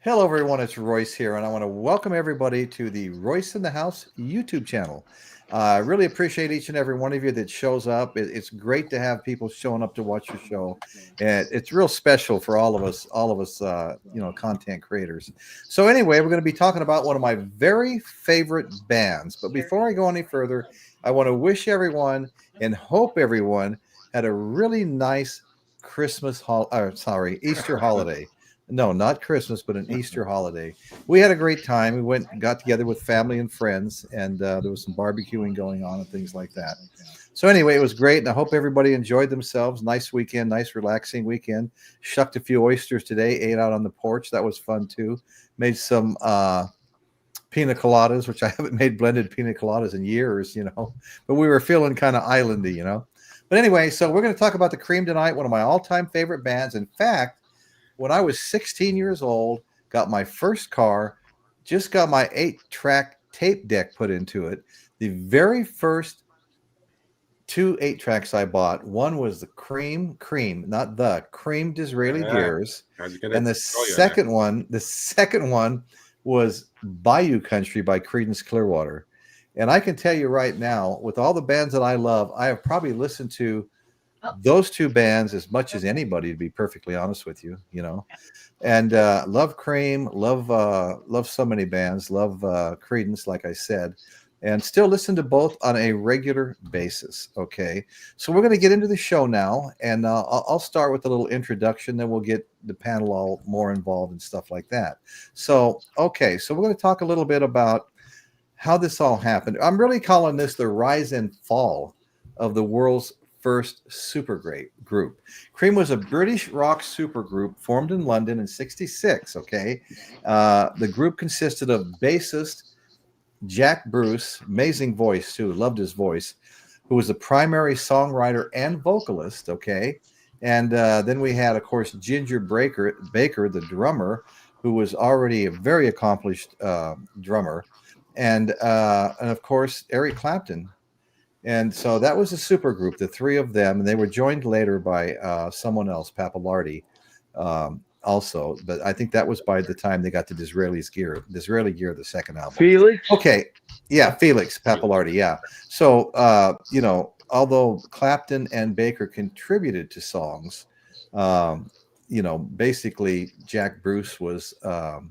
Hello, everyone. It's Royce here, and I want to welcome everybody to the Royce in the House YouTube channel. I really appreciate each and every one of you that shows up. It's great to have people showing up to watch your show, and it's real special for all of us, content creators. So, anyway, we're going to be talking about one of my very favorite bands. But before I go any further, I want to wish everyone and hope everyone had a really nice Easter holiday. No, not Christmas, but an Easter holiday. We had a great time. We went, got together with family and friends, and there was some barbecuing going on and things like that. So anyway, it was great, and I hope everybody enjoyed themselves. Nice weekend, nice relaxing weekend. Shucked a few oysters today. Ate out on the porch. That was fun too. Made some pina coladas, which I haven't made blended pina coladas in years. But we were feeling kind of islandy. But anyway, so we're going to talk about the Cream tonight, one of my all-time favorite bands. In fact, when I was 16 years old, got my first car, just got my 8-track tape deck put into it. The very first 2 8-tracks I bought, one was the Cream, not the Cream Disraeli Yeah, Gears, I was gonna and the tell you that. second one was Bayou Country by Creedence Clearwater. And I can tell you right now, with all the bands that I love, I have probably listened to those 2 bands as much as anybody, to be perfectly honest with you. And love Cream, love so many bands, love Creedence, like I said, and still listen to both on a regular basis. Okay, so we're going to get into the show now, and I'll start with a little introduction, then we'll get the panel all more involved and stuff like that. So okay, so we're going to talk a little bit about how this all happened. I'm really calling this the rise and fall of the world's first supergroup group. Cream was a British rock supergroup formed in London in '66. Okay, the group consisted of bassist Jack Bruce, amazing voice too, loved his voice, who was the primary songwriter and vocalist. Okay, and then we had, of course, Baker, the drummer, who was already a very accomplished drummer, and of course Eric Clapton. And so that was a super group, the 3 of them, and they were joined later by someone else, Papalardi, also. But I think that was by the time they got to Disraeli Gear, the second album. Felix? Okay, yeah, Felix Papalardi, yeah. So although Clapton and Baker contributed to songs, basically Jack Bruce was, one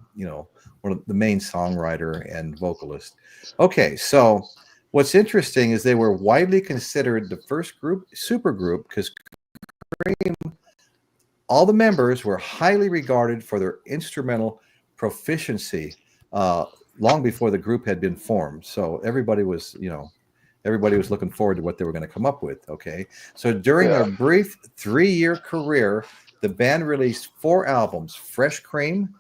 of the main songwriter and vocalist. Okay, so what's interesting is they were widely considered the first supergroup, because all the members were highly regarded for their instrumental proficiency long before the group had been formed. So everybody was looking forward to what they were going to come up with. Okay, so during their brief 3-year career, the band released 4 albums: Fresh Cream,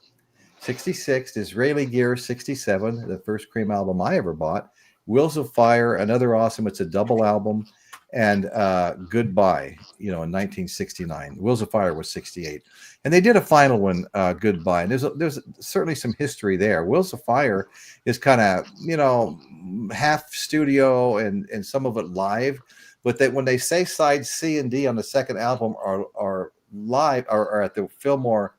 '66, Disraeli Gear, '67, the first Cream album I ever bought, Wheels of Fire, another awesome, it's a double album, and Goodbye, in 1969. Wheels of Fire was '68. And they did a final one, Goodbye. And there's certainly some history there. Wheels of Fire is kind of, half studio and some of it live. But that when they say side C and D on the second album are live or at the Fillmore,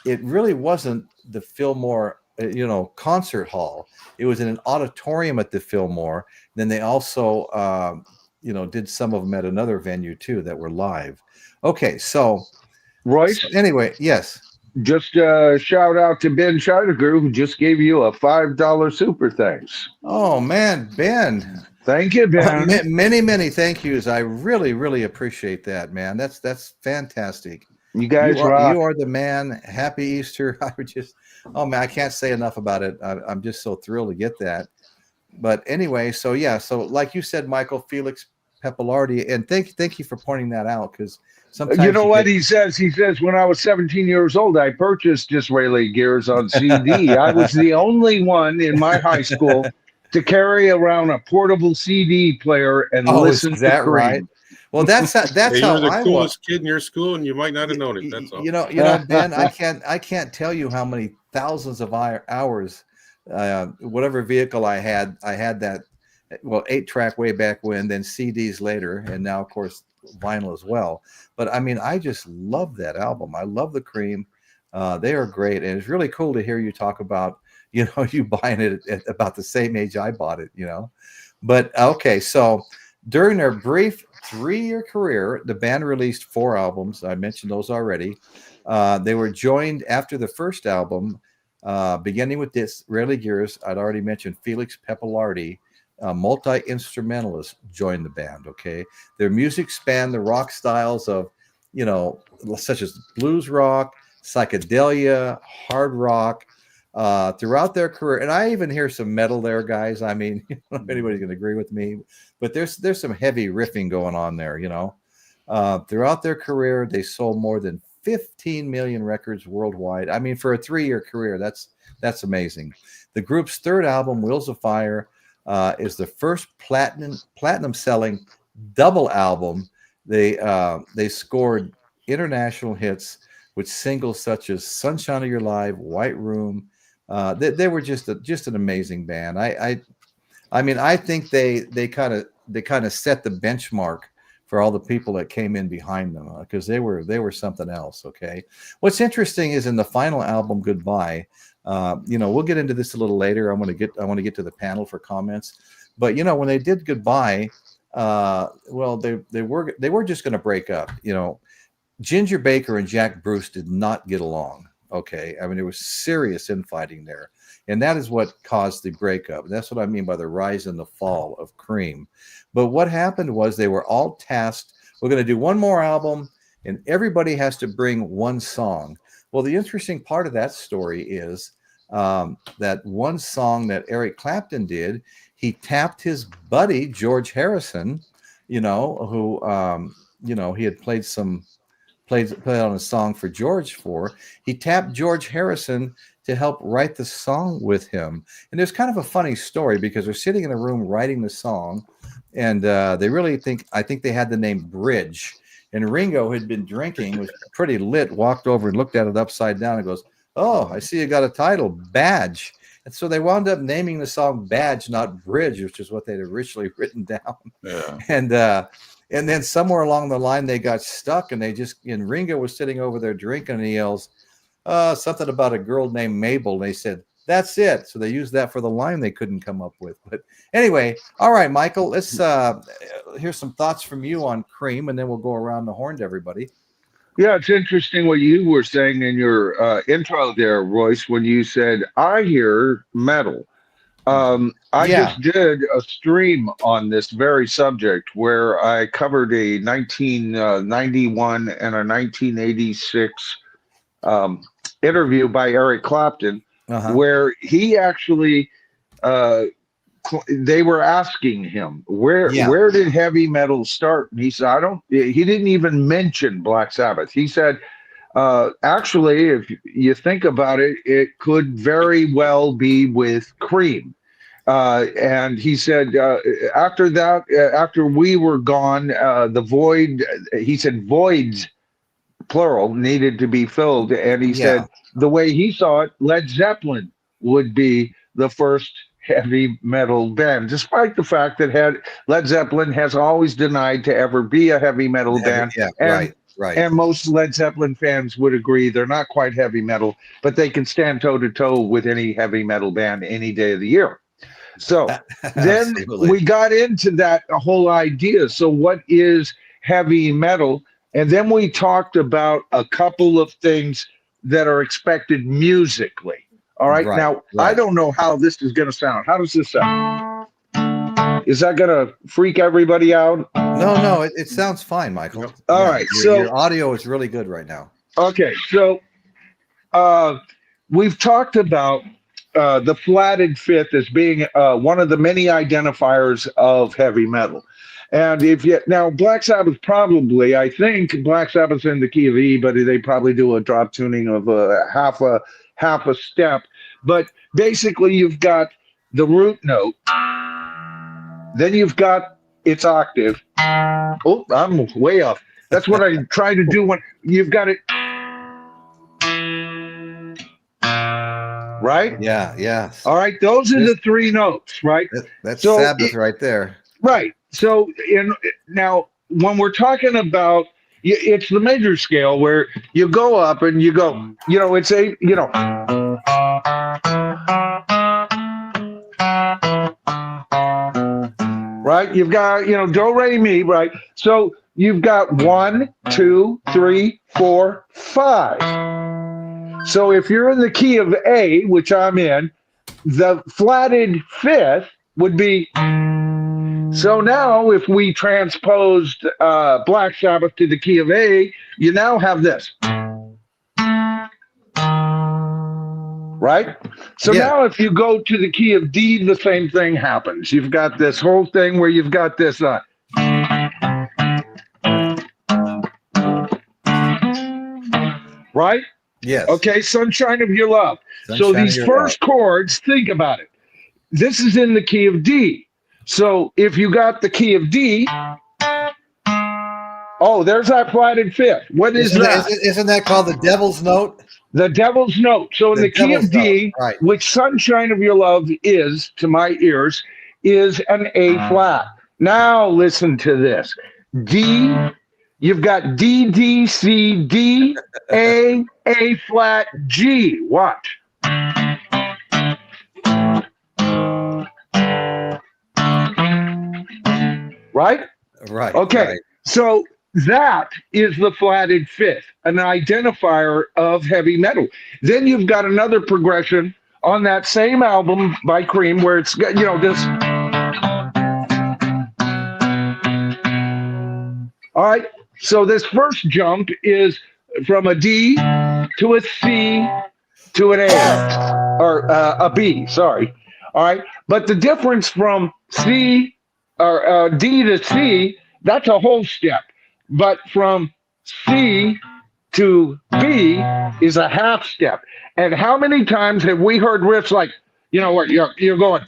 it really wasn't the Fillmore concert hall. It was in an auditorium at the Fillmore. Then they also did some of them at another venue too that were live. Okay, so Royce, anyway, yes. just shout out to Ben Scheideger, who just gave you a $5 super thanks. Oh man, Ben. Thank you, Ben. Many thank yous. I really, really appreciate that, man. That's fantastic. You guys rock. You are the man. Happy Easter. Oh man, I can't say enough about it. I'm just so thrilled to get that. But anyway, so like you said, Michael, Felix Papalardi, and thank you for pointing that out, because sometimes You know what he says? He says, when I was 17 years old, I purchased Disraeli Gears on CD. I was the only one in my high school to carry around a portable CD player and listen is that to Cream. right? Well, that's Hey, you how were the I was. coolest kid in your school, and you might not have known it. That's all. Ben, I can't tell you how many thousands of hours, whatever vehicle I had that, 8-track way back when, then CDs later, and now of course vinyl as well. But I mean, I just love that album. I love the Cream. They are great, and it's really cool to hear you talk about, you know, you buying it at about the same age I bought it, you know. But okay, so during their brief 3-year career, the band released 4 albums. I mentioned those already. They were joined after the first album, beginning with this Rarely Gears. I'd already mentioned Felix Pappalardi, a multi-instrumentalist, joined the band. Okay, their music spanned the rock styles of, you know, such as blues rock, psychedelia, hard rock, throughout their career. And I even hear some metal there, guys. I mean, I don't know if anybody's going to agree with me, but there's some heavy riffing going on there, you know. Throughout their career, they sold more than 15 million records worldwide. I mean, for a 3-year career, that's amazing. The group's third album, Wheels of Fire, is the first platinum selling double album. They scored international hits with singles such as Sunshine of Your Life, White Room. They were just an amazing band. I mean, I think they kind of set the benchmark for all the people that came in behind them, because they were something else. Okay, what's interesting is in the final album, Goodbye. You know, we'll get into this a little later. I want to get to the panel for comments, but you know, when they did Goodbye, well, they were just going to break up. You know, Gingerbaker and Jack Bruce did not get along. Okay, I mean, there was serious infighting there, and that is what caused the breakup. That's what I mean by the rise and the fall of Cream. But what happened was they were all tasked, we're going to do one more album, and everybody has to bring one song. Well, the interesting part of that story is that one song that Eric Clapton did, he tapped his buddy George Harrison, you know, who you know, he had played on a song for George for. He tapped George Harrison to help write the song with him. And there's kind of a funny story, because they're sitting in a room writing the song, and they really I think they had the name Bridge. And Ringo had been drinking, was pretty lit, walked over and looked at it upside down and goes, "Oh, I see you got a title, Badge." And so they wound up naming the song Badge, not Bridge, which is what they'd originally written down. Yeah. And then somewhere along the line, they got stuck, and and Ringo was sitting over there drinking, and he yells something about a girl named Mabel. And they said, "That's it." So they used that for the line they couldn't come up with. But anyway, all right, Michael, let's hear some thoughts from you on Cream, and then we'll go around the horn to everybody. Yeah, it's interesting what you were saying in your intro there, Royce, when you said, "I hear metal." I just did a stream on this very subject where I covered a 1991 and a 1986 interview by Eric Clapton, where he actually they were asking him where did heavy metal start, and he said, he didn't even mention Black Sabbath. He said, actually, if you think about it, it could very well be with Cream. And he said, after that, after we were gone, the void, he said, voids, plural, needed to be filled. And he said, the way he saw it, Led Zeppelin would be the first heavy metal band, despite the fact that Led Zeppelin has always denied to ever be a heavy metal band. Yeah, and, right. And most Led Zeppelin fans would agree they're not quite heavy metal, but they can stand toe to toe with any heavy metal band any day of the year. So then we got into that whole idea. So what is heavy metal? And then we talked about a couple of things that are expected musically. All right. Now, I don't know how this is going to sound. How does this sound? Is that going to freak everybody out? No, it sounds fine, Michael. All right. Your audio is really good right now. Okay. So we've talked about the flatted fifth as being one of the many identifiers of heavy metal. And now Black Sabbath probably, I think Black Sabbath's in the key of E, but they probably do a drop tuning of half a step. But basically you've got the root note, then you've got its octave. Oh, I'm way off. That's what I try to do when you've got it. Right? Yeah. All right. Those are the three notes, right? That's Sabbath right there. Right. So now when we're talking about it's the major scale where you go up and you go, you know, it's a, you know, right? You've got, you know, do, re, mi, right? So you've got 1, 2, 3, 4, 5. So if you're in the key of A, which I'm in, the flatted fifth would be. So now if we transposed Black Sabbath to the key of A, you now have this. Right? So now if you go to the key of D, the same thing happens. You've got this whole thing where you've got this. Right? Yes. Okay, Sunshine of Your Love. So these first chords, think about it. This is in the key of D. So if you got the key of D, oh, there's that flatted fifth. What is that? Isn't that called the devil's note? The devil's note. So in the key of D, right, which Sunshine of Your Love is, to my ears, is an A flat. Now listen to this. D, you've got D, D, C, D, A flat, G. Watch. Right? Right. Okay. Right. So that is the flatted fifth, an identifier of heavy metal. Then you've got another progression on that same album by Cream where it's got, you know, this. All right. So this first jump is from a D to a C to an A, or a B, sorry. All right. But the difference from C or D to C, that's a whole step. But from C to B is a half step. And how many times have we heard riffs like, you know, where you're going.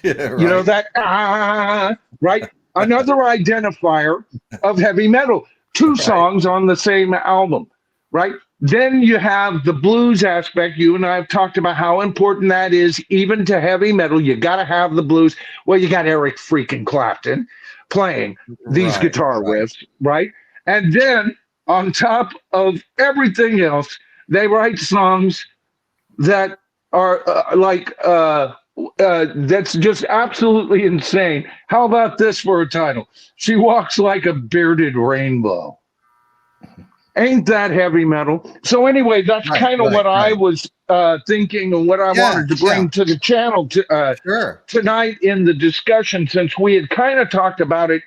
Yeah, right. You know, that, right? Another identifier of heavy metal. Two songs on the same album, right? Then you have the blues aspect. You and I have talked about how important that is, even to heavy metal. You got to have the blues. Well, you got Eric freaking Clapton playing these guitar riffs, right? And then on top of everything else, they write songs that are that's just absolutely insane. How about this for a title? She Walks Like a Bearded Rainbow. Ain't that heavy metal? So anyway, that's kind of what I was thinking and what I wanted to bring to the channel tonight in the discussion, since we had kind of talked about it,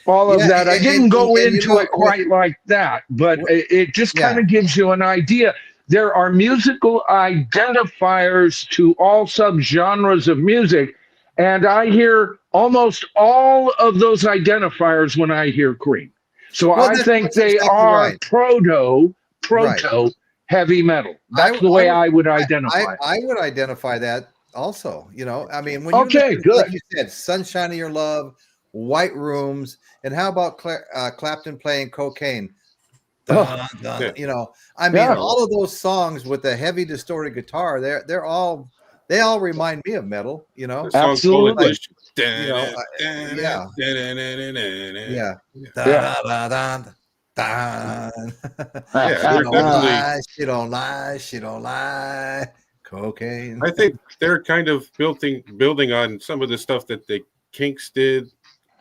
all of that. I didn't go into it quite like that, but it just kind of gives you an idea. There are musical identifiers to all subgenres of music, and I hear almost all of those identifiers when I hear Cream. So I think they are proto heavy metal. That's the way I would identify it. I would identify that also. You know, I mean, when good. Like you said, Sunshine of Your Love, White Rooms, and how about Clapton playing Cocaine? Dun, dun, you know, I mean, all of those songs with the heavy distorted guitar, they all remind me of metal. You know, absolutely. She don't lie. Cocaine. I think they're kind of building on some of the stuff that the Kinks did.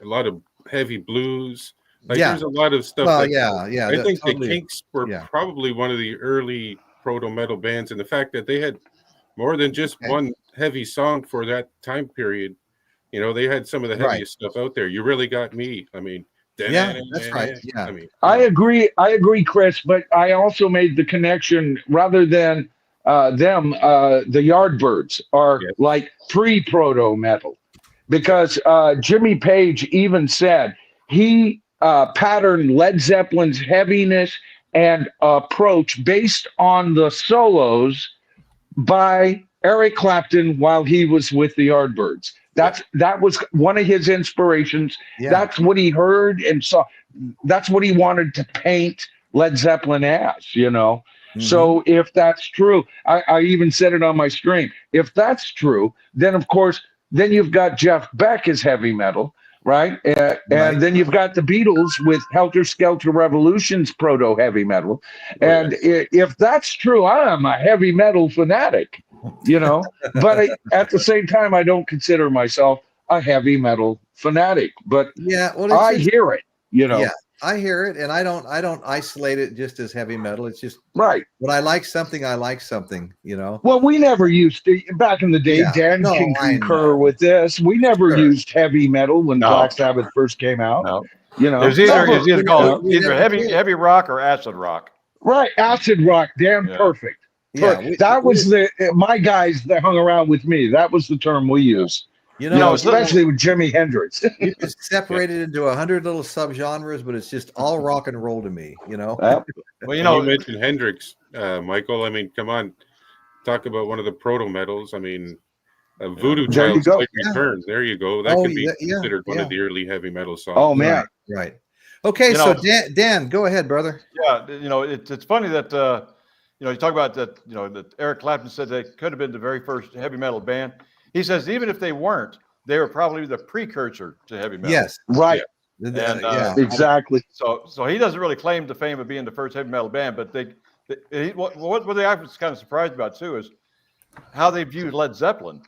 A lot of heavy blues. Like there's a lot of stuff. Well, like I think the Kinks were probably one of the early proto metal bands, and the fact that they had more than just one heavy song for that time period. You know, they had some of the heaviest stuff out there. You Really Got Me. I mean, that's right. Yeah, I mean, I agree, Chris. But I also made the connection, rather than them, the Yardbirds are like pre-proto metal, because Jimmy Page even said he patterned Led Zeppelin's heaviness and approach based on the solos by Eric Clapton while he was with the Yardbirds. That was one of his inspirations. That's what he heard and saw. That's what he wanted to paint Led Zeppelin as, you know. So if that's true, I even said it on my stream. If that's true, then of course Then you've got Jeff Beck as heavy metal, right? And then you've got the Beatles with Helter Skelter Revolution's proto heavy metal. And if that's true, I am a heavy metal fanatic, you know. But at the same time, I don't consider myself a heavy metal fanatic. But yeah, well, I hear it, you know. Yeah, I hear it, and I don't isolate it just as heavy metal. It's just right. When I like something, you know. Well, we never used to back in the day. Yeah. Dan can concur with this. We never used heavy metal when Black Sabbath first came out. No. You know, it's either called either heavy rock or acid rock. Right, acid rock. Damn perfect. Yeah, that was my guys that hung around with me. That was the term we used. You know, especially with Jimi Hendrix. You just separate it into 100 little subgenres, but it's just all rock and roll to me, you know. Well, you know, you mentioned Hendrix, Michael. I mean, come on, talk about one of the proto metals. I mean, Voodoo Child's Late Return. There you go. That could be considered one of the early heavy metal songs. Oh man, right. Okay, so Dan, go ahead, brother. Yeah, you know, it's funny that you know, you talk about that. You know, that Eric Clapton said they could have been the very first heavy metal band. He says even if they weren't, they were probably the precursor to heavy metal. Yes, right. Yeah. And, exactly. So he doesn't really claim the fame of being the first heavy metal band, but what they was kind of surprised about too is how they viewed Led Zeppelin,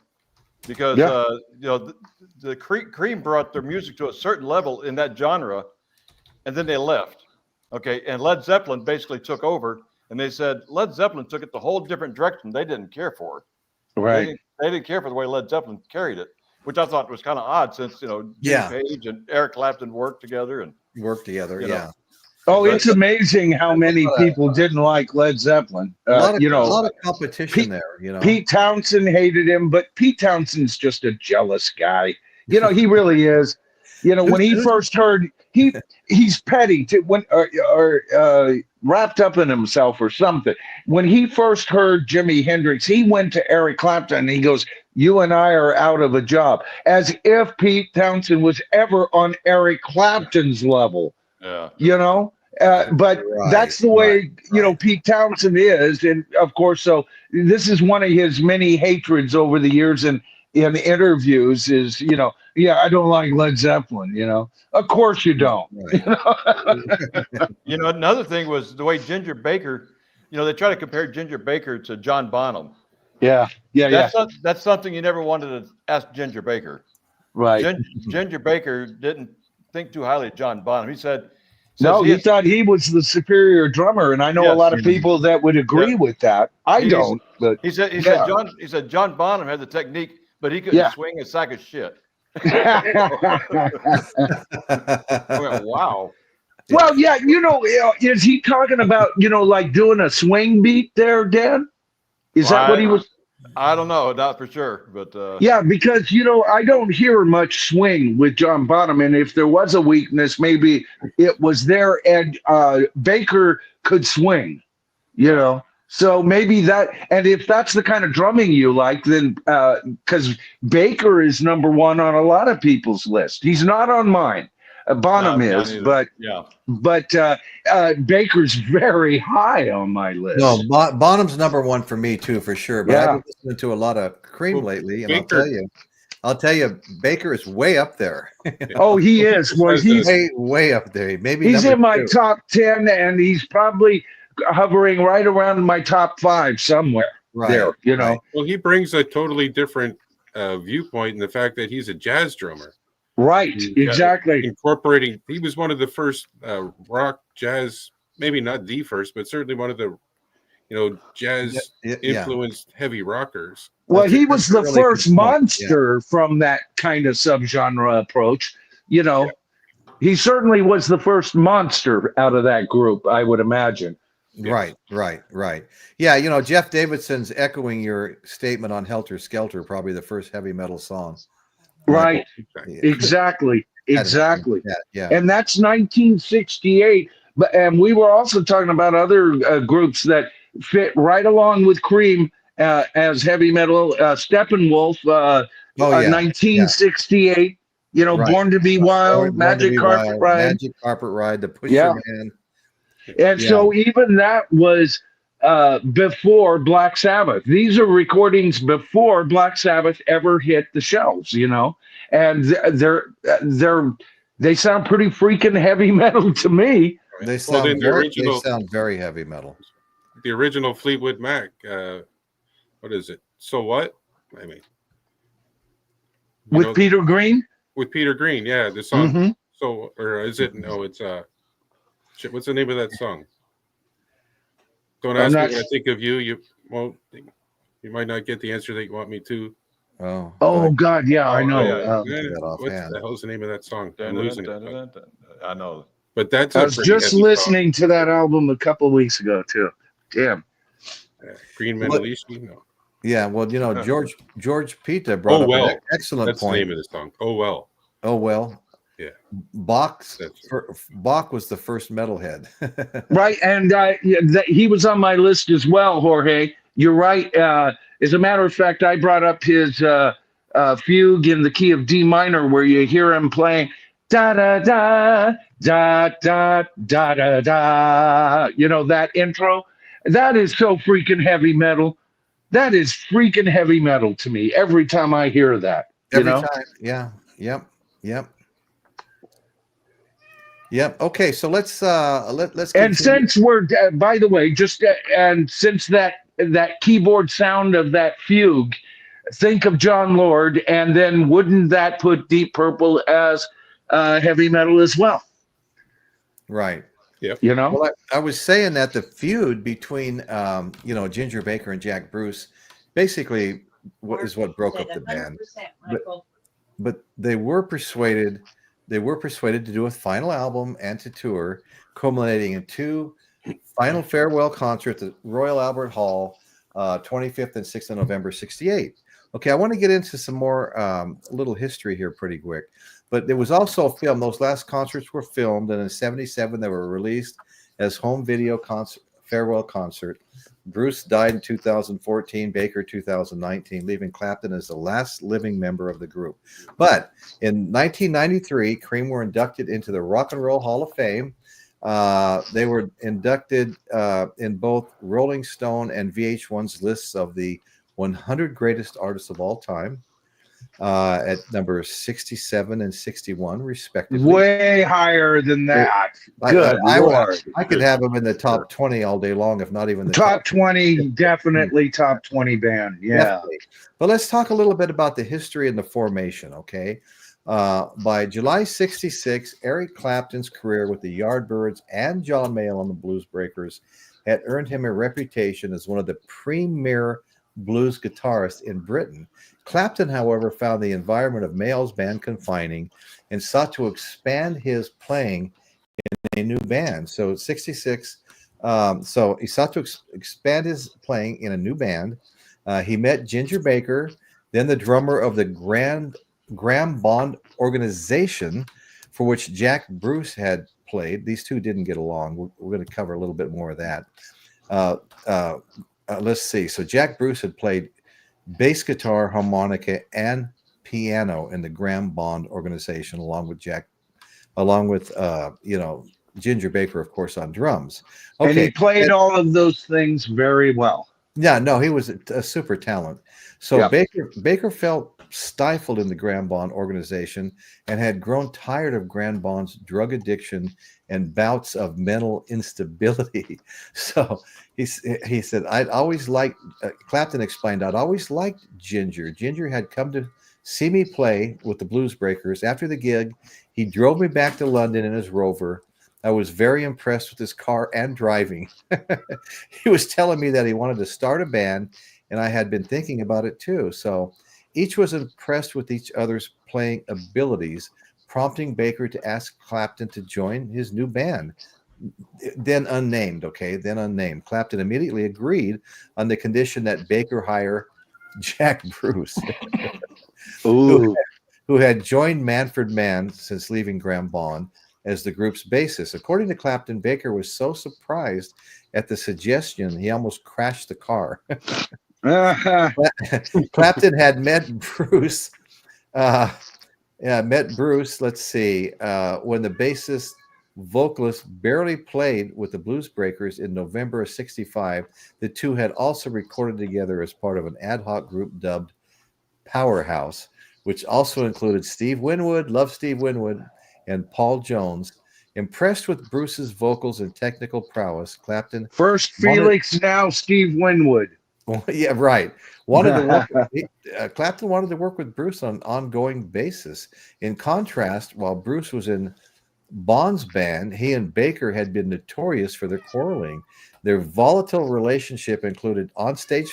because you know the Cream brought their music to a certain level in that genre, and then they left. Okay, and Led Zeppelin basically took over, and they said Led Zeppelin took it the whole different direction they didn't care for. Right. They didn't care for the way Led Zeppelin carried it, which I thought was kind of odd since, you know, Jimmy Page and Eric Clapton worked together. You know. Oh, it's amazing how many people didn't like Led Zeppelin. A lot of competition there. You know, Pete Townsend hated him, but Pete Townsend's just a jealous guy. You know, he really is. You know, when he first heard, he's petty to when or wrapped up in himself or something. When he first heard Jimi Hendrix, he went to Eric Clapton and he goes, "You and I are out of a job," as if Pete Townsend was ever on Eric Clapton's level. Yeah, you know. But that's the way you know Pete Townsend is, and of course, so this is one of his many hatreds over the years in interviews. Is I don't like Led Zeppelin. You know, of course you don't. You know, another thing was the way Ginger Baker. You know, they try to compare Ginger Baker to John Bonham. That's something you never wanted to ask Ginger Baker. Right. Ginger Baker didn't think too highly of John Bonham. He said. No, he thought he was the superior drummer, and I know a lot of people that would agree with that. I don't, but he said John Bonham had the technique, but he couldn't swing a sack of shit. Wow. Well, yeah, is he talking about like doing a swing beat there, Dan? Is that what he was? I don't know, not for sure, but yeah, because I don't hear much swing with John Bonham, and if there was a weakness, maybe it was there, and Baker could swing, so maybe that, and if that's the kind of drumming you like, then because Baker is number one on a lot of people's list, he's not on mine. Bonham is, but Baker's very high on my list. No, Bonham's number one for me too, for sure. But I've been listening to a lot of Cream lately, and I'll tell you, Baker is way up there. Oh, he is. Well, he's way up there. Maybe he's in my top 10, and he's probably hovering right around my top 5 somewhere there. Well, he brings a totally different viewpoint in the fact that he's a jazz drummer. Right, exactly. Incorporating, he was one of the first rock jazz, maybe not the first, but certainly one of the, jazz influenced heavy rockers. Well, he was the first monster from that kind of subgenre approach. He certainly was the first monster out of that group, I would imagine. Right. Yeah, Jeff Davidson's echoing your statement on Helter Skelter, probably the first heavy metal song. Right. Exactly. Yeah. And that's 1968. And we were also talking about other groups that fit right along with Cream as heavy metal. Steppenwolf, 1968. Born to Be Wild, Magic Carpet Ride, The Pusher Man. And so even that was before Black Sabbath. These are recordings before Black Sabbath ever hit the shelves, you know, and they sound pretty freaking heavy metal to me. They Well, then sound they sound very heavy metal. the original Fleetwood Mac. What is it? So what? I mean, With Peter Green? With Peter Green, yeah. The song. Mhm. So, or is it? No, it's shit, what's the name of that song? Don't ask me what I think of you. You won't. You might not get the answer that you want me to. Oh God, yeah, I know. What the hell's the name of that song? I'm losing it. I know. But that's I was just listening to that album a couple of weeks ago too. Damn. Green Mendelisi? No. Yeah, well, you know, George Pita brought up an excellent That's point. the name of the song. Oh well. Oh well. Yeah. Bach was the first metalhead. Right, and he was on my list as well, Jorge. You're right. As a matter of fact, I brought up his fugue in the key of D minor, where you hear him playing da da da da da da da da. You know that intro? That is so freaking heavy metal. That is freaking heavy metal to me every time I hear that. Every time, yeah, yep. Okay, so let's and since we're by the way, just and since that keyboard sound of that fugue, think of John Lord, and then wouldn't that put Deep Purple as heavy metal as well? Right. Yeah. You know, well, I was saying that the feud between you know, Ginger Baker and Jack Bruce basically what broke up the band. But they were persuaded to do a final album and to tour, culminating in 2 final farewell concerts at Royal Albert Hall, 25th and 6th of November, 68. Okay, I want to get into some more little history here pretty quick. But there was also a film. Those last concerts were filmed, and in 77 they were released as home video farewell concert. Bruce died in 2014, Baker 2019, leaving Clapton as the last living member of the group. But in 1993, Cream were inducted into the Rock and Roll Hall of Fame. They were inducted in both Rolling Stone and VH1's lists of the 100 greatest artists of all time. At number 67 and 61, respectively. Way higher than that. Good I could have them in the top 20 all day long, if not even the top 20. Definitely top 20 band. Yeah. Definitely. But let's talk a little bit about the history and the formation. Okay. By July 66, Eric Clapton's career with the Yardbirds and John Mayall on the Blues Breakers had earned him a reputation as one of the premier blues guitarists in Britain. Clapton, however, found the environment of Mayall's band confining and sought to expand his playing in a new band. So 66, so he sought to expand his playing in a new band. He met Ginger Baker, then the drummer of the Graham Bond organization, for which Jack Bruce had played. These two didn't get along. We're going to cover a little bit more of that. Let's see. So Jack Bruce had played bass guitar, harmonica, and piano in the Graham Bond organization, along with you know, Ginger Baker, of course, on drums. Okay. And he played all of those things very well. Yeah, no, he was a super talent. So yeah. Baker felt stifled in the Graham Bond organization and had grown tired of Graham Bond's drug addiction and bouts of mental instability. So he said, I'd always liked, Clapton explained, I'd always liked Ginger. Ginger had come to see me play with the Blues Breakers. After the gig, he drove me back to London in his Rover. I was very impressed with his car and driving. He was telling me that he wanted to start a band, and I had been thinking about it too. So each was impressed with each other's playing abilities, prompting Baker to ask Clapton to join his new band, then unnamed. Okay, then unnamed. Clapton immediately agreed on the condition that Baker hire Jack Bruce, who had joined Manfred Mann since leaving Graham Bond as the group's bassist. According to Clapton, Baker was so surprised at the suggestion he almost crashed the car. Clapton had met Bruce. Let's see, when the bassist vocalist barely played with the Blues Breakers in November of '65. The two had also recorded together as part of an ad hoc group dubbed Powerhouse, which also included Steve Winwood, love Steve Winwood, and Paul Jones. Impressed with Bruce's vocals and technical prowess, Clapton First Felix, now Steve Winwood. yeah, right. Wanted to work. Clapton wanted to work with Bruce on an ongoing basis. In contrast, while Bruce was in Bond's band, he and Baker had been notorious for their quarreling. Their volatile relationship included onstage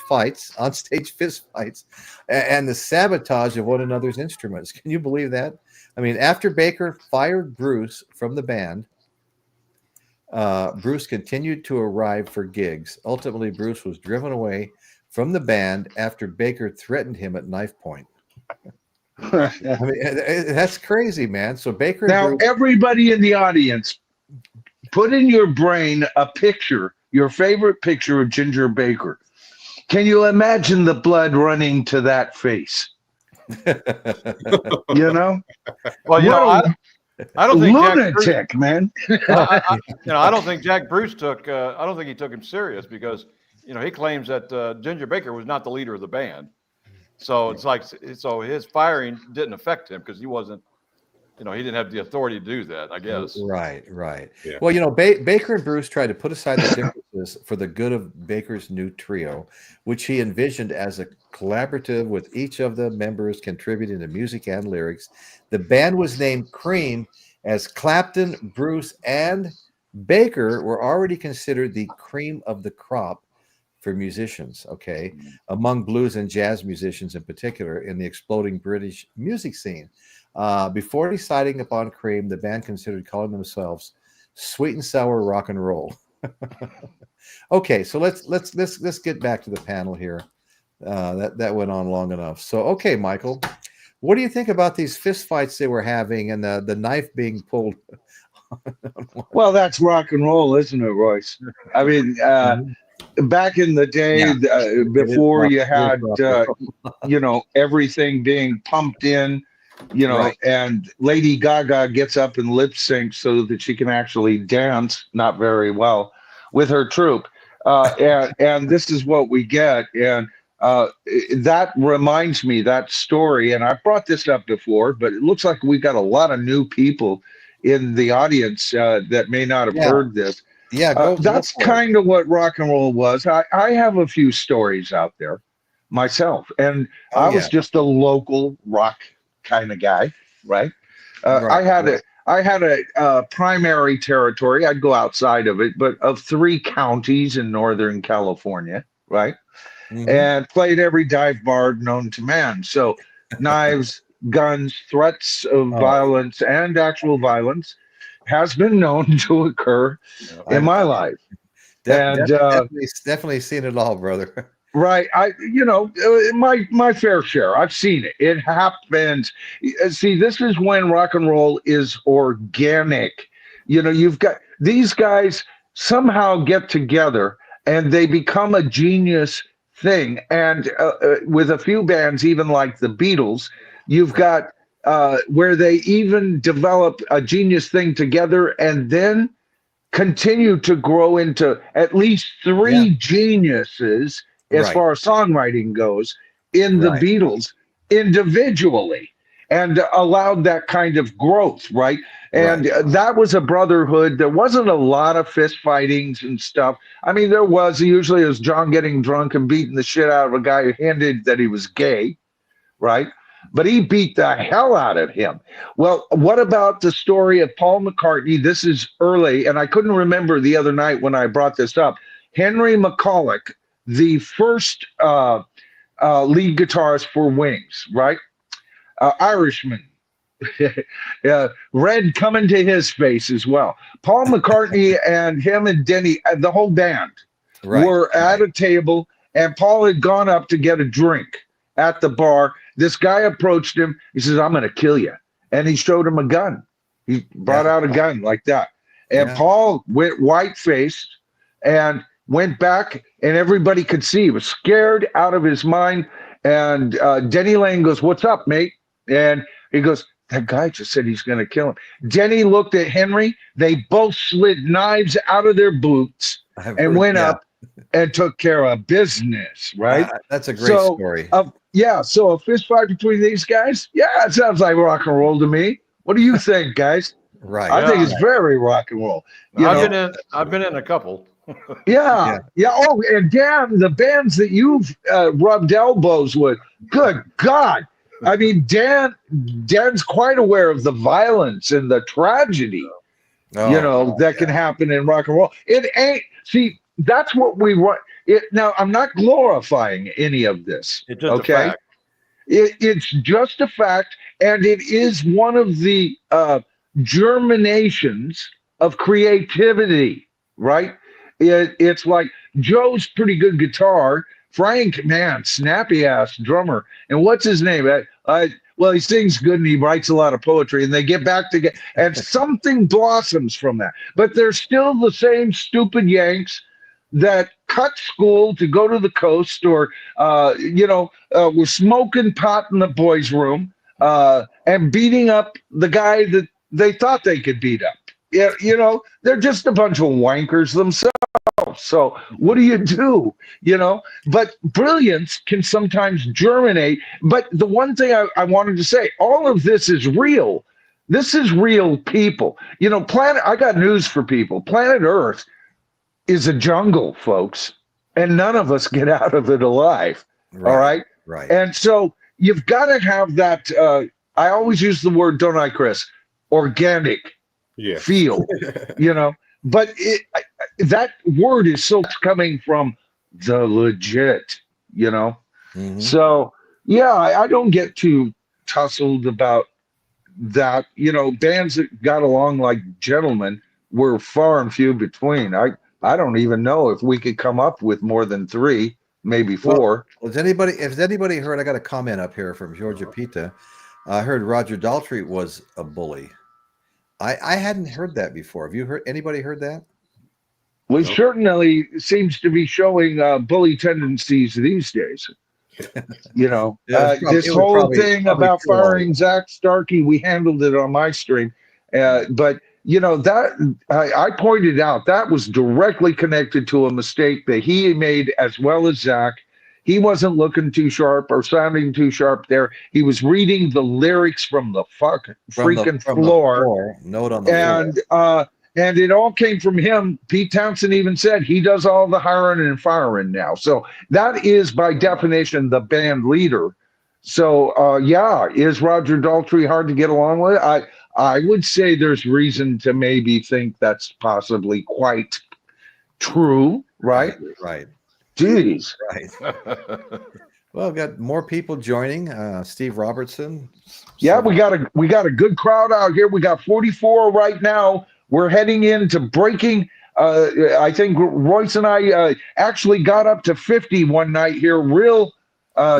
fist fights, and the sabotage of one another's instruments. Can you believe that? I mean, after Baker fired Bruce from the band, Bruce continued to arrive for gigs. Ultimately, Bruce was driven away from the band after Baker threatened him at knife point. I mean, that's crazy, man. So Baker. Now, Bruce, everybody in the audience, put in your brain a picture, your favorite picture of Ginger Baker. Can you imagine the blood running to that face? You know? Well, you know, I don't think lunatic, man. I don't think Jack Bruce took. I don't think he took him serious because he claims that Ginger Baker was not the leader of the band. So it's like his firing didn't affect him because he wasn't. He didn't have the authority to do that, I guess. Right. Yeah. Well, Baker and Bruce tried to put aside the differences for the good of Baker's new trio, which he envisioned as a collaborative with each of the members contributing to music and lyrics. The band was named Cream as Clapton, Bruce, and Baker were already considered the cream of the crop for musicians, okay, among blues and jazz musicians in particular in the exploding British music scene. Before deciding upon Cream, the band considered calling themselves Sweet and Sour Rock and Roll. Okay, so let's get back to the panel here. That went on long enough. So, okay, Michael, what do you think about these fist fights they were having and the knife being pulled? Well, that's rock and roll, isn't it, Royce? I mean, back in the day, before you had, everything being pumped in, Right. and Lady Gaga gets up and lip syncs so that she can actually dance, not very well, with her troupe. And this is what we get. And that reminds me, that story, and I've brought this up before, but it looks like we've got a lot of new people in the audience that may not have heard this. Yeah, that's kind of what rock and roll was. I have a few stories out there myself, and I was just a local rock kind of guy, right? I had a primary territory. I'd go outside of it, but of 3 counties in Northern California, right? And played every dive bar known to man. So knives, guns, threats of violence, and actual violence has been known to occur in my life. Definitely seen it all, brother. Right. My fair share. I've seen it. It happens. See, this is when rock and roll is organic. You've got these guys somehow get together and they become a genius thing. And with a few bands, even like the Beatles, you've got where they even develop a genius thing together and then continue to grow into at least 3 geniuses as far as songwriting goes in the Beatles individually, and allowed that kind of growth, right? And that was a brotherhood. There wasn't a lot of fist fightings and stuff. I mean, there was. Usually it was John getting drunk and beating the shit out of a guy who hinted that he was gay, right? But he beat the hell out of him. Well, what about the story of Paul McCartney? This is early, and I couldn't remember the other night when I brought this up. Henry McCulloch, the first lead guitarist for Wings, right? Irishman. Red coming to his face as well. Paul McCartney and him and Denny, the whole band, were at a table, and Paul had gone up to get a drink at the bar. This guy approached him. He says, "I'm going to kill you." And he showed him a gun. He brought out a gun like that. And Paul went white-faced and went back, and everybody could see he was scared out of his mind. And Denny Lane goes, "What's up, mate?" And he goes, that guy just said he's going to kill him. Denny looked at Henry. They both slid knives out of their boots and went up and took care of business, right? That's a great story. Yeah, so a fist fight between these guys? Yeah, it sounds like rock and roll to me. What do you think, guys? Right. I think it's very rock and roll. I've been in a couple. Yeah. Oh, and Dan, the bands that you've rubbed elbows with, good God. I mean, Dan's quite aware of the violence and the tragedy, that can happen in rock and roll. It ain't, see, that's what we want. Now, I'm not glorifying any of this. It's just a fact. It's just a fact, and it is one of the germinations of creativity, right? It's like Joe's pretty good guitar. Frank, man, snappy ass drummer. And what's his name? Well, he sings good and he writes a lot of poetry, and they get back together and something blossoms from that. But they're still the same stupid Yanks that cut school to go to the coast, or were smoking pot in the boys' room and beating up the guy that they thought they could beat up. They're just a bunch of wankers themselves. So what do you do? But brilliance can sometimes germinate. But the one thing I wanted to say, all of this is real. This is real people. I got news for people. Planet Earth is a jungle, folks, and none of us get out of it alive. Right, all right? Right. And so you've got to have that, I always use the word, don't I, Chris? Organic feel, but that word is so coming from the legit, Mm-hmm. So, I don't get too tussled about that. Bands that got along like gentlemen were far and few between. I don't even know if we could come up with more than 3, maybe 4. Well, has anybody heard? I got a comment up here from Georgia Pita. I heard Roger Daltrey was a bully. I hadn't heard that before. Have you heard? Anybody heard that? Well, he certainly seems to be showing bully tendencies these days. This whole thing about firing Zach Starkey, we handled it on my stream, but. That I pointed out that was directly connected to a mistake that he made, as well as Zach. He wasn't looking too sharp or sounding too sharp there. He was reading the lyrics from the freaking floor. Note on the floor. And it all came from him. Pete Townsend even said he does all the hiring and firing now. So that is, by definition, the band leader. So, is Roger Daltrey hard to get along with? I would say there's reason to maybe think that's possibly quite true, right? Right. Jeez. Right. Well, got more people joining. Steve Robertson. Yeah, we got a good crowd out here. We got 44 right now. We're heading into breaking. I think Royce and I actually got up to 50 one night here,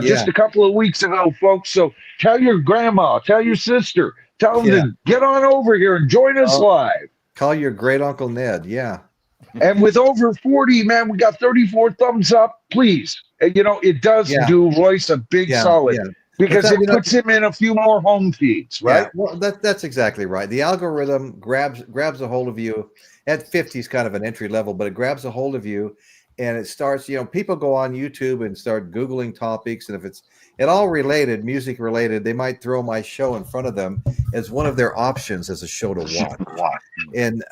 just a couple of weeks ago, folks. So tell your grandma, tell your sister. Tell them to get on over here and join us live. Call your great Uncle Ned. Yeah. And with over 40, man, we got 34 thumbs up. Please. It does do Royce a big solid because it puts him in a few more home feeds, right? Yeah, well, that's exactly right. The algorithm grabs a hold of you. At 50 is kind of an entry level, but it grabs a hold of you. And it starts, people go on YouTube and start Googling topics. And if it's at all related, music related, they might throw my show in front of them as one of their options as a show to watch. And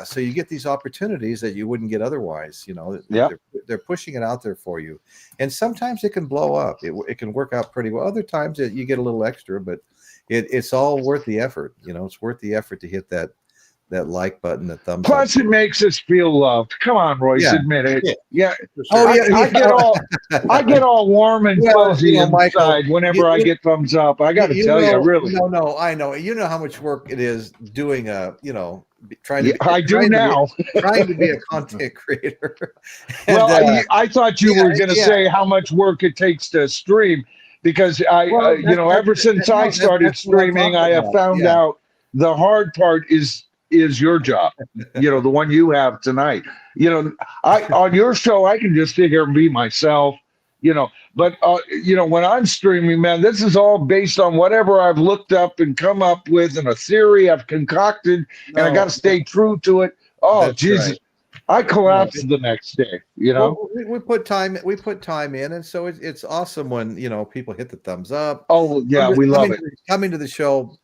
so you get these opportunities that you wouldn't get otherwise. They're pushing it out there for you. And sometimes it can blow up. It can work out pretty well. Other times you get a little extra, but it's all worth the effort. It's worth the effort to hit that like button, the thumbs up. Plus, it makes us feel loved. Come on, Royce, admit it. Yeah. Oh, yeah. I get all warm and fuzzy inside whenever I get thumbs up. I got to tell you, really. No, I know. You know how much work it is doing trying to be a content creator. Well, I thought you were going to say how much work it takes to stream, because ever since I started streaming, I have found out the hard part is your job, the one you have tonight. On your show, I can just sit here and be myself, you know. But you know, when I'm streaming, man, this is all based on whatever I've looked up and come up with, and a theory I've concocted, and I got to stay true to it. Oh, That's Jesus. right. I collapsed the next day, you know. Well, we put time in, and so it's awesome when, you know, people hit the thumbs up. Oh yeah, we love it. Coming to the show,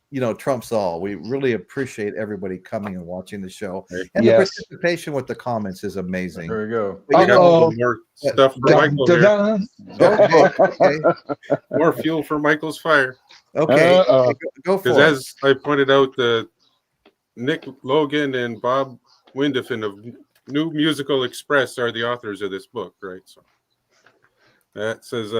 you know, trumps all. We really appreciate everybody coming and watching the show, and the participation with the comments is amazing. There we go. We got more stuff for Michael here. Okay. More fuel for Michael's fire. Okay, go for it. Because as I pointed out, Nick Logan and Bob Windefin of New Musical Express are the authors of this book, right? So that says,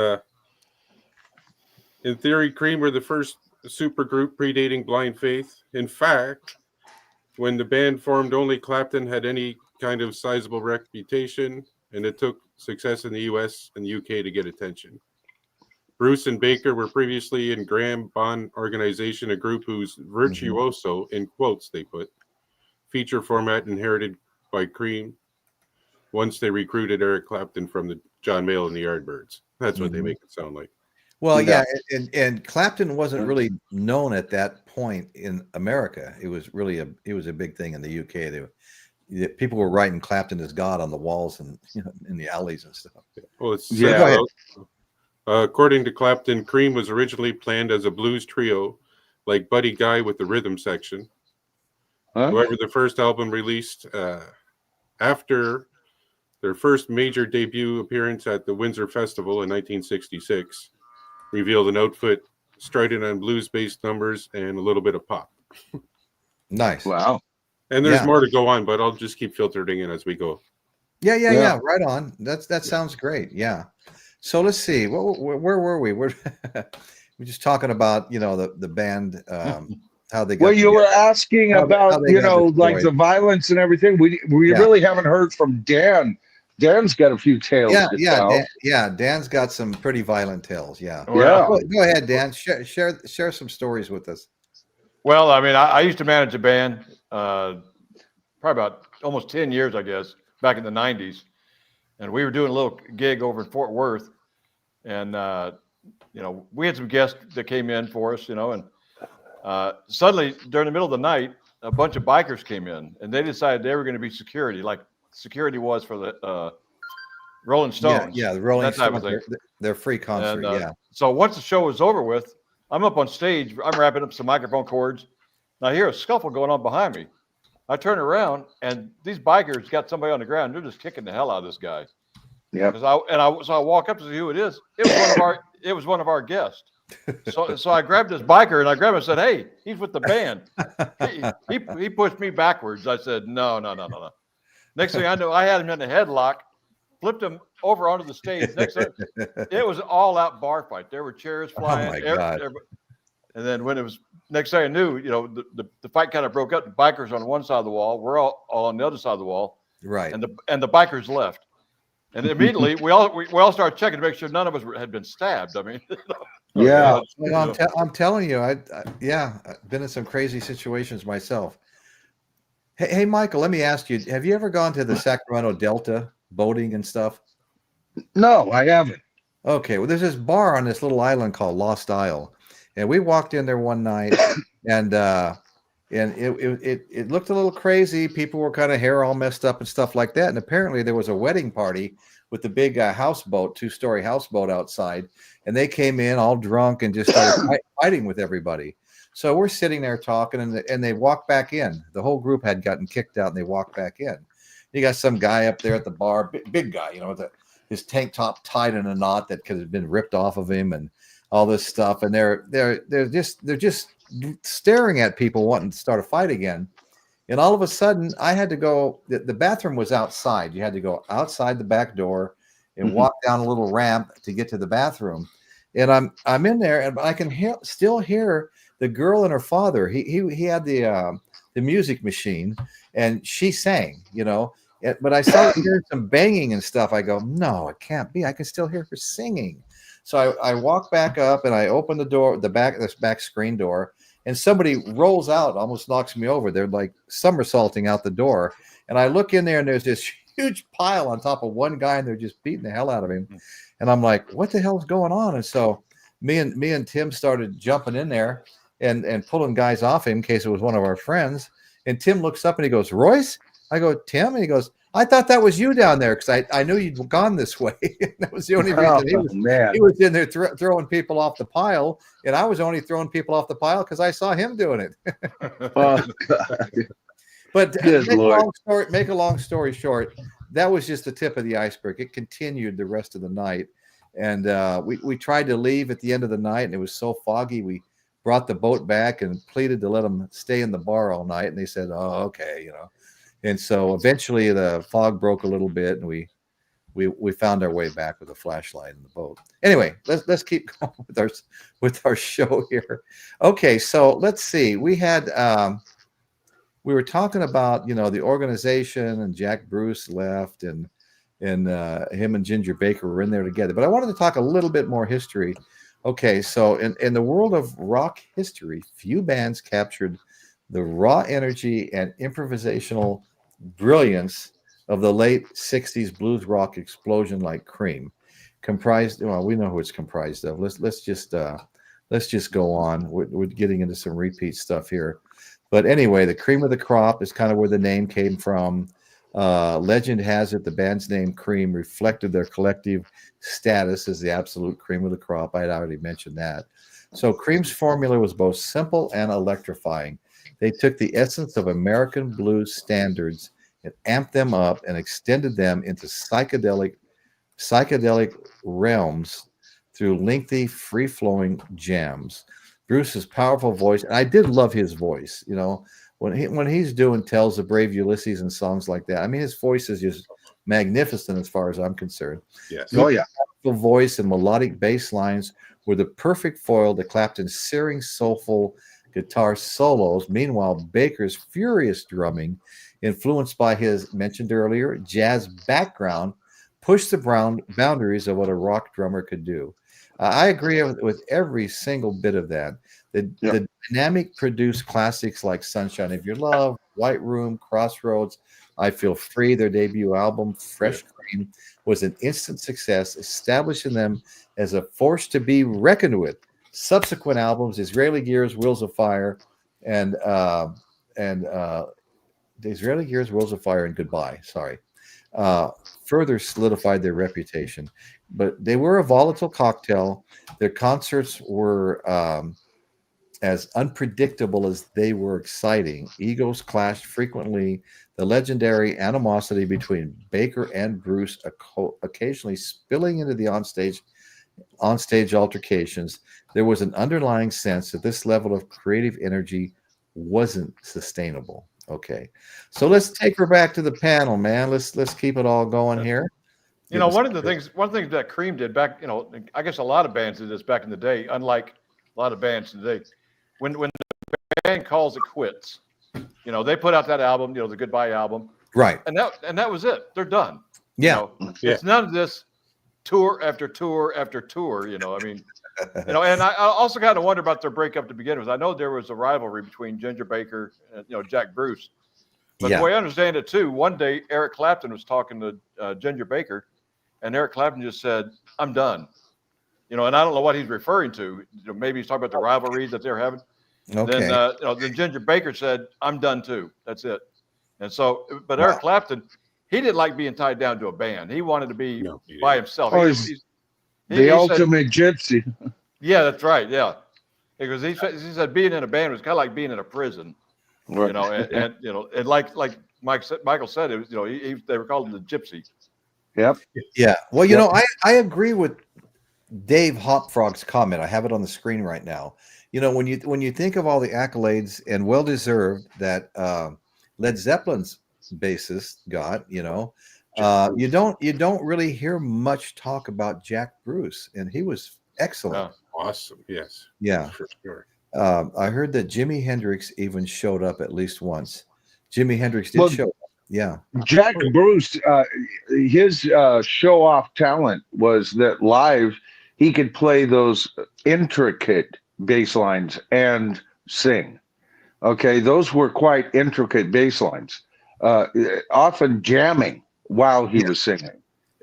in theory, Cream were the first supergroup predating Blind Faith. In fact, when the band formed, only Clapton had any kind of sizable reputation, and it took success in the US and the UK to get attention. Bruce and Baker were previously in Graham Bond Organization, a group whose virtuoso, in quotes they put, feature format inherited by Cream once they recruited Eric Clapton from the John Mayall and the Yardbirds. That's what they make it sound like. Well, yeah, and Clapton wasn't really known at that point in America. It was really a big thing in the UK. People were writing Clapton as God on the walls and, you know, in the alleys and stuff. Well, according to Clapton, Cream was originally planned as a blues trio, like Buddy Guy with the rhythm section. However, the first album released after their first major debut appearance at the Windsor Festival in 1966 revealed an outfit strident on blues-based numbers and a little bit of pop. Nice. Wow. And there's more to go on, but I'll just keep filtering in as we go. Yeah. Right on. That sounds great. Yeah. So let's see. Where were we? We're just talking about, you know, the band, how they got well, you together. were asking about, you know, like the violence and everything. We really haven't heard from Dan. Dan's got a few tales. Dan's got some pretty violent tales. Yeah. Go ahead, Dan. Share some stories with us. Well, I mean, I used to manage a band, probably about almost 10 years, I guess, back in the 90s. And we were doing a little gig over in Fort Worth. And, you know, we had some guests that came in for us, you know, and suddenly during the middle of the night, a bunch of bikers came in and they decided they were going to be security, like security was for the Rolling Stones. Yeah, the Rolling Stones, their free concert, and, So once the show was over with, I'm up on stage, I'm wrapping up some microphone cords, and I hear a scuffle going on behind me. I turn around and these bikers got somebody on the ground. They're just kicking the hell out of this guy. Yeah. So I walk up to see who it is. It was one of our guests. So I grabbed this biker and I grabbed him and said, "Hey, he's with the band." He pushed me backwards. I said, "No." Next thing I know, I had him in a headlock, flipped him over onto the stage. Next thing, it was an all-out bar fight. There were chairs flying. Oh my God. And then when it was next thing I knew, you know, the fight kind of broke up. The bikers on one side of the wall, we're all on the other side of the wall, right? And the bikers left. And immediately we all started checking to make sure none of us had been stabbed. I mean, well, I'm telling you, I've been in some crazy situations myself. Hey, Michael, let me ask you: have you ever gone to the Sacramento Delta boating and stuff? No, I haven't. Okay, well, there's this bar on this little island called Lost Isle, and we walked in there one night, and it looked a little crazy. People were kind of hair all messed up and stuff like that. And apparently there was a wedding party with the big houseboat, 2-story houseboat outside. And they came in all drunk and just started fighting with everybody. So we're sitting there talking, and they walked back in. The whole group had gotten kicked out, and they walked back in. You got some guy up there at the bar, big guy, you know, his tank top tied in a knot that could have been ripped off of him, and all this stuff. And they're just staring at people wanting to start a fight again. And all of a sudden I had to go, the bathroom was outside. You had to go outside the back door and walk down a little ramp to get to the bathroom. And I'm in there, and I can still hear the girl and her father. He had the music machine, and she sang, you know, but I started hearing some banging and stuff. I go, no, it can't be. I can still hear her singing. So I walk back up and I open the door, this back screen door, and somebody rolls out, almost knocks me over. They're like somersaulting out the door. And I look in there, and there's this huge pile on top of one guy, and they're just beating the hell out of him. And I'm like, what the hell's going on? And so me and Tim started jumping in there and pulling guys off him in case it was one of our friends. And Tim looks up and he goes, Royce? I go, Tim? And he goes, I thought that was you down there because I knew you'd gone this way. That was the only reason he was in there throwing people off the pile, and I was only throwing people off the pile because I saw him doing it. Oh, God. But make a long story short, that was just the tip of the iceberg. It continued the rest of the night, and we tried to leave at the end of the night, and it was so foggy. We brought the boat back and pleaded to let them stay in the bar all night, and they said, "Oh, okay," you know. And so eventually the fog broke a little bit, and we found our way back with a flashlight in the boat. Anyway, let's keep going with our show here. Okay, so let's see. We had we were talking about, you know, the organization, and Jack Bruce left, and him and Ginger Baker were in there together. But I wanted to talk a little bit more history. Okay, so in the world of rock history, few bands captured the raw energy and improvisational brilliance of the late 60s blues rock explosion like Cream. Comprised, well, we know who it's comprised of. Let's just go on. We're getting into some repeat stuff here. But anyway, the cream of the crop is kind of where the name came from. Legend has it the band's name Cream reflected their collective status as the absolute cream of the crop. I had already mentioned that. So Cream's formula was both simple and electrifying. They took the essence of American blues standards and amped them up and extended them into psychedelic realms through lengthy, free-flowing jams. Bruce's powerful voice, and I did love his voice, you know, when he's doing Tells of Brave Ulysses and songs like that. I mean, his voice is just magnificent as far as I'm concerned. Yes. Oh, yeah. Powerful voice and melodic bass lines were the perfect foil to Clapton's searing, soulful guitar solos. Meanwhile, Baker's furious drumming, influenced by his mentioned earlier jazz background, pushed the boundaries of what a rock drummer could do. I agree with every single bit of that. The dynamic produced classics like Sunshine of Your Love, White Room, Crossroads, I Feel Free. Their debut album, Fresh Cream, was an instant success, establishing them as a force to be reckoned with. Subsequent albums, Israeli Gears, Wheels of Fire, and the Israeli Gears, Wheels of Fire, and Goodbye. Further solidified their reputation. But they were a volatile cocktail. Their concerts were as unpredictable as they were exciting. Egos clashed frequently. The legendary animosity between Baker and Bruce occasionally spilling into the onstage altercations. There was an underlying sense that this level of creative energy wasn't sustainable. Okay, so let's take her back to the panel, man. Let's keep it all going here. You know, one thing that Cream did back, you know, I guess a lot of bands did this back in the day, unlike a lot of bands today. When the band calls it quits, you know, they put out that album, you know, the Goodbye album, right? And that was it. They're done. Yeah, you know, it's none of this tour after tour after tour. You know, I mean, you know, and I also kind of wonder about their breakup to begin with. I know there was a rivalry between Ginger Baker and, you know, Jack Bruce, but the way I understand it too, one day Eric Clapton was talking to Ginger Baker, and Eric Clapton just said, "I'm done." You know, and I don't know what he's referring to. You know, maybe he's talking about the rivalries that they're having. Okay. Then, you know, then Ginger Baker said, "I'm done too. That's it." And so, but Eric Clapton, he didn't like being tied down to a band. He wanted to be by himself. Oh, the ultimate gypsy. Yeah, that's right. Yeah, because he said being in a band was kind of like being in a prison. Right. You know, and you know, and like Michael said, it was, you know, they were called the gypsy. Yep. Yeah. Well, you know, I agree with Dave Hopfrog's comment. I have it on the screen right now. You know, when you think of all the accolades and well deserved that Led Zeppelin's bassist got, you know, you don't really hear much talk about Jack Bruce, and he was excellent. Awesome. Yes. Yeah. For sure. I heard that Jimi Hendrix even showed up at least once. Jimi Hendrix did show up. Yeah. Jack Bruce, his show off talent was that live he could play those intricate bass lines and sing. Okay, those were quite intricate bass lines, often jamming while he was singing.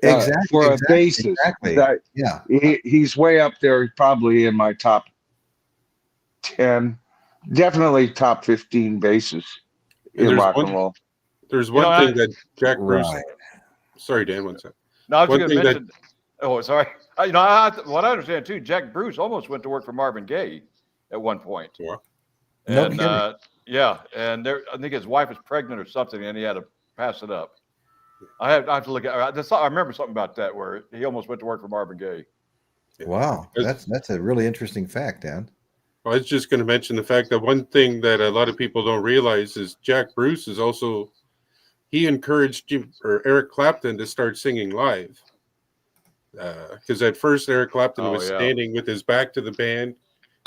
Exactly. For a bassist, Exactly. that Yeah. he's way up there, probably in my top 10, definitely top 15 bassists in rock and roll. There's one thing that Jack Bruce. Right. Sorry, Dan. One second. No, I was One going to thing mention. Oh, sorry. You know, what I understand too, Jack Bruce almost went to work for Marvin Gaye at one point. Yeah. No And kidding. yeah, and I think his wife was pregnant or something, and he had to pass it up. I have to look at. I remember something about that where he almost went to work for Marvin Gaye. Wow, that's a really interesting fact, Dan. I was just going to mention the fact that one thing that a lot of people don't realize is Jack Bruce is also, he encouraged Eric Clapton to start singing live. Because at first Eric Clapton was standing with his back to the band,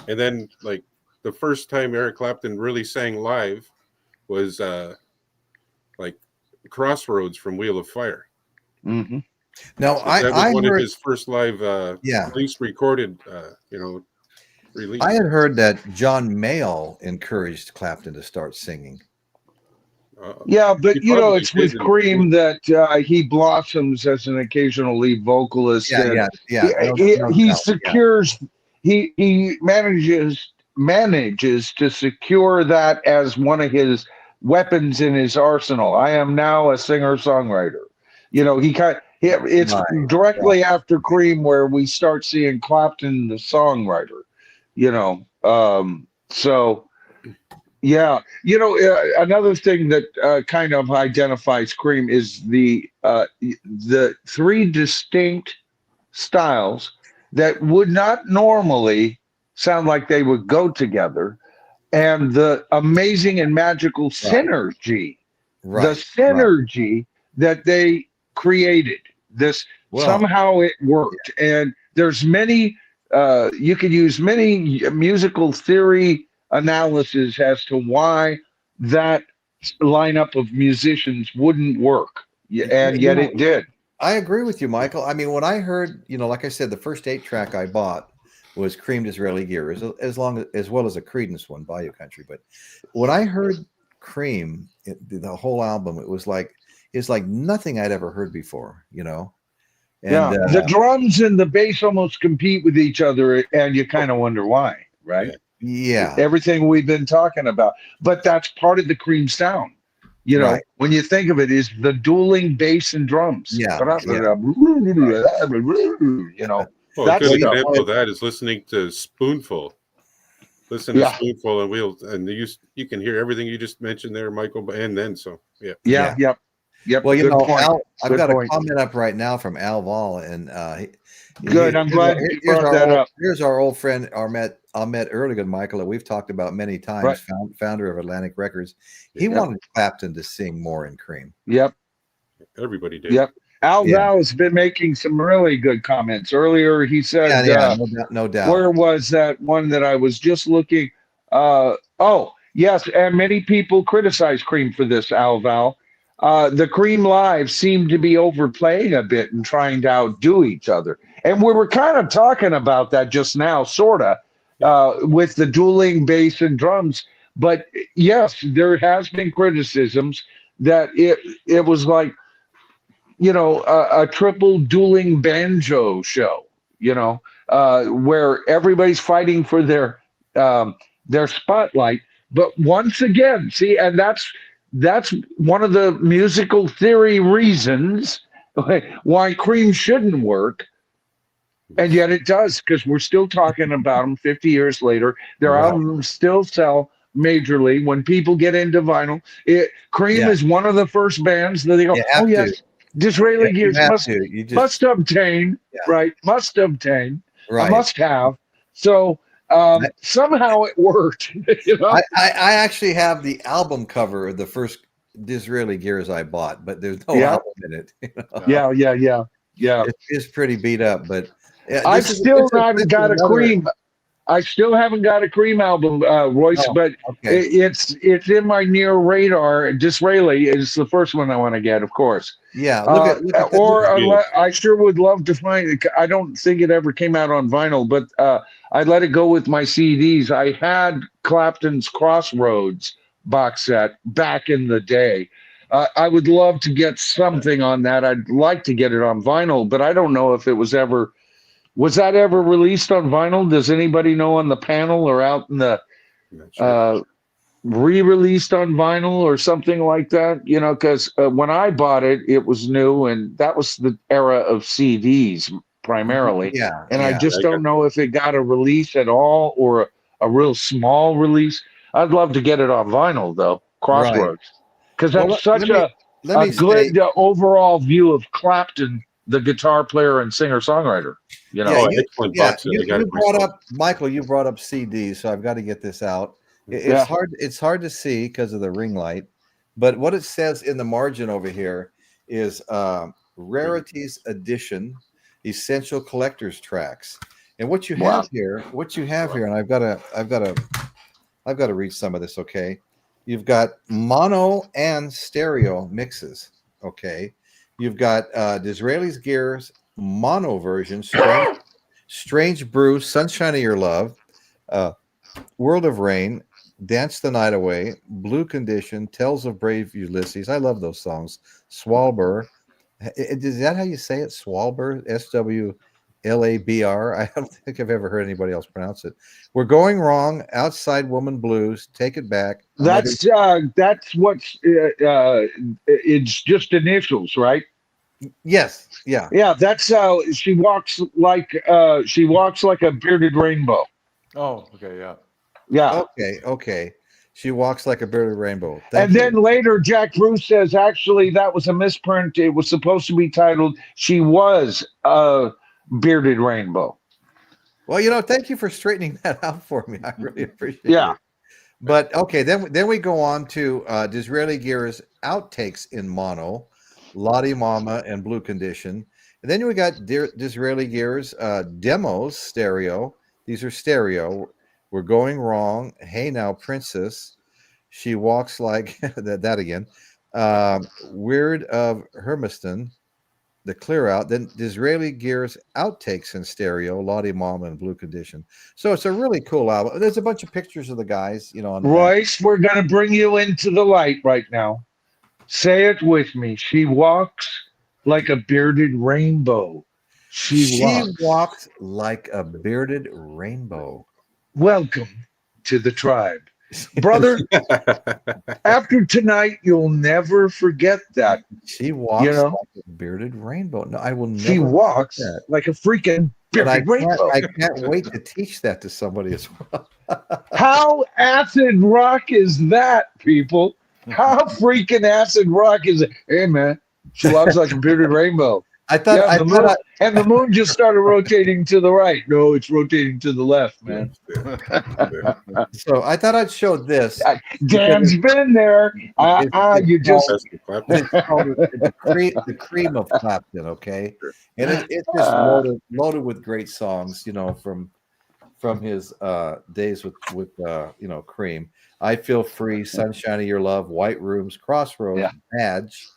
and then like the first time Eric Clapton really sang live was like Crossroads from Wheel of Fire. Mm-hmm. Now So that was I one heard, of his first live release recorded release. I had heard that John Mayall encouraged Clapton to start singing. Yeah, but He you know, probably it's with did. Cream that he blossoms as an occasional lead vocalist. Yeah. He secures. He manages to secure that as one of his weapons in his arsenal. I am now a singer-songwriter. You know, it's directly after Cream where we start seeing Clapton the songwriter. You know, so. Yeah, you know, another thing that kind of identifies Cream is the three distinct styles that would not normally sound like they would go together, and the amazing and magical synergy, that they created. Somehow it worked, and there's many. You could use many musical theory analysis as to why that lineup of musicians wouldn't work, and yet it did. I agree with you, Michael. I mean, when I heard, you know, like I said, the first 8-track I bought was Cream Disraeli Gear, as well as a Creedence one, Bayou Country. But when I heard Cream, the whole album, it's like nothing I'd ever heard before, you know. And, the drums and the bass almost compete with each other, and you kind of wonder why, right? Yeah, everything we've been talking about, but that's part of the Cream sound. You know, when you think of it, is the dueling bass and drums. Yeah. You know, Well, a good example of that is listening to Spoonful. Listen to Spoonful, and you can hear everything you just mentioned there, Michael, and then so Yep. Well, you know, Al, I've got a comment up right now from Al Vol, and good. I'm glad you brought that up. Here's our old friend Ahmet Erligan, Michael, that we've talked about many times, founder of Atlantic Records. He wanted Clapton to sing more in Cream. Yep. Everybody did. Yep. Al Val has been making some really good comments. Earlier, he said, no doubt. Where was that one that I was just looking? Oh, yes. And many people criticize Cream for this, Al Val. The Cream Live seemed to be overplaying a bit and trying to outdo each other. And we were kind of talking about that just now, sort of, with the dueling bass and drums. But yes, there has been criticisms that it was like, you know, a triple dueling banjo show, you know, where everybody's fighting for their spotlight. But once again, see, and that's one of the musical theory reasons why Cream shouldn't work. And yet it does, because we're still talking about them 50 years later. Their albums still sell majorly. When people get into vinyl, Cream is one of the first bands that they go, oh, yes, Disraeli Gears must obtain, must obtain, must have. So somehow it worked. You know? I actually have the album cover of the first Disraeli Gears I bought, but there's no album in it. You know? Yeah. It's pretty beat up, but I still haven't got a Cream. I still haven't got a Cream album, Royce, but it's in my near radar. Disraeli is the first one I want to get, of course. Yeah, I sure would love to find it. I don't think it ever came out on vinyl, but I let it go with my CDs. I had Clapton's Crossroads box set back in the day. I would love to get something on that. I'd like to get it on vinyl, but I don't know if it was that ever released on vinyl? Does anybody know on the panel or out in the re-released on vinyl or something like that? You know, because when I bought it, it was new, and that was the era of CDs primarily. Yeah. And I just don't know if it got a release at all or a real small release. I'd love to get it on vinyl, though. Crossroads. Because that's such a good overall view of Clapton, the guitar player and singer-songwriter. You know, you brought up, Michael, you brought up CDs, so I've got to get this out. It's hard to see because of the ring light, but what it says in the margin over here is Rarities Edition, Essential Collector's Tracks. And what you have here, and I've got to read some of this, okay? You've got mono and stereo mixes, okay? You've got Disraeli's Gears mono version, Strange Brew, Sunshine of Your Love, World of Rain, Dance the Night Away, Blue Condition, Tales of Brave Ulysses. I love those songs. Swalber. Is that how you say it? Swalber? SWLABR? I don't think I've ever heard anybody else pronounce it. We're Going Wrong, Outside Woman Blues, Take It Back. That's what's it's just initials, right? Yes. Yeah. Yeah, that's how she walks like a bearded rainbow. Oh, okay, yeah. Yeah. Okay. She walks like a bearded rainbow. Then later, Jack Bruce says, actually, that was a misprint. It was supposed to be titled "She Was a Bearded Rainbow." Well, thank you for straightening that out for me. I really appreciate it. But okay, then we go on to Disraeli Gear's outtakes in mono, Lottie Mama and Blue Condition. And then we got Disraeli Gear's demos stereo. These are stereo. We're Going Wrong, Hey Now Princess, She Walks Like that again. Weird of Hermiston, the Clear Out. Then Disraeli Gear's outtakes in stereo, Lottie Mama and Blue Condition. So it's a really cool album. There's a bunch of pictures of the guys, on the Royce, we're gonna bring you into the light right now. Say it with me. She walks like a bearded rainbow. She walks like a bearded rainbow. Welcome to the tribe. Brother, after tonight, you'll never forget that. She walks like a bearded rainbow. No, I will never. She walks like a freaking bearded rainbow. I can't wait to teach that to somebody as well. How acid rock is that, people? How freaking acid rock is it? Hey, man, she walks like a bearded rainbow. And the moon just started rotating to the right. No, it's rotating to the left, man. So I thought I'd show this. Dan's been there. You just the cream of Clapton, okay? And it's just loaded with great songs, from his days with Cream. I Feel Free, Sunshine of Your Love, White Rooms, Crossroads, Badge,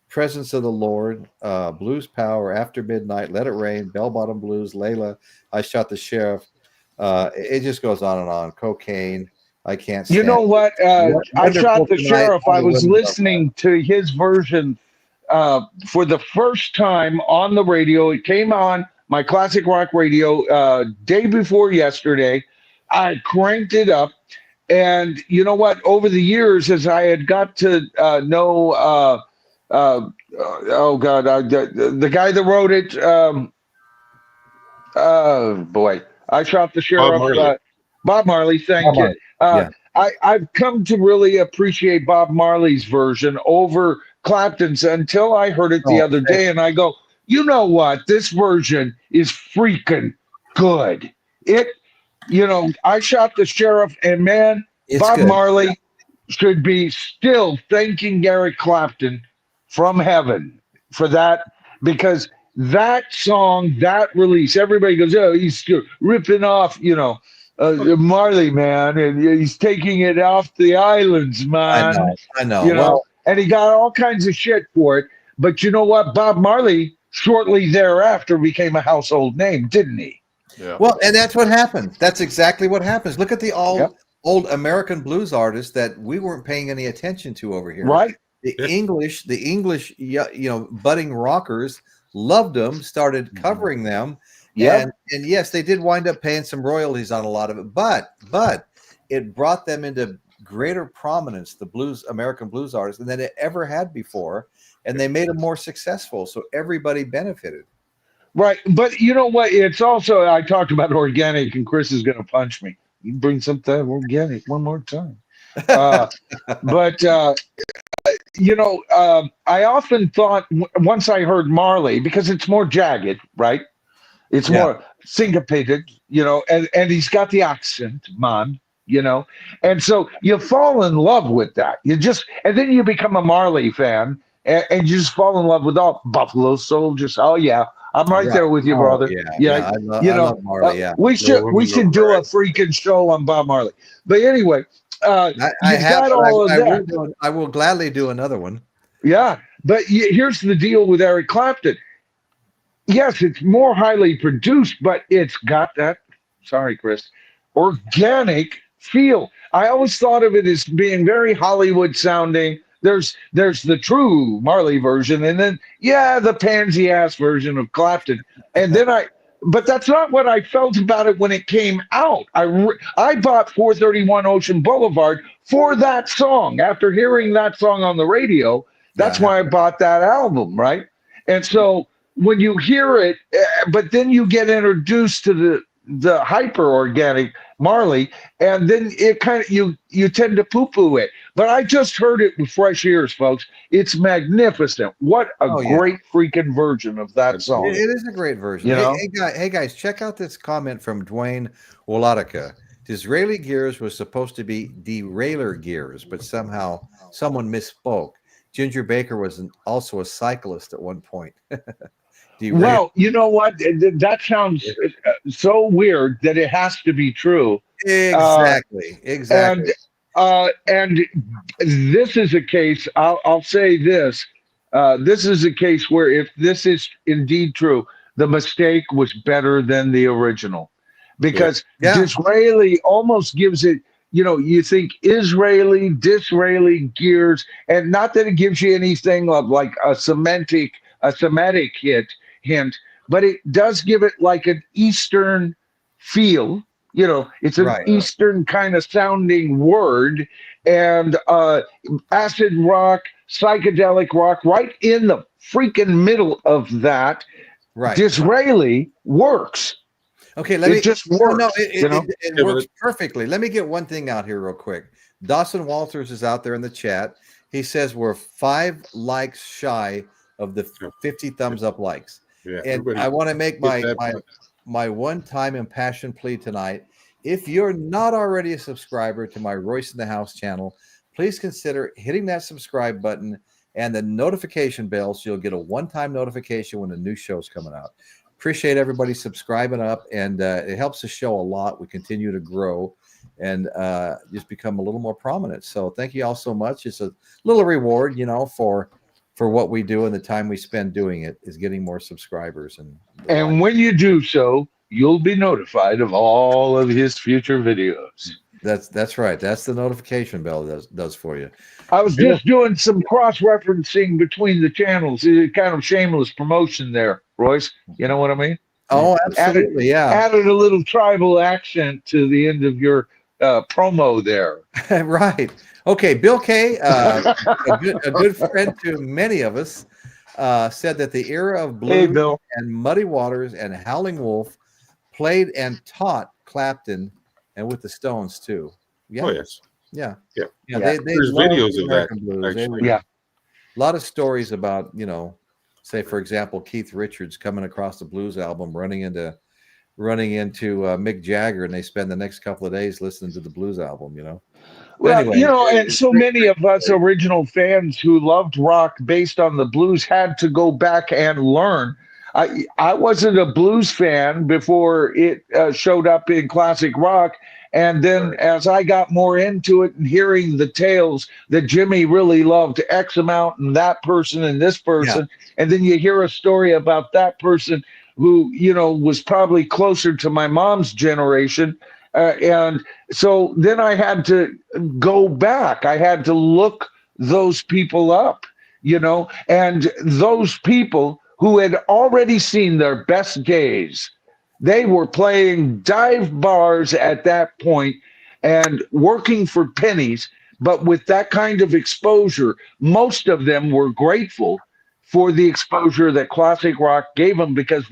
Presence of the Lord, Blues Power, After Midnight, Let It Rain, Bell Bottom Blues, Layla, I Shot the Sheriff. It just goes on and on. Cocaine, I Can't Stand. You know what? I Shot the Sheriff. I was listening to his version for the first time on the radio. It came on my classic rock radio day before yesterday. I cranked it up. And you know what? Over the years, as I had got to know... the guy that wrote it, I Shot the Sheriff. Bob Marley, thank you. I've come to really appreciate Bob Marley's version over Clapton's until I heard it the other day, and I go, you know what? This version is freaking good. I Shot the Sheriff, and man, Bob Marley should be still thanking Eric Clapton from heaven for that, because that song, that release, everybody goes, oh, he's ripping off, Marley, man, and he's taking it off the islands, man. I know. And he got all kinds of shit for it. But you know what? Bob Marley shortly thereafter became a household name, didn't he? Yeah. Well, and that's what happens. That's exactly what happens. Look at the old American blues artists that we weren't paying any attention to over here. Right. the English, budding rockers loved them, started covering them. Yeah. And yes, they did wind up paying some royalties on a lot of it, but it brought them into greater prominence, the American blues artists, than it ever had before, and they made them more successful. So everybody benefited. Right. But you know what? It's also, I talked about organic, and Chris is going to punch me. You bring something organic one more time. But I often thought once I heard Marley, because it's more jagged, right? It's more syncopated, and he's got the accent, man, and so you fall in love with that. And then you become a Marley fan, and you just fall in love with all Buffalo Soldiers. Oh yeah, I'm right there with you, brother. I love Marley. We should do a freaking show on Bob Marley. But anyway, I will gladly do another one. Yeah, but here's the deal with Eric Clapton. Yes, it's more highly produced, but it's got that, sorry, Chris, organic feel. I always thought of it as being very Hollywood sounding. There's the true Marley version, and then the pansy ass version of Clapton. And then but that's not what I felt about it when it came out. I bought 431 Ocean Boulevard for that song. After hearing that song on the radio, that's why I bought that album, right? And so when you hear it, but then you get introduced to the hyper organic Marley, and then it kind of you tend to poo-poo it. But I just heard it with fresh ears, folks. It's magnificent. What a great freaking version of that song. It is a great version. Hey guys, check out this comment from Dwayne Wolotica. Disraeli gears was supposed to be derailleur gears, but somehow someone misspoke. Gingerbaker was also a cyclist at one point. Well, you know what? That sounds so weird that it has to be true. Exactly. And this is a case. I'll say this. This is a case where if this is indeed true, the mistake was better than the original, because Disraeli almost gives it. You think Disraeli gears, and not that it gives you anything of like a semantic hint, but it does give it like an Eastern feel. It's an Eastern kind of sounding word, and acid rock, psychedelic rock, right in the freaking middle of that. Right. Disraeli works. Okay, it works perfectly. Let me get one thing out here real quick. Dawson Walters is out there in the chat. He says we're 5 likes shy of the 50 thumbs up likes. Yeah, and I want to make my one-time impassioned plea tonight. If you're not already a subscriber to my Royce in the House channel, please consider hitting that subscribe button and the notification bell so you'll get a one-time notification when a new show's coming out. Appreciate everybody subscribing up, and it helps the show a lot. We continue to grow and just become a little more prominent. So thank you all so much. It's a little reward, for what we do and the time we spend doing it, is getting more subscribers. And when you do so, you'll be notified of all of his future videos. That's right. That's the notification bell does for you. I was just doing some cross-referencing between the channels. It's kind of shameless promotion there, Royce. You know what I mean? Oh, absolutely. Added a little tribal accent to the end of your promo there. Right. Okay, Bill Kay, a good friend to many of us, said that the era of blues and Muddy Waters and Howling Wolf played and taught Clapton, and with the Stones too. Yeah. Oh yes. Yeah. There's videos of that. A lot of stories about, say for example, Keith Richards coming across the blues album, running into Mick Jagger, and they spend the next couple of days listening to the blues album. Well, anyway, and so many of us original fans who loved rock based on the blues had to go back and learn. I wasn't a blues fan before it showed up in classic rock. And then as I got more into it and hearing the tales that Jimmy really loved X amount and that person and this person, and then you hear a story about that person who, was probably closer to my mom's generation. And so then I had to go back. I had to look those people up, and those people who had already seen their best days, they were playing dive bars at that point and working for pennies. But with that kind of exposure, most of them were grateful for the exposure that classic rock gave them, because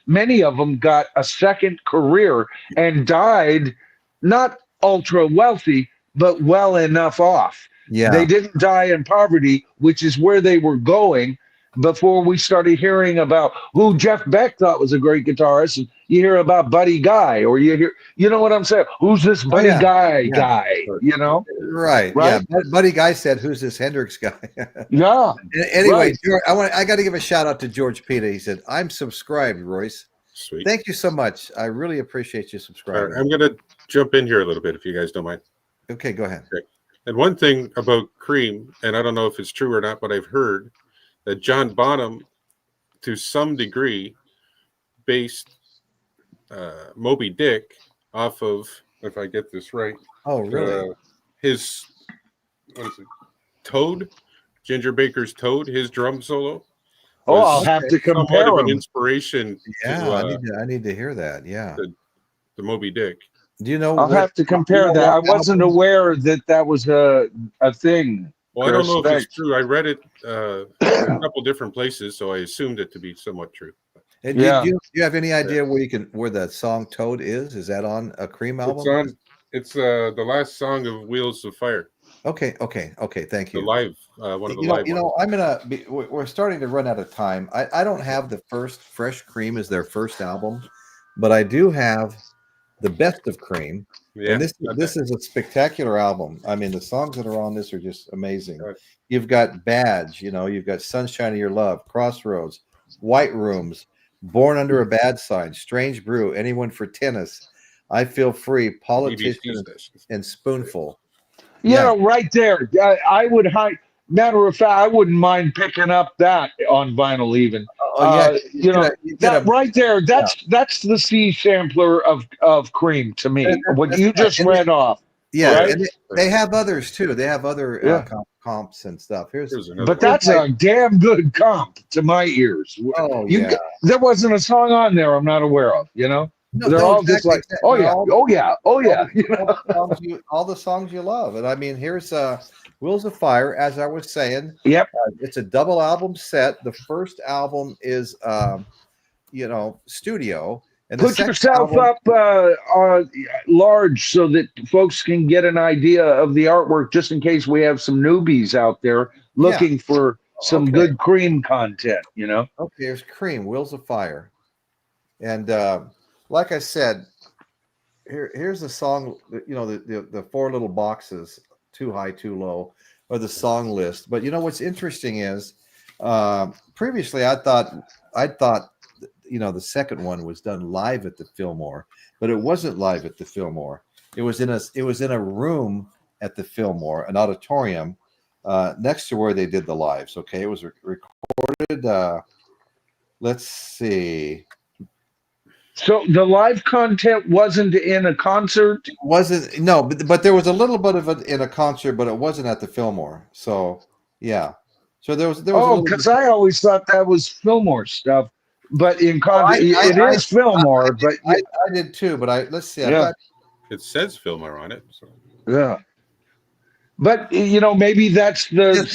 many of them got a second career and died not ultra wealthy, but well enough off. Yeah. They didn't die in poverty, which is where they were going before we started hearing about who Jeff Beck thought was a great guitarist. And you hear about Buddy Guy, or you know what I'm saying? Who's this Buddy Guy guy? Right. Yeah. Buddy Guy said, "Who's this Hendrix guy?" Yeah. Anyway, right. I got to give a shout out to George Pita. He said, "I'm subscribed, Royce." Sweet. Thank you so much. I really appreciate you subscribing. I'm going to jump in here a little bit if you guys don't mind. Okay, go ahead. Okay. And one thing about Cream, and I don't know if it's true or not, but I've heard that John Bonham, to some degree, based Moby Dick off of, if I get this right. Oh, really? His, what is it? Toad, Gingerbaker's Toad, his drum solo. Oh, I'll have to compare of them. an inspiration. Yeah, I need to hear that. Yeah, the Moby Dick. Do you know? I'll have to compare that. I wasn't aware that was a thing. Well, I don't know if it's true. I read it a couple different places, so I assumed it to be somewhat true. And do you have any idea where the song "Toad" is? Is that on a Cream album? It's the last song of Wheels of Fire. Okay. Thank you. The live, one of the live. We're starting to run out of time. I don't have the first Fresh Cream as their first album, but I do have the Best of Cream. Yeah, and this is a spectacular album. I mean, the songs that are on this are just amazing. Right. You've got Badge, you've got Sunshine of Your Love, Crossroads, White Rooms, Born Under a Bad Sign, Strange Brew, Anyone for Tennis, I Feel Free, Politician, and Spoonful. Right there. I would matter of fact, I wouldn't mind picking up that on vinyl even. That right there, that's the C sampler of Cream to me. What you just read off. Yeah, right? And they have others too. They have other comps and stuff. But that's a damn good comp to my ears. Oh, there wasn't a song on there I'm not aware of, No, they're all just like, oh yeah. All the songs you love. And I mean, here's Wheels of Fire, as I was saying. Yep. It's a double album set. The first album is studio. And put yourself up large so that folks can get an idea of the artwork, just in case we have some newbies out there looking for some good Cream content, Okay, here's Cream, Wheels of Fire. And like I said, here's the song, the four little boxes, too high, too low, or the song list. But what's interesting is previously I thought the second one was done live at the Fillmore, but it wasn't live at the Fillmore. It was in a room at the Fillmore, an auditorium next to where they did the lives. Okay, it was recorded. Let's see. So the live content wasn't in a concert? But there was a little bit of it in a concert, but it wasn't at the Fillmore. So yeah. So there was because I always thought that was Fillmore stuff. But in concert, it is Fillmore. But I did too. But let's see. It says Fillmore on it. So. Yeah. But maybe that's the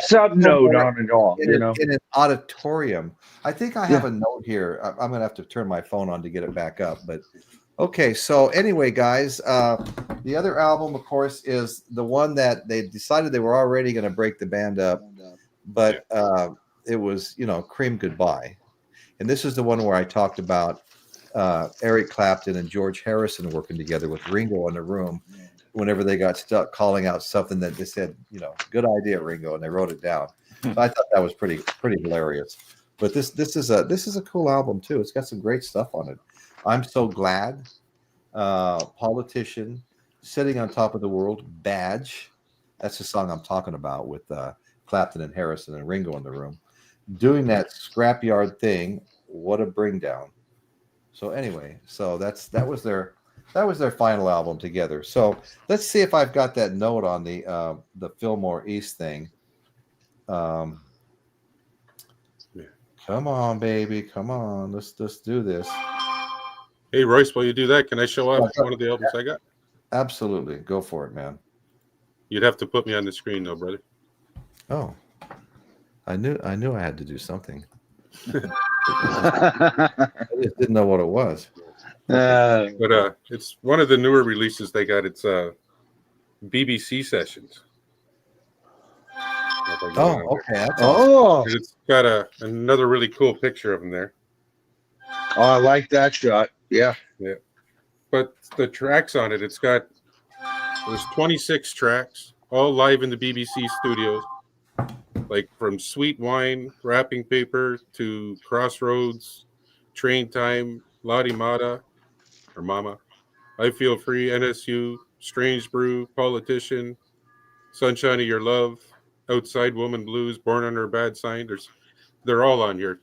sub note on it all. In an auditorium. I think I have a note here. I'm gonna have to turn my phone on to get it back up. But okay. So anyway, guys, the other album, of course, is the one that they decided they were already going to break the band up, but it was Cream Goodbye, and this is the one where I talked about Eric Clapton and George Harrison working together with Ringo in the room. Whenever they got stuck calling out something that they said, good idea, Ringo, and they wrote it down. So I thought that was pretty hilarious. But this is a cool album too. It's got some great stuff on it. I'm So Glad, Politician, Sitting on Top of the World, Badge. That's the song I'm talking about with Clapton and Harrison and Ringo in the room. Doing That Scrapyard Thing, What a Bring Down. So anyway, that was their That was their final album together. So let's see if I've got that note on the Fillmore East thing. Come on, baby, come on. Let's do this. Hey, Royce, while you do that, can I show off one of the albums I got? Absolutely, go for it, man. You'd have to put me on the screen, though, brother. Oh, I knew I had to do something. I just didn't know what it was. But it's one of the newer releases they got. It's BBC Sessions. Oh, okay. It's got another really cool picture of him there. Oh, I like that shot. Yeah. Yeah. But the tracks on it, there's 26 tracks, all live in the BBC studios. Like from Sweet Wine, Wrapping Paper, to Crossroads, Train Time, Lottie Mata, or Mama, I Feel Free, NSU, Strange Brew, Politician, Sunshine of Your Love, Outside Woman Blues, Born Under a Bad Sign. They're all on here.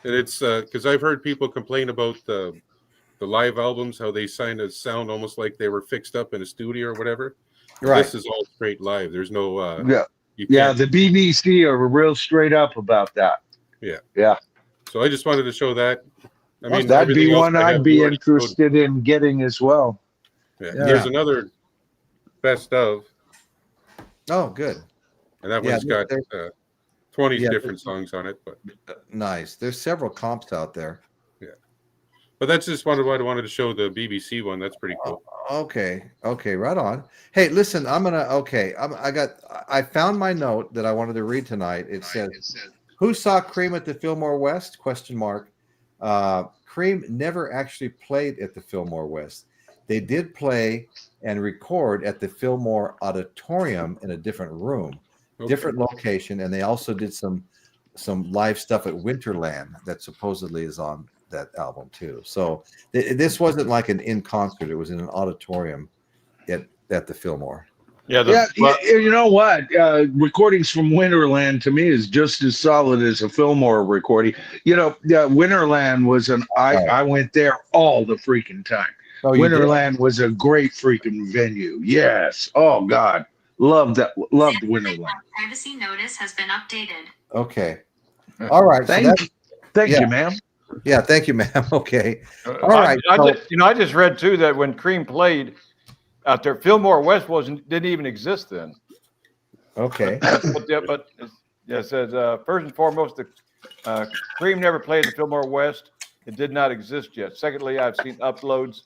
And it's because I've heard people complain about the live albums, how they sound almost like they were fixed up in a studio or whatever. Right. This is all straight live. There's no yeah, the BBC are real straight up about that. Yeah. So I just wanted to show that. I mean, that'd be one I I'd be interested in getting as well. Yeah. There's another best of. Oh, good. And that one's got 20 different songs on it. But nice. There's several comps out there. Yeah. But that's just why I wanted to show the BBC one. That's pretty cool. Okay, right on. Hey, listen, I found my note that I wanted to read tonight. It says, "Who saw Cream at the Fillmore West?" ? Cream never actually played at the Fillmore West. They did play and record at the Fillmore Auditorium in a different room, different location, and they also did some live stuff at Winterland that supposedly is on that album too. So this wasn't like an in concert; it was in an auditorium at the Fillmore. Yeah, you know what? Recordings from Winterland to me is just as solid as a Fillmore recording. You know, Winterland was I went there all the freaking time. Oh, Winterland was a great freaking venue. Yes. Oh God, loved Winterland. Privacy notice has been updated. Okay. All right. Thank you, ma'am. Yeah, thank you, ma'am. Okay. All right. I just read too that when Cream played out there, Fillmore West didn't even exist then. Okay. but it says first and foremost, the Cream never played at Fillmore West. It did not exist yet. Secondly, I've seen uploads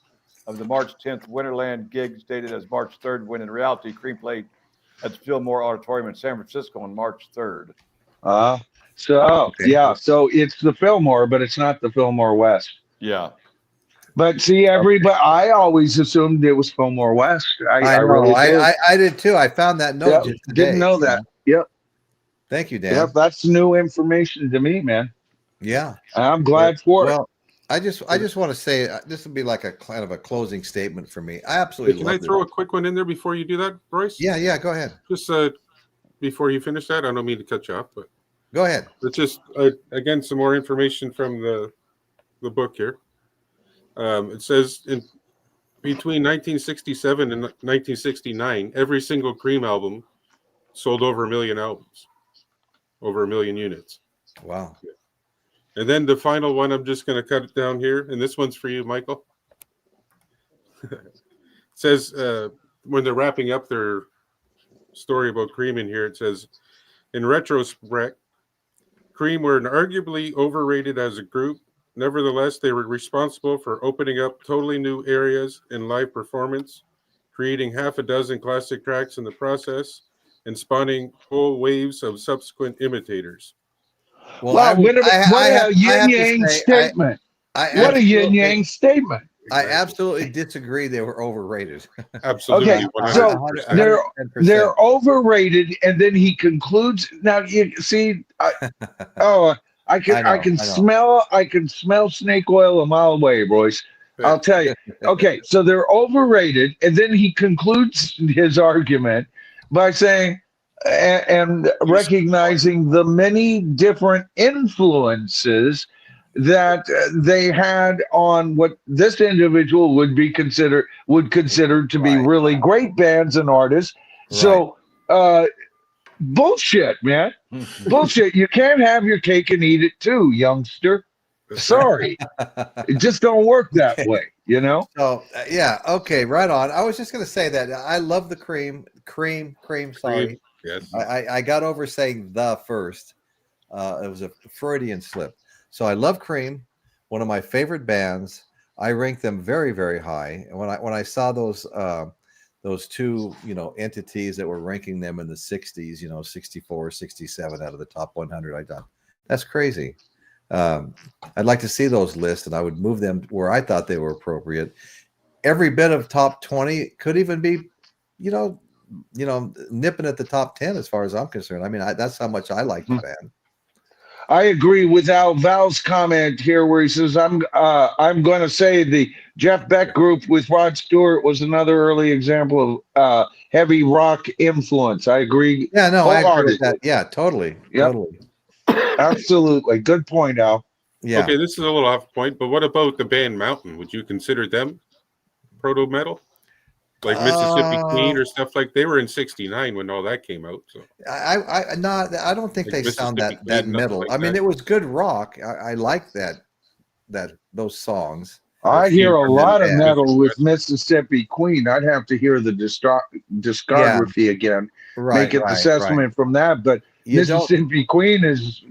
of the March 10th Winterland gigs dated as March 3rd, when in reality Cream played at the Fillmore Auditorium in San Francisco on March 3rd. So it's the Fillmore, but it's not the Fillmore West. Yeah. But see, I always assumed it was Fillmore West. I did too. I found that note. Yep, didn't know that. Yep. Thank you, Dan. Yep, that's new information to me, man. Yeah. I'm glad for it. I just want to say this would be like a kind of a closing statement for me. I absolutely Can I throw a quick one in there before you do that, Royce? Yeah, go ahead. Just before you finish that, I don't mean to cut you off, but go ahead. It's just again some more information from the book here. It says between 1967 and 1969, every single Cream album sold over 1 million albums, over 1 million units. Wow. Yeah. And then the final one, I'm just going to cut it down here, and this one's for you, Michael. It says when they're wrapping up their story about Cream in here, it says, in retrospect, Cream were arguably overrated as a group. Nevertheless, they were responsible for opening up totally new areas in live performance, creating half a dozen classic tracks in the process, and spawning whole waves of subsequent imitators. Well, what a yin-yang statement. What a yin-yang statement. I absolutely disagree. They were overrated. Absolutely. Okay, so they're overrated, and then he concludes. Now you see, I can smell snake oil a mile away, Royce. I'll tell you. Okay, so they're overrated, and then he concludes his argument by saying, and recognizing the many different influences that they had on what this individual would consider to be really great bands and artists. So bullshit, man. Bullshit. You can't have your cake and eat it too, youngster. Sorry. It just don't work that way, you know? So yeah, okay, right on. I was just gonna say that I love the cream, sorry. Yes. I got over saying the first. It was a Freudian slip. So I love Cream, one of my favorite bands. I rank them very, very high. And when I saw those two, entities that were ranking them in the 60s, 64, 67 out of the top 100, I thought that's crazy. I'd like to see those lists, and I would move them where I thought they were appropriate. Every bit of top 20 could even be, nipping at the top 10 as far as I'm concerned. I mean, that's how much I like the band. I agree with Val's comment here, where he says, "I'm going to say the Jeff Beck group with Rod Stewart was another early example of heavy rock influence." I agree. Yeah, no, I agree with that. Yeah, totally, totally, absolutely. Good point, Al. Yeah. Okay, this is a little off point, but what about the band Mountain? Would you consider them proto metal? Like Mississippi Queen or stuff like they were in '69 when all that came out. So I don't think like they sound that Queen, metal. like I mean, that. it was good rock. I like those songs. I hear a lot of metal with Mississippi Queen. I'd have to hear the discography again, make an assessment from that. But Mississippi Queen is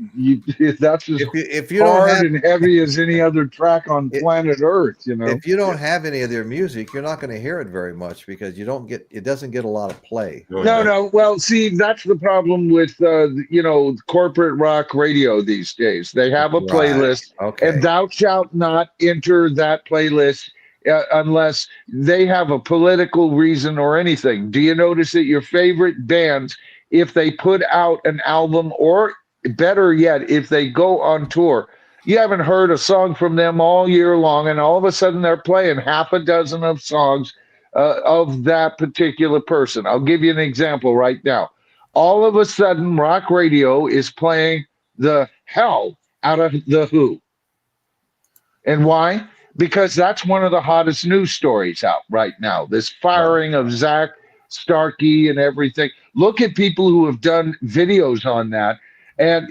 that's as if you hard and heavy as any other track on planet Earth. If you don't have any of their music, you're not going to hear it very much because it doesn't get a lot of play. No. Well, see, that's the problem with corporate rock radio these days. They have a playlist, and thou shalt not enter that playlist unless they have a political reason or anything. Do you notice that your favorite bands, if they put out an album, or better yet, if they go on tour, you haven't heard a song from them all year long, and all of a sudden they're playing half a dozen of songs of that particular person. I'll give you an example right now. All of a sudden, rock radio is playing the hell out of The Who. And why? Because that's one of the hottest news stories out right now. This firing of Zach Starkey and everything. Look at people who have done videos on that, and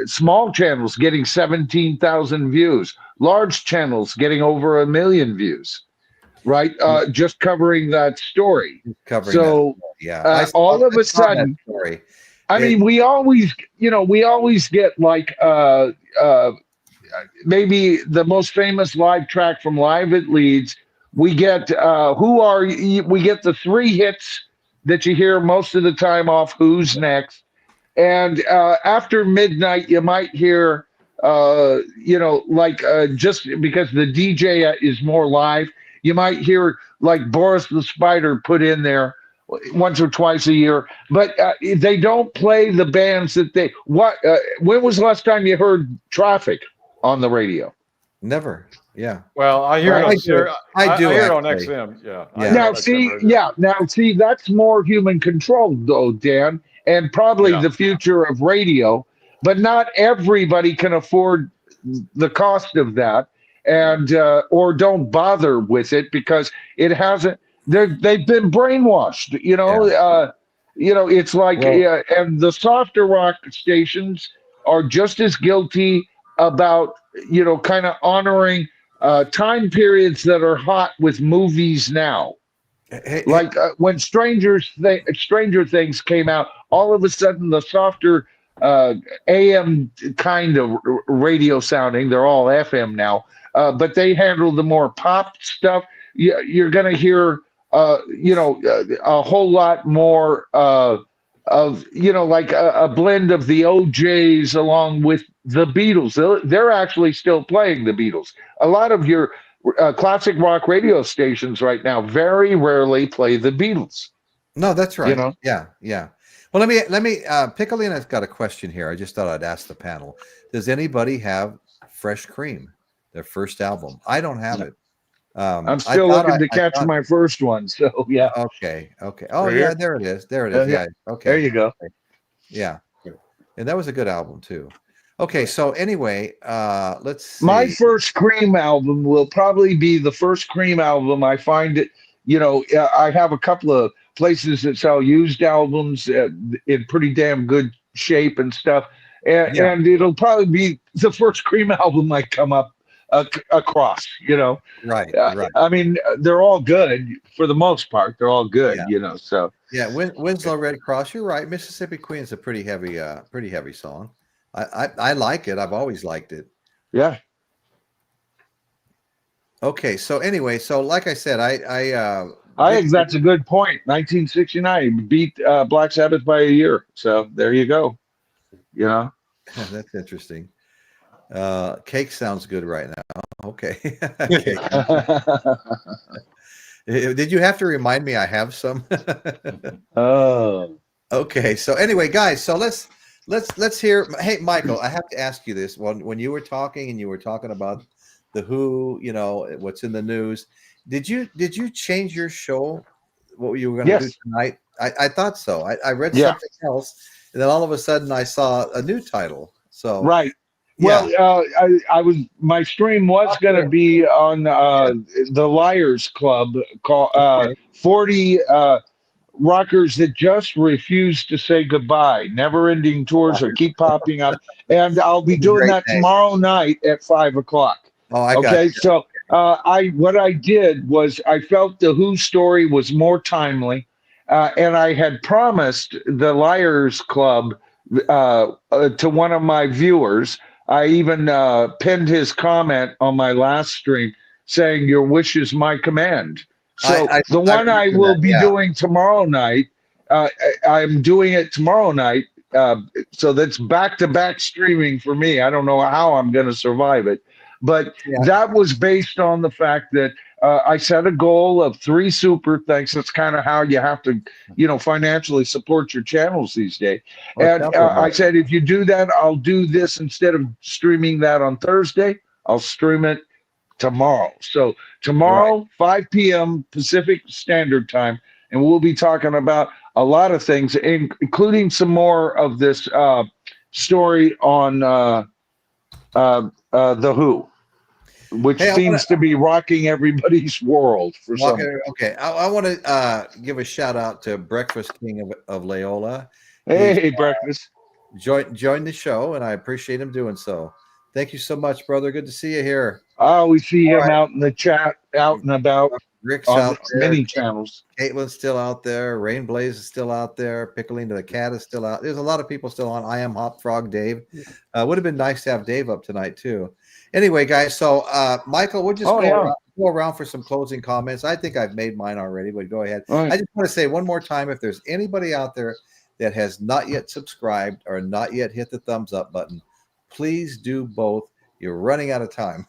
small channels getting 17,000 views, large channels getting over 1 million views, right? Just covering that story. All of a sudden, I mean, we always get like maybe the most famous live track from Live at Leeds. We get we get the 3 hits that you hear most of the time off Who's Next, and after midnight you might hear just because the DJ is more live, you might hear like Boris the Spider put in there once or twice a year, but they don't play the bands that they when was the last time you heard Traffic on the radio? Never. Yeah. Well, I hear it on actually. XM. Yeah. Now see, that's more human control, though, Dan, and probably the future of radio. But not everybody can afford the cost of that, and or don't bother with it because it hasn't. They've been brainwashed. It's like, and the softer rock stations are just as guilty about kind of honoring time periods that are hot with movies now. When Stranger Things came out, all of a sudden the softer AM kind of radio sounding, they're all FM now, but they handle the more pop stuff. You're going to hear a whole lot more of like a blend of the OJs along with the Beatles. They're actually still playing the Beatles. A lot of your classic rock radio stations right now very rarely play the Beatles. No, that's right. Yeah. Well, let me Piccolina's got a question here. I just thought I'd ask the panel. Does anybody have Fresh Cream, their first album? I don't have it. I'm still looking to catch my first one. So yeah. Okay. Oh yeah, there it is. Yeah. Okay. There you go. Yeah. And that was a good album too. Okay, so anyway, let's see. My first Cream album will probably be the first Cream album. I find it, I have a couple of places that sell used albums in pretty damn good shape and stuff. And it'll probably be the first Cream album I come up across, Right. I mean, they're all good for the most part. They're all good, so. Yeah, Winslow Red Cross, you're right. Mississippi Queen's a pretty heavy song. I like it. I've always liked it. Yeah. Okay, so anyway, so like I said, I think that's a good point. 1969 beat Black Sabbath by a year. So there you go. That's interesting. Cake sounds good right now. Okay. Did you have to remind me I have some? Oh. Okay, so anyway, guys, so let's hear. Hey, Michael, I have to ask you this. When you were talking and you were talking about the Who, what's in the news, did you change your show? What you were going to do tonight? I thought so. I read something else, and then all of a sudden I saw a new title. So right. Well, my stream was going to be on the Liars Club, called 40 rockers that just refuse to say goodbye. Never-ending tours that keep popping up, and I'll be doing that tomorrow night at 5 o'clock. Oh, I got you. So what I did was I felt the Who story was more timely, and I had promised the Liars Club to one of my viewers. I even pinned his comment on my last stream saying, "Your wish is my command." So the one I will be doing tomorrow night, I'm doing it tomorrow night. So that's back-to-back streaming for me. I don't know how I'm going to survive it. But that was based on the fact that I set a goal of 3 super thanks. That's kind of how you have to, financially support your channels these days. And I said, if you do that, I'll do this instead of streaming that on Thursday. I'll stream it tomorrow. So tomorrow, 5 p.m. Pacific Standard Time, and we'll be talking about a lot of things, including some more of this story on the Who, which seems to be rocking everybody's world for some. Okay, I want to give a shout out to Breakfast King of Loyola. Hey, Breakfast. Join the show, and I appreciate him doing so. Thank you so much, brother. Good to see you here. We see him out in the chat, out and about. Rick's on out there. Many channels. Caitlin's still out there. Rain Blaze is still out there. Pickling to the Cat is still out. There's a lot of people still on. I am Hop Frog Dave. Would have been nice to have Dave up tonight too. Anyway, guys, so Michael, we'll just go around for some closing comments. I think I've made mine already, but go ahead. I just want to say one more time, if there's anybody out there that has not yet subscribed or not yet hit the thumbs up button, please do both. You're running out of time.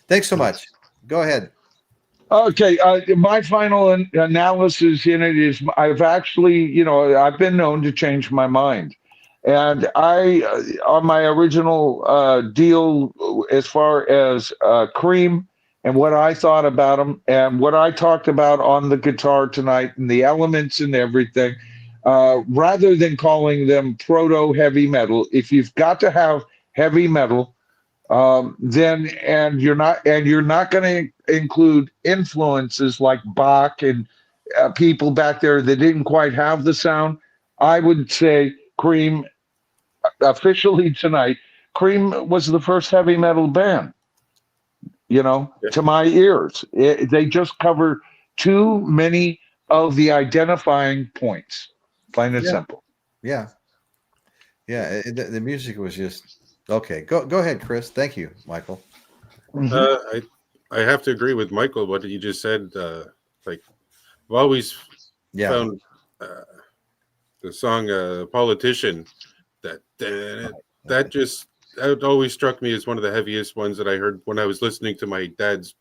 Thanks so much. Go ahead. Okay, my final analysis in it is I've actually, I've been known to change my mind. And I, on my original deal, as far as Cream and what I thought about them and what I talked about on the guitar tonight and the elements and everything, rather than calling them proto-heavy metal, if you've got to have heavy metal, then you're not going to include influences like Bach and people back there that didn't quite have the sound, I would say Cream, officially tonight, Cream was the first heavy metal band, to my ears. They just cover too many of the identifying points, plain and simple. Yeah. The music was just okay. Go ahead, Chris. Thank you, Michael. I have to agree with Michael what you just said. Like, I've always found the song "Politician" that always struck me as one of the heaviest ones that I heard when I was listening to my dad's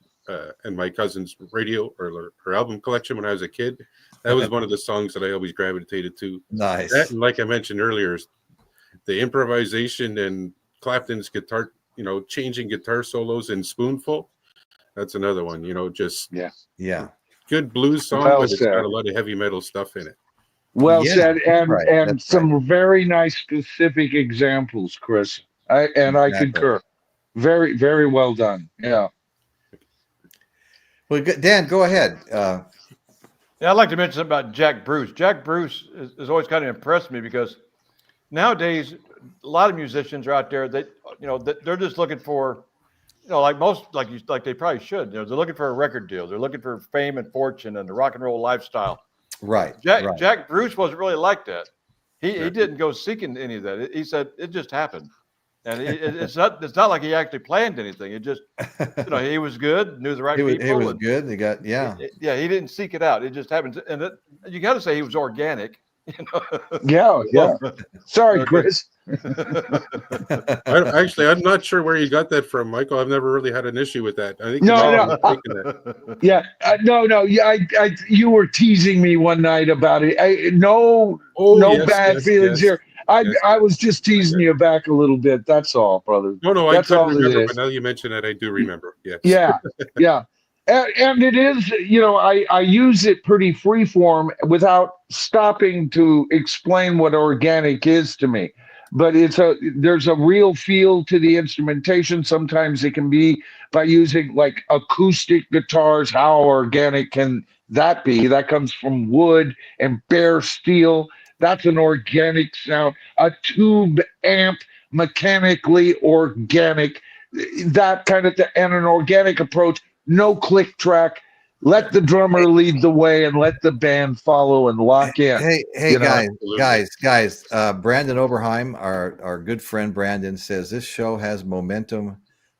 and my cousin's radio or album collection when I was a kid. That was one of the songs that I always gravitated to. Nice. That, and like I mentioned earlier, the improvisation and Clapton's guitar, changing guitar solos in Spoonful. That's another one, just good blues song, but it's got a lot of heavy metal stuff in it. Well said, and some very nice specific examples, Chris. I Exactly. concur. Very, very well done. Yeah. Well, Dan, go ahead. Yeah, I'd like to mention something about Jack Bruce. Jack Bruce has always kind of impressed me because nowadays a lot of musicians are out there that they're just looking for, like they probably should. They're looking for a record deal. They're looking for fame and fortune and the rock and roll lifestyle. Right. Jack Bruce wasn't really like that. He didn't go seeking any of that. He said it just happened, and it's not like he actually planned anything. It just he was good, knew the right people. He was good. He got He didn't seek it out. It just happened, and you got to say he was organic. Yeah. Sorry, Chris. I'm not sure where you got that from, Michael. I've never really had an issue with that. I think No. Yeah, no. Yeah, you were teasing me one night about it. No bad feelings here. I was just teasing you back a little bit. That's all, brother. No, That's I couldn't remember, but now you mention it, I do remember. Yes. Yeah. And it is, I use it pretty freeform without stopping to explain what organic is to me. But there's a real feel to the instrumentation. Sometimes it can be by using like acoustic guitars. How organic can that be? That comes from wood and bare steel. That's an organic sound. A tube amp, mechanically organic. That kind of and an organic approach. No click track. Let the drummer lead the way and let the band follow and lock in. Hey, guys. Brandon Oberheim, our good friend Brandon, says this show has momentum.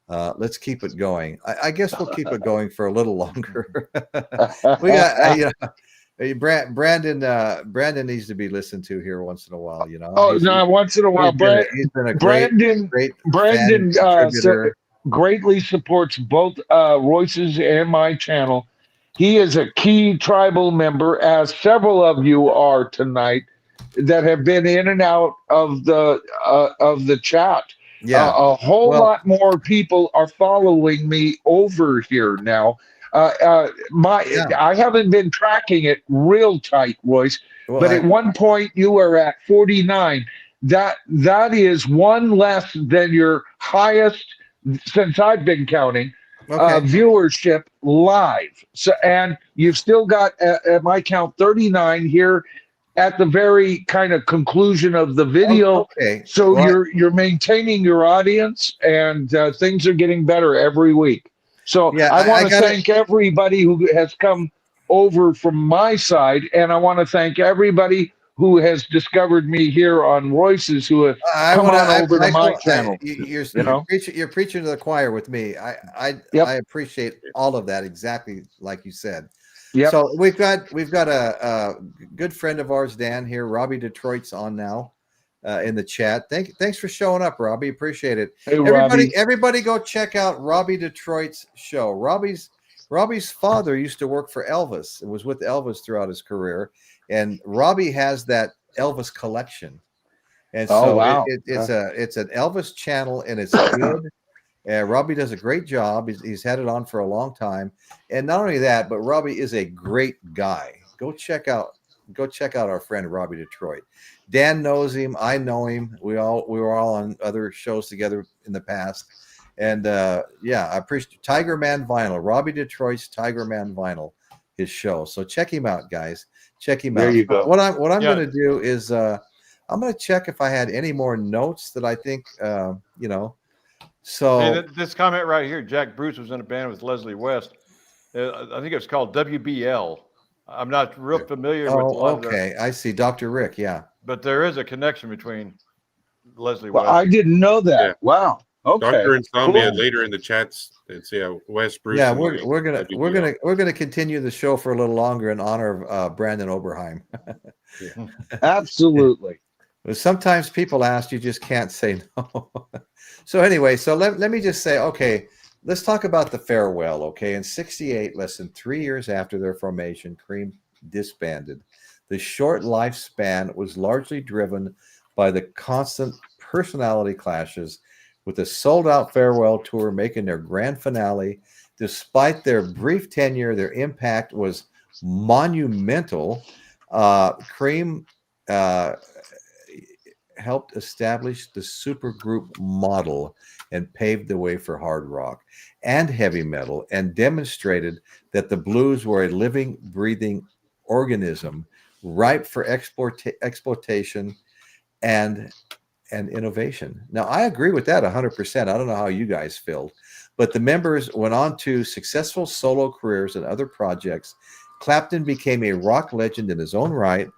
Let's keep it going. I guess we'll keep it going for a little longer. We got Brandon needs to be listened to here once in a while. Once in a while. He's been a Brandon greatly supports both Royce's and my channel. He is a key tribal member, as several of you are tonight, that have been in and out of the chat. Yeah, a whole lot more people are following me over here now. I haven't been tracking it real tight, Royce, but at one point you were at 49. That is one less than your highest since I've been counting. Viewership live. So, and you've still got at my count 39 here at the very kind of conclusion of the video. So you're maintaining your audience, and things are getting better every week. So I want to thank everybody who has come over from my side, and I want to thank everybody who has discovered me here on Royce's, who have come on over to my channel. You're preaching to the choir with me. I appreciate all of that, exactly like you said. Yep. So we've got a good friend of ours, Dan, here. Robbie Detroit's on now in the chat. Thanks for showing up, Robbie. Appreciate it. Hey, everybody go check out Robbie Detroit's show. Robbie's father used to work for Elvis and was with Elvis throughout his career. And Robbie has that Elvis collection, and so it's an Elvis channel, and it's good. Robbie does a great job. He's had it on for a long time, and not only that, but Robbie is a great guy. Go check out our friend Robbie Detroit. Dan knows him. I know him. We were all on other shows together in the past, and I appreciate Tiger Man Vinyl. Robbie Detroit's Tiger Man Vinyl, his show. So check him out, guys. Check him out. There you go. What I'm going to do is I'm going to check if I had any more notes that I think So this comment right here: Jack Bruce was in a band with Leslie West. I think it's called WBL. I'm not real familiar with. I see, Dr. Rick. Yeah, but there is a connection between Leslie West. I didn't know that. Yeah. Wow. Okay. Dr. Insomnia later in the chats. It's West Bruce. Yeah, we're gonna continue the show for a little longer in honor of Brandon Oberheim. Absolutely. Sometimes people ask, you just can't say no. So anyway, let me just say, okay, let's talk about the farewell. Okay, in '68, less than 3 years after their formation, Cream disbanded. The short lifespan was largely driven by the constant personality clashes, with the sold-out farewell tour making their grand finale. Despite their brief tenure, their impact was monumental. Cream helped establish the supergroup model and paved the way for hard rock and heavy metal, and demonstrated that the blues were a living, breathing organism ripe for exploitation and innovation. Now, I agree with that 100%. I don't know how you guys feel, but the members went on to successful solo careers and other projects. Clapton became a rock legend in his own right.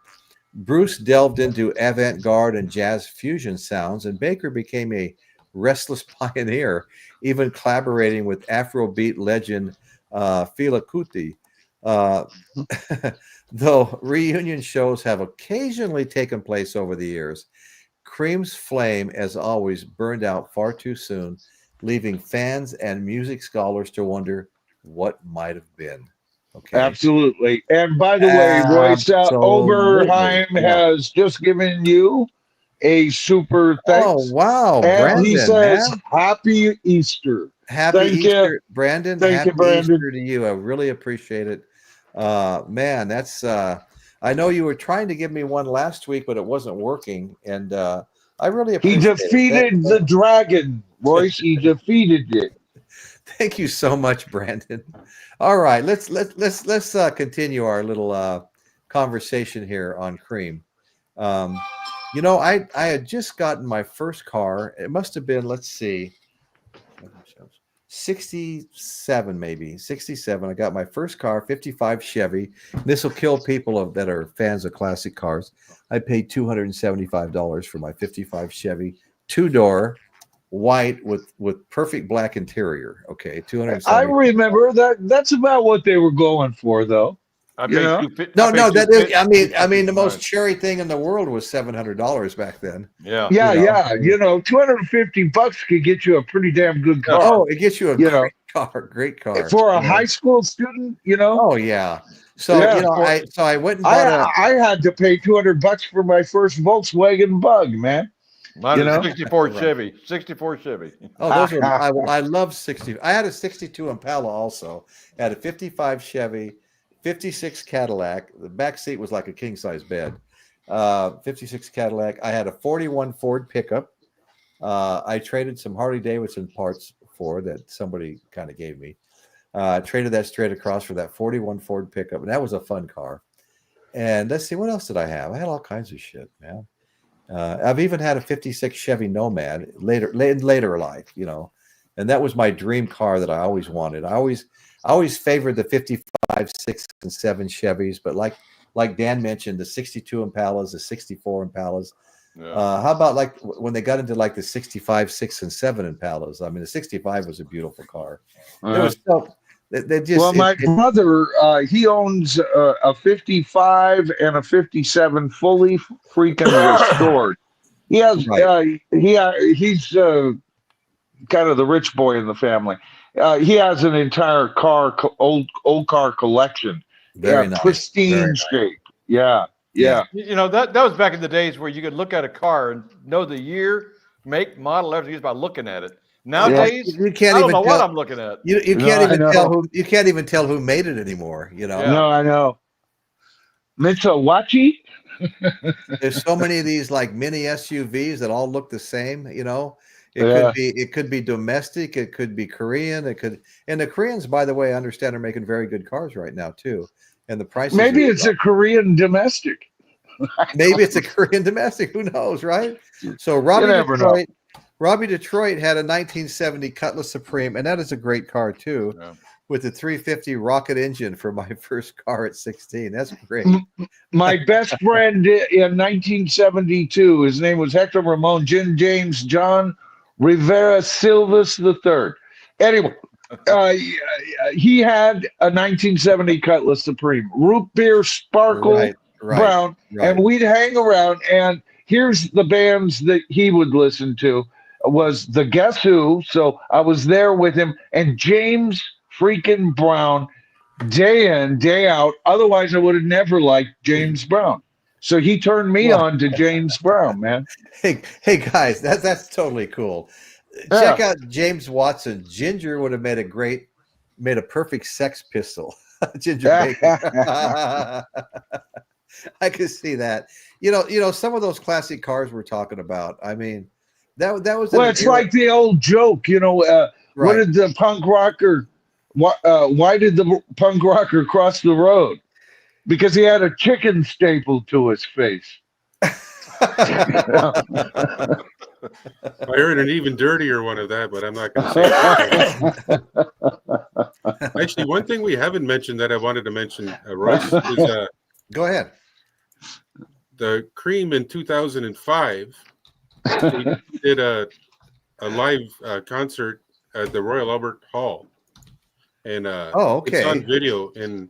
Bruce delved into avant-garde and jazz fusion sounds, and Baker became a restless pioneer, even collaborating with Afrobeat legend Fela Kuti. Though reunion shows have occasionally taken place over the years, Cream's flame, as always, burned out far too soon, leaving fans and music scholars to wonder what might have been. Okay. Absolutely. And by the way, Royce Oberheim has just given you a super thanks. Oh, wow. And Brandon, he says, Happy Easter. Happy Easter, you. Brandon. Thank Happy you, Brandon. Easter to you. I really appreciate it. Man, that's I know you were trying to give me one last week, but it wasn't working. And I really appreciate it. He defeated the dragon, Royce. He defeated it. Thank you so much, Brandon. All right, let's continue our little conversation here on Cream. You know, I had just gotten my first car. It must have been, let's see, 67 maybe, 67. I got my first car, 55 Chevy. This will kill people that are fans of classic cars. I paid $275 for my 55 Chevy, two-door, white with perfect black interior. Okay, 270. I remember that. That's about what they were going for, though. No, that is, I mean, the most cherry thing in the world was $700 back then. Yeah. You know, $250 could get you a pretty damn good car. Oh, it gets you a great car for a high school student. You know. Oh yeah. So you know, I went and bought I had to pay $200 for my first Volkswagen Bug, man. Mine is 64 Chevy. 64 Chevy. Oh, those are I love 60. I had a 62 Impala also. I had a 55 Chevy, 56 Cadillac. The back seat was like a king size bed. 56 Cadillac. I had a 41 Ford pickup. I traded some Harley Davidson parts for that somebody kind of gave me. Traded that straight across for that 41 Ford pickup, and that was a fun car. And let's see, what else did I have? I had all kinds of shit, man. I've even had a 56 Chevy Nomad later life, you know, and that was my dream car that I always wanted. I always favored the 55, 6, and 7 Chevys, but like Dan mentioned, the 62 Impalas, the 64 Impalas. Yeah. How about like when they got into like the 65, 6, and 7 Impalas? I mean, the 65 was a beautiful car. It was so. They just, well, my brother, he owns a 55 and a 57 fully freaking restored. He has, he's kind of the rich boy in the family. He has an entire old car collection. Very nice. Pristine shape. Yeah. You know, that was back in the days where you could look at a car and know the year, make, model, everything just by looking at it. Nowadays, you can't I even don't know tell what I'm looking at. You can't even tell who made it anymore. You know. No, I know. Mitsubishi. There's so many of these like mini SUVs that all look the same. You know, it could be domestic, it could be Korean, and the Koreans, by the way, I understand are making very good cars right now too. And the price. Maybe it's a Korean domestic. Maybe it's a Korean domestic. Who knows, right? So Robbie Detroit had a 1970 Cutlass Supreme, and that is a great car too, with the 350 rocket engine for my first car at 16. That's great. My best friend in 1972, his name was Hector Ramon James John Rivera Silvas III. Anyway, he had a 1970 Cutlass Supreme, root beer sparkle brown, and we'd hang around, and here's the bands that he would listen to. Was the Guess Who, so I was there with him, and James freaking Brown, day in, day out. Otherwise, I would have never liked James Brown. So he turned me on to James Brown, man. Hey guys, that's totally cool. Check out James Watson. Ginger would have made a perfect Sex Pistol. Gingerbaker. I could see that. Some of those classic cars we're talking about. I mean, that was Well, it's like the old joke, what right. did the punk rocker? Why did the punk rocker cross the road? Because he had a chicken stapled to his face. I heard an even dirtier one of that, but I'm not going to say it. Actually, one thing we haven't mentioned that I wanted to mention, Royce, is go ahead. The Cream in 2005 they did a live concert at the Royal Albert Hall, and okay, it's on video. And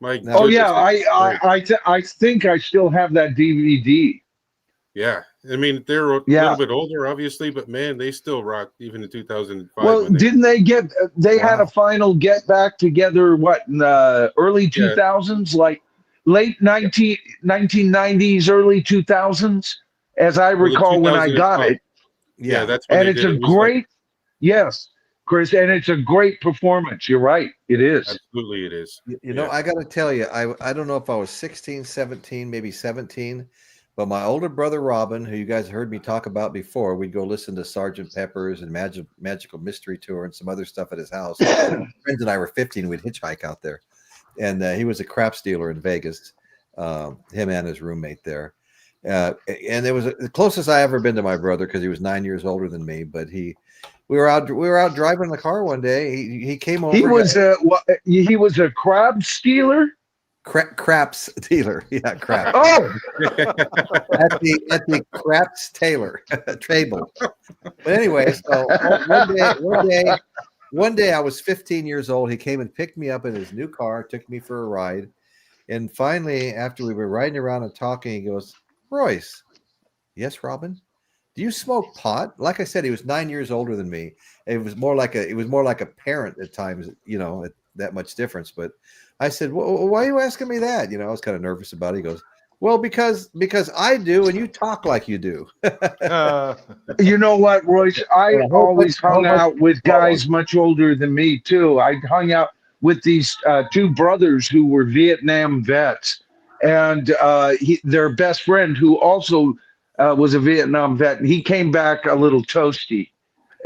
my oh yeah, I think I still have that DVD. Yeah, I mean they're a little bit older, obviously, but man, they still rocked even in 2005. Well, didn't they get? They had a final get back together. What in the early 2000s, like late 1990s, early 2000s, as I recall when I got it. Yeah, that's when and it's a great, yes, Chris, and it's a great performance. You're right, it is. Absolutely, it is. I got to tell you, I don't know if I was 16, 17, maybe 17. But my older brother, Robin, who you guys heard me talk about before, we'd go listen to Sgt. Pepper's and Magical Mystery Tour and some other stuff at his house. Friends and I were 15. We'd hitchhike out there. And he was a craps dealer in Vegas, him and his roommate there. And it was the closest I ever been to my brother because he was 9 years older than me. But we were out driving in the car one day. He came over. He was a crab stealer? Craps dealer, yeah, crap. Oh, at the craps table. But anyway, so one day I was 15 years old. He came and picked me up in his new car, took me for a ride, and finally, after we were riding around and talking, he goes, "Royce, yes, Robin, do you smoke pot?" Like I said, he was 9 years older than me. It was more like a parent at times, that much difference, but. I said, well, why are you asking me that? I was kind of nervous about it. He goes, well, because I do, and you talk like you do. You know what, Royce? I always hung out with guys much older than me, too. I hung out with these two brothers who were Vietnam vets, and their best friend, who also was a Vietnam vet, and he came back a little toasty.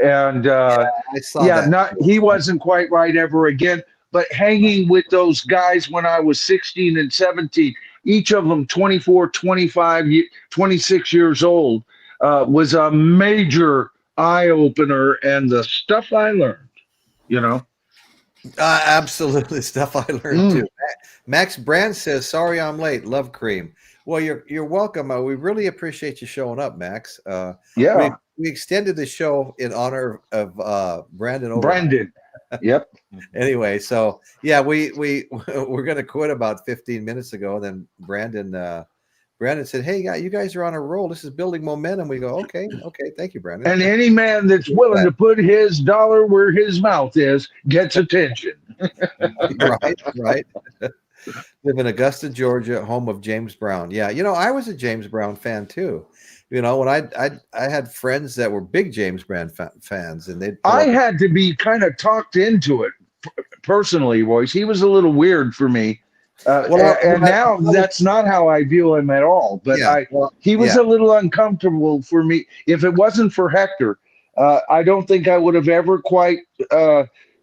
And I saw that. He wasn't quite right ever again. But hanging with those guys when I was 16 and 17, each of them 24, 25, 26 years old, was a major eye-opener, and the stuff I learned, Absolutely, stuff I learned too. Max Brand says, sorry I'm late, love Cream. Well, you're welcome. We really appreciate you showing up, Max. We extended the show in honor of Brandon. Brandon. Yep. Anyway, so yeah, we're going to quit about 15 minutes ago. And then Brandon said, "Hey, you guys are on a roll. This is building momentum." We go, okay, thank you, Brandon. And any man that's willing to put his dollar where his mouth is gets attention. Right. Live in Augusta, Georgia, home of James Brown. Yeah, I was a James Brown fan too. When I had friends that were big James Brown fans, and I had to be kind of talked into it personally, Royce. He was a little weird for me. Now that's not how I view him at all. But he was a little uncomfortable for me. If it wasn't for Hector, I don't think I would have ever quite.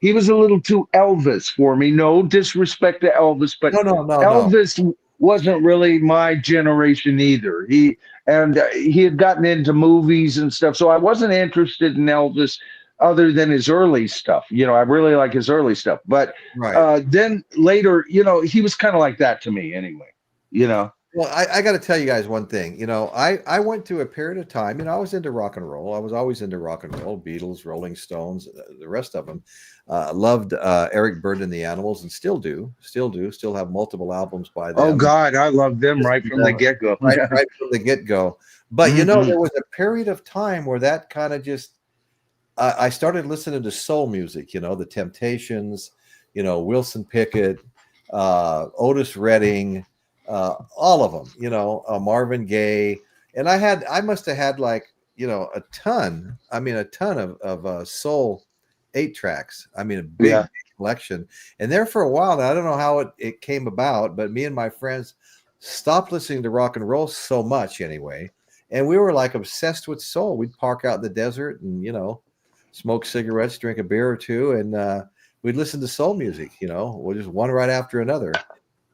He was a little too Elvis for me. No disrespect to Elvis, but no, Elvis wasn't really my generation either. He had gotten into movies and stuff, so I wasn't interested in Elvis other than his early stuff. I really like his early stuff. But then later, he was kind of like that to me anyway. Well, I got to tell you guys one thing. I went through a period of time. I was into rock and roll. I was always into rock and roll, Beatles, Rolling Stones, the rest of them. Loved Eric Burdon and the Animals, and still have multiple albums by them. Oh God, I love them right from the get-go. Right from the get-go. But there was a period of time where that kind of just I started listening to soul music. The Temptations, Wilson Pickett, Otis Redding. All of them, Marvin Gaye, and I must have had like, a ton of soul 8 tracks. I mean, a big collection. And there for a while, I don't know how it came about, but me and my friends stopped listening to rock and roll so much anyway. And we were like obsessed with soul. We'd park out in the desert and, you know, smoke cigarettes, drink a beer or two, and we'd listen to soul music, you know, we'll just one right after another.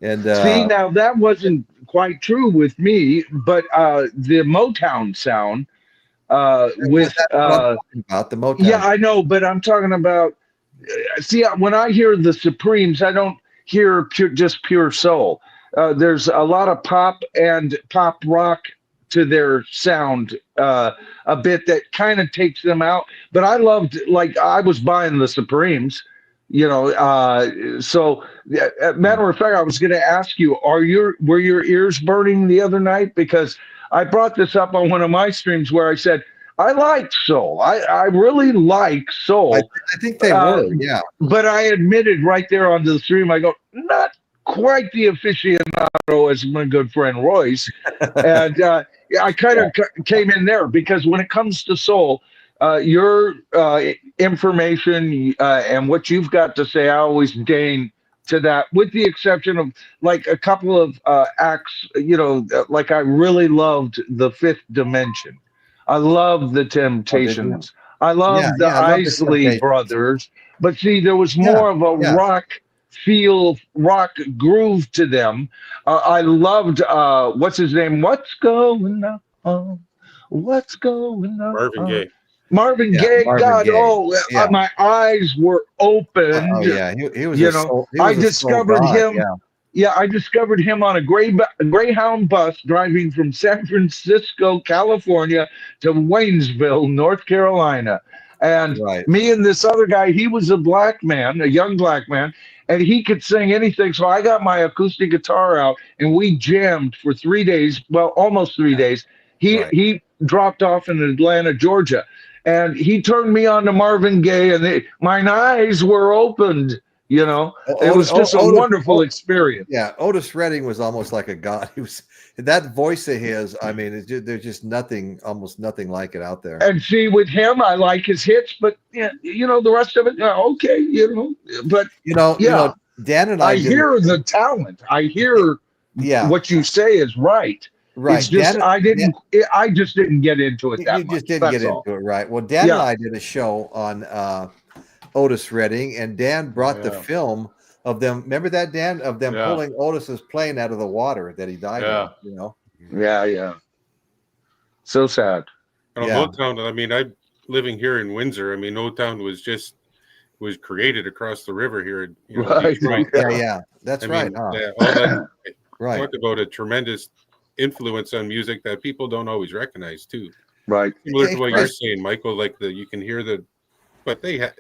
And see, now that wasn't quite true with me, but the Motown sound with about the Motown. Yeah, I know, but I'm talking about. See, when I hear the Supremes, I don't hear just pure soul. There's a lot of pop and pop rock to their sound, a bit that kind of takes them out. But I loved, like, I was buying the Supremes, you know. So, matter of fact, I was going to ask you, were your ears burning the other night? Because I brought this up on one of my streams where I said, I like soul. I really like soul. I think they were, yeah. But I admitted right there on the stream, I go, not quite the aficionado as my good friend Royce. And I kind of came in there because when it comes to soul, your information and what you've got to say, I always deign to that, with the exception of like a couple of acts, you know, like I really loved the Fifth Dimension. I love the Temptations. I love the Isley Brothers. But see, there was more of a rock feel, rock groove to them. I loved, what's his name? What's going on? What's going on? Marvin Gaye. Marvin Gaye. Marvin God, Gaye. My eyes were opened. Oh, yeah, he was, you know, I discovered him. Yeah, I discovered him on a Greyhound bus driving from San Francisco, California to Waynesville, North Carolina. And me and this other guy, he was a black man, a young black man, and he could sing anything. So I got my acoustic guitar out and we jammed for 3 days, well, almost 3 days. He dropped off in Atlanta, Georgia, and he turned me on to Marvin Gaye, and my eyes were opened. You know, it was just a wonderful experience. Yeah, Otis Redding was almost like a god. He was, that voice of his. I mean, there's just nothing, almost nothing like it out there. And see, with him, I like his hits, but you know, the rest of it, okay, you know. But you know, Dan and I hear the talent. I hear what you say is right. Right. It's just I just didn't get into it that much. You just didn't get into it, right? Well, Dan and I did a show on Otis Redding, and Dan brought the film of them. Remember that, Dan, of them pulling Otis's plane out of the water that he died in, you know? Yeah. So sad. Motown, I mean, I'm living here in Windsor. I mean, Motown was created across the river here in Detroit. Yeah, that's right. All that, talk about a tremendous influence on music that people don't always recognize too. Right. Similar to what you're saying, Michael, like you can hear but they had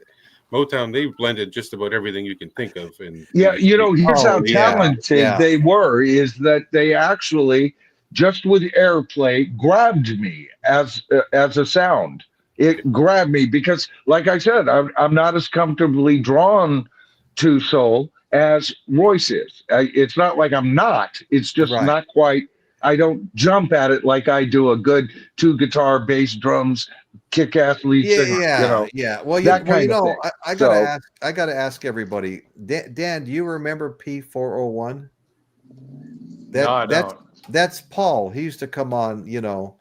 Motown, they blended just about everything you can think of. And you know, here's how talented they were, is that they actually, just with airplay, grabbed me as a sound. It grabbed me because, like I said, I'm not as comfortably drawn to soul as Royce is. It's not like I'm not. It's just not quite. I don't jump at it like I do a good 2-guitar, bass, drums, kick-ass lead singer. Well, you know, I gotta ask everybody. Dan, do you remember P401? No, I don't. That's Paul. He used to come on, you know,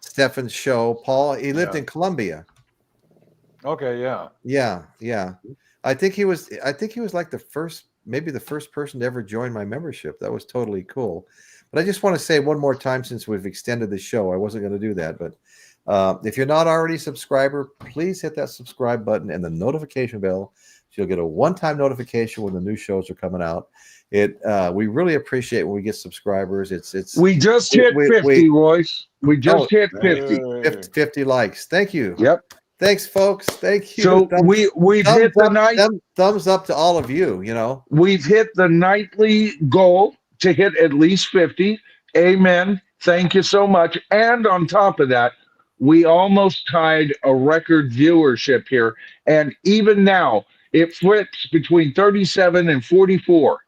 Stefan's show. Paul, he lived in Columbia. Okay, yeah. I think he was like maybe the first person to ever join my membership. That was totally cool. But I just want to say one more time, since we've extended the show, I wasn't going to do that, but if you're not already a subscriber, please hit that subscribe button and the notification bell, so you'll get a one-time notification when the new shows are coming out. We really appreciate when we get subscribers. We just hit 50, Royce. We just hit 50. 50 likes. Thank you. Yep. Thanks, folks. Thank you. So we've hit the night. Thumbs up to all of you. You know, we've hit the nightly goal to hit at least 50. Amen. Thank you so much. And on top of that, we almost tied a record viewership here. And even now, it flips between 37 and 44.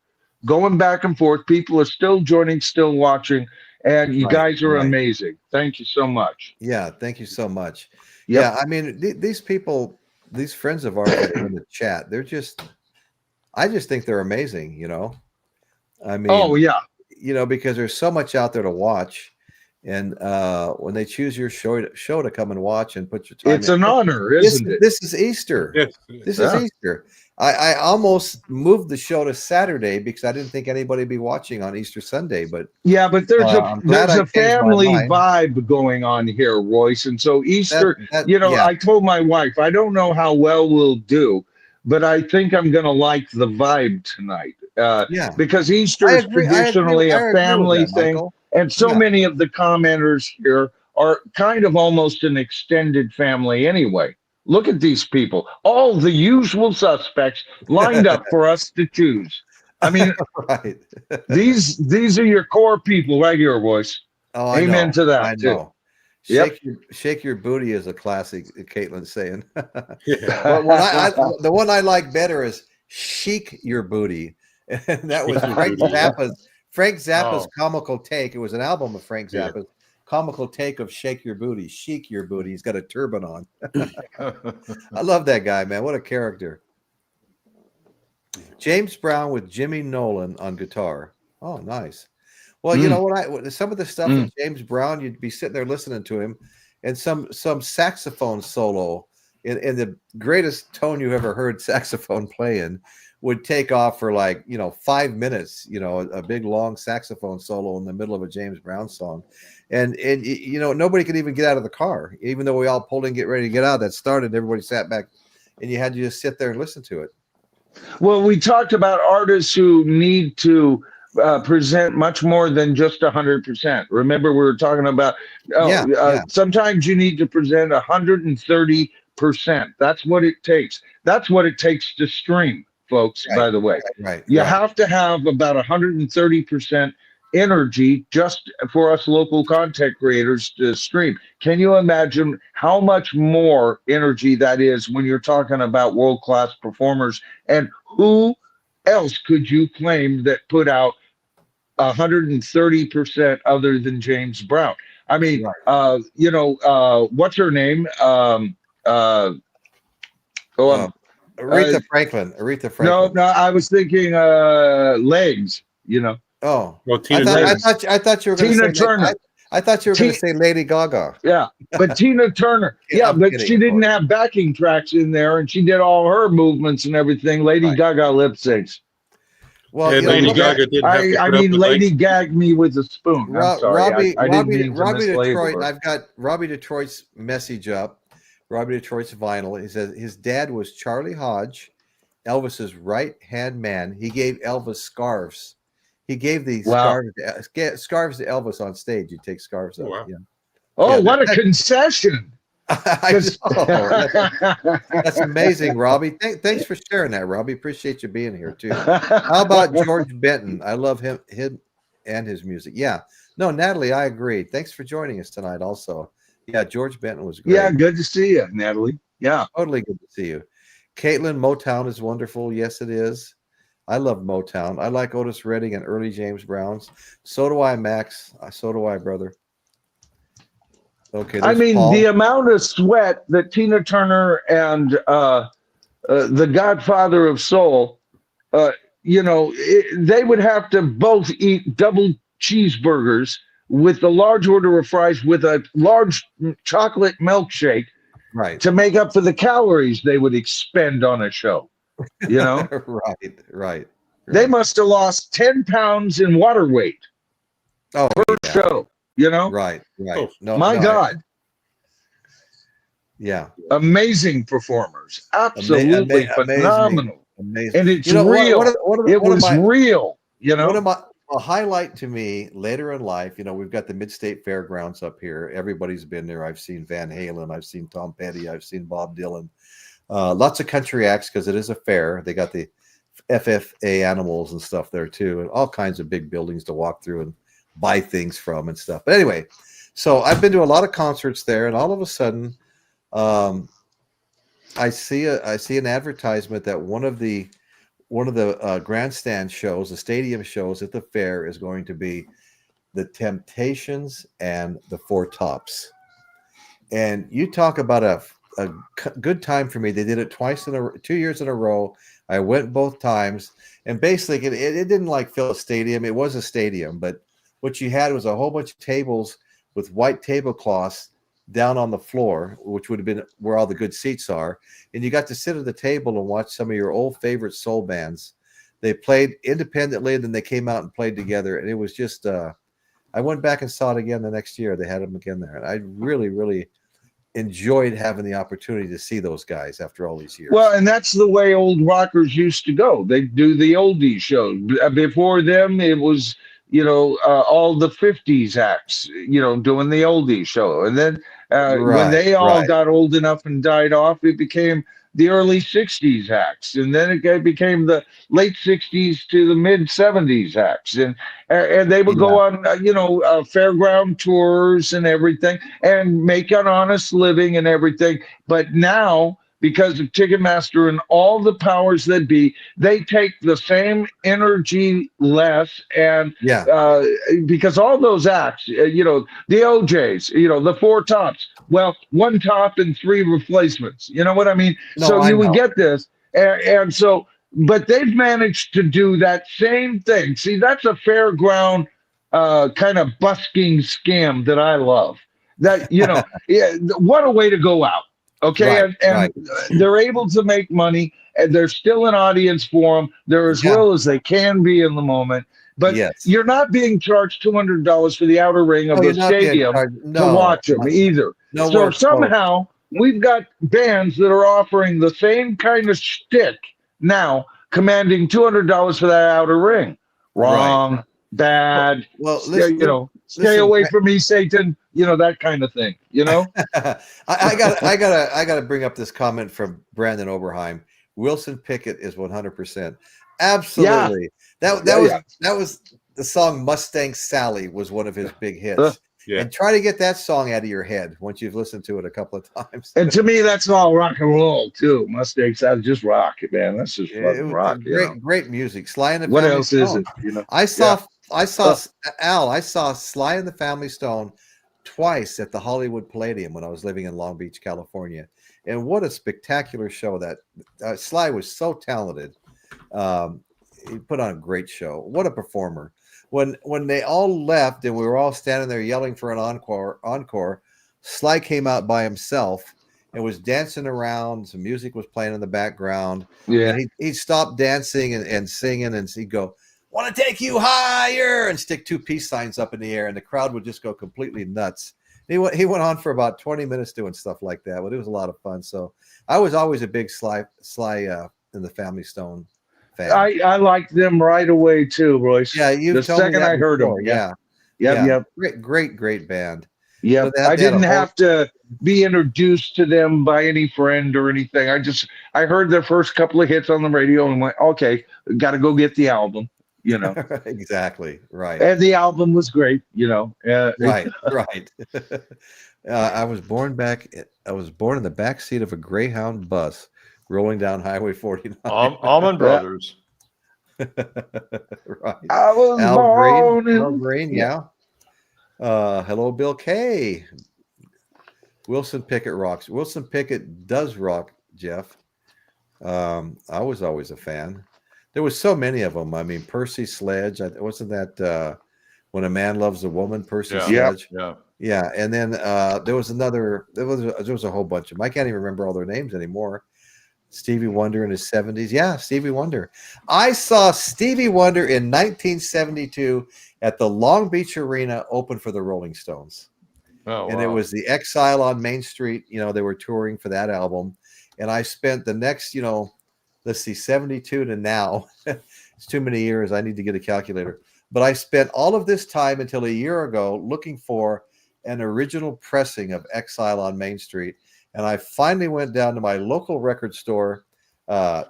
Going back and forth. People are still joining, still watching. And you guys are amazing. Thank you so much. Yeah, thank you so much. Yep. Yeah, I mean, these people, these friends of ours that are in the chat, I just think they're amazing, you know? I mean, you know, because there's so much out there to watch. And when they choose your show to come and watch and put your time It's an honor, isn't it? This is Easter. Yes. This is Easter. I almost moved the show to Saturday because I didn't think anybody would be watching on Easter Sunday. But yeah, but there's I a family vibe going on here, Royce. And so Easter, you know, I told my wife, I don't know how well we'll do, but I think I'm going to like the vibe tonight. Because Easter is traditionally a family thing. Michael. And so many of the commenters here are kind of almost an extended family anyway. Look at these people, all the usual suspects lined up for us to choose. I mean, right. these are your core people right here, Royce. Oh, amen to that. I know. Shake your booty is a classic, Caitlin's saying. But the one I like better is chic your booty. And that was Frank Zappa's comical take. It was an album of Frank Zappa's comical take of Shake Your Booty, Chic Your Booty. He's got a turban on. I love that guy, man. What a character. James Brown with Jimmy Nolan on guitar. Oh, nice. Well, you know what? Some of the stuff with James Brown, you'd be sitting there listening to him, and some saxophone solo in the greatest tone you ever heard saxophone playing would take off for 5 minutes, a big long saxophone solo in the middle of a James Brown song. And nobody could even get out of the car, even though we all pulled in, get ready to get out. That started, everybody sat back and you had to just sit there and listen to it. Well, we talked about artists who need to present much more than just 100%. Remember, we were talking about, sometimes you need to present 130%. That's what it takes. That's what it takes to stream, folks, by the way. You have to have about 130% energy just for us local content creators to stream. Can you imagine how much more energy that is when you're talking about world-class performers? And who else could you claim that put out 130% other than James Brown? I mean, what's her name? Aretha Franklin. No, I was thinking Legs, Oh, well, I thought you were going to say Tina Turner. I thought you were going to say Lady Gaga. Yeah, but Tina Turner. But she didn't have backing tracks in there, and she did all her movements and everything. Lady Gaga lip syncs. Well, Lady Gaga didn't have to I mean, Lady gagged me with a spoon. I'm sorry. I didn't mean to Detroit. And I've got Robbie Detroit's message up. Robbie Detroit's vinyl. He says his dad was Charlie Hodge, Elvis's right-hand man. He gave Elvis scarves. He gave these scarves to Elvis on stage. You take scarves up. Wow. What a concession. That's amazing, Robbie. Thanks for sharing that, Robbie. Appreciate you being here too. How about George Benton? I love him and his music. Yeah. No, Natalie, I agree. Thanks for joining us tonight also. Yeah, George Benton was great. Yeah, good to see you, Natalie. Yeah. Totally good to see you. Caitlin, Motown is wonderful. Yes, it is. I love Motown. I like Otis Redding and early James Browns. So do I, Max. So do I, brother. Okay. I mean, Paul. The amount of sweat that Tina Turner and the Godfather of Soul, they would have to both eat double cheeseburgers with a large order of fries with a large chocolate milkshake, to make up for the calories they would expend on a show. Right. They must have lost 10 pounds in water weight per show. Right. Oh, God. Yeah. Amazing performers. Absolutely phenomenal. Amazing. And it's real. It was real. A highlight to me later in life, we've got the Mid-State Fairgrounds up here. Everybody's been there. I've seen Van Halen. I've seen Tom Petty. I've seen Bob Dylan. Lots of country acts because it is a fair. They got the FFA animals and stuff there too, and all kinds of big buildings to walk through and buy things from and stuff. But anyway, so I've been to a lot of concerts there, and all of a sudden, I see an advertisement that one of the grandstand shows, the stadium shows at the fair, is going to be the Temptations and the Four Tops. And you talk about good time for me. They did it 2 years in a row. I went both times, and basically it didn't like fill a stadium. It was a stadium, but what you had was a whole bunch of tables with white tablecloths down on the floor, which would have been where all the good seats are. And you got to sit at the table and watch some of your old favorite soul bands. They played independently, and then they came out and played together. And it was just, I went back and saw it again the next year. They had them again there. And I really, really enjoyed having the opportunity to see those guys after all these years. Well, and that's the way old rockers used to go. They do the oldie show. Before them, it was, all the 50s acts, doing the oldie show. And then when they all got old enough and died off, it became the early 60s acts. And then it became the late 60s to the mid 70s acts. And they would go on, fairground tours and everything and make an honest living and everything. But now, because of Ticketmaster and all the powers that be, they take the same energy less. And because all those acts, the OJs, the Four Tops, well, one top and three replacements. You know what I mean? No, so you would get this. And so, but they've managed to do that same thing. See, that's a fairground kind of busking scam that I love. That, what a way to go out. Okay, and they're able to make money, and there's still an audience for them. They're as real as they can be in the moment. But you're not being charged $200 for the outer ring of the stadium to watch them either. So somehow we've got bands that are offering the same kind of shtick now, commanding $200 for that outer ring. Wrong, bad. Well, stay away from me, Satan. That kind of thing. I gotta bring up this comment from Brandon Oberheim. Wilson Pickett is 100%. Absolutely. That was the song Mustang Sally was one of his big hits. And try to get that song out of your head once you've listened to it a couple of times. And to me, that's all rock and roll too. Mustang Sally, just rock, man. That's just fucking rock. Great music. Sly and the What Family else Stone. is it? I saw Sly and the Family Stone twice at the Hollywood Palladium when I was living in Long Beach, California. And what a spectacular show that Sly was so talented. He put on a great show. What a performer. When they all left and we were all standing there yelling for an encore, Sly came out by himself and was dancing around. Some music was playing in the background. Yeah. And he'd stop dancing and singing, and he'd go, "Want to take you higher," and stick two peace signs up in the air, and the crowd would just go completely nuts. He went on for about 20 minutes doing stuff like that, but it was a lot of fun. So I was always a big Sly and the Family Stone fan. I liked them right away too, Royce. Yeah, you the second I heard them. Yeah. Great band. Yeah, so I didn't have to be introduced to them by any friend or anything. I heard their first couple of hits on the radio and went, okay, got to go get the album. Exactly right. And the album was great. Right. I was born in the back seat of a Greyhound bus rolling down Highway 49. Allman Brothers. Right. I was born in. Al Green, yeah. Hello, Bill K. Wilson Pickett rocks. Wilson Pickett does rock, Jeff. I was always a fan. There was so many of them. I mean, Percy Sledge. Wasn't that When a Man Loves a Woman? Percy Sledge. Yeah. And then there was another. There was a whole bunch of them. I can't even remember all their names anymore. Stevie Wonder in his 70s. Yeah, Stevie Wonder. I saw Stevie Wonder in 1972 at the Long Beach Arena open for the Rolling Stones. Oh, and it was the Exile on Main Street. They were touring for that album. And I spent the next, let's see, 72 to now. It's too many years. I need to get a calculator. But I spent all of this time until a year ago looking for an original pressing of Exile on Main Street. And I finally went down to my local record store,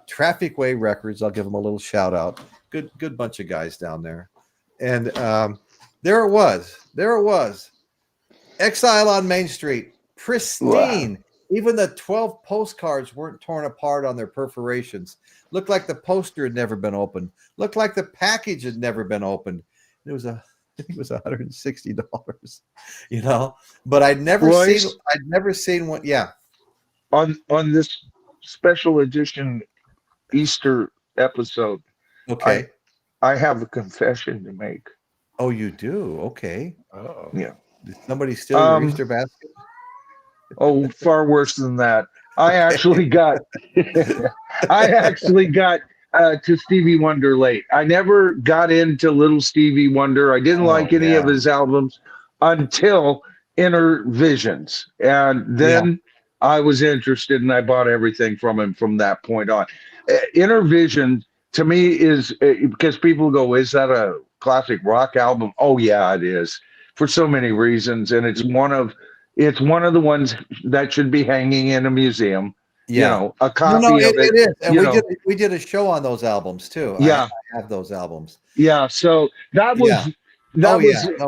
Traffic Way Records. I'll give them a little shout out. Good bunch of guys down there. And there it was. Exile on Main Street. Pristine. Wow. Even the 12 postcards weren't torn apart on their perforations. Looked like the poster had never been opened. Looked like the package had never been opened. It was $160, But I'd never seen one. Yeah. on this special edition Easter episode, Okay. I have a confession to make. Oh, you do? Okay. Oh. Yeah. Did somebody steal your Easter basket? Oh, far worse than that. I actually got to Stevie Wonder late. I never got into Little Stevie Wonder. I didn't like any of his albums until Inner Visions. And then I was interested and I bought everything from him from that point on. Inner Vision to me is because people go, is that a classic rock album? Oh yeah, it is, for so many reasons. And it's one of the ones that should be hanging in a museum. Yeah. You know, a copy of it. It is. And we did a show on those albums too. Yeah. I have those albums. Yeah. So that was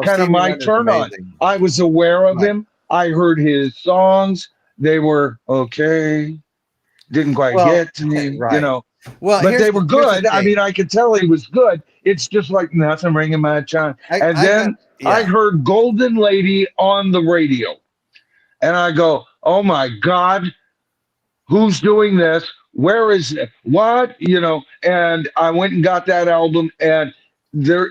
kind of my turn on. I was aware of him. I heard his songs. They were okay. Didn't quite get to me, you know. Well, but they were good. I mean, I could tell he was good. It's just like nothing ringing my chime. And then I heard Golden Lady on the radio. And I go, oh my God, who's doing this? Where is it? What? You know, and I went and got that album, and there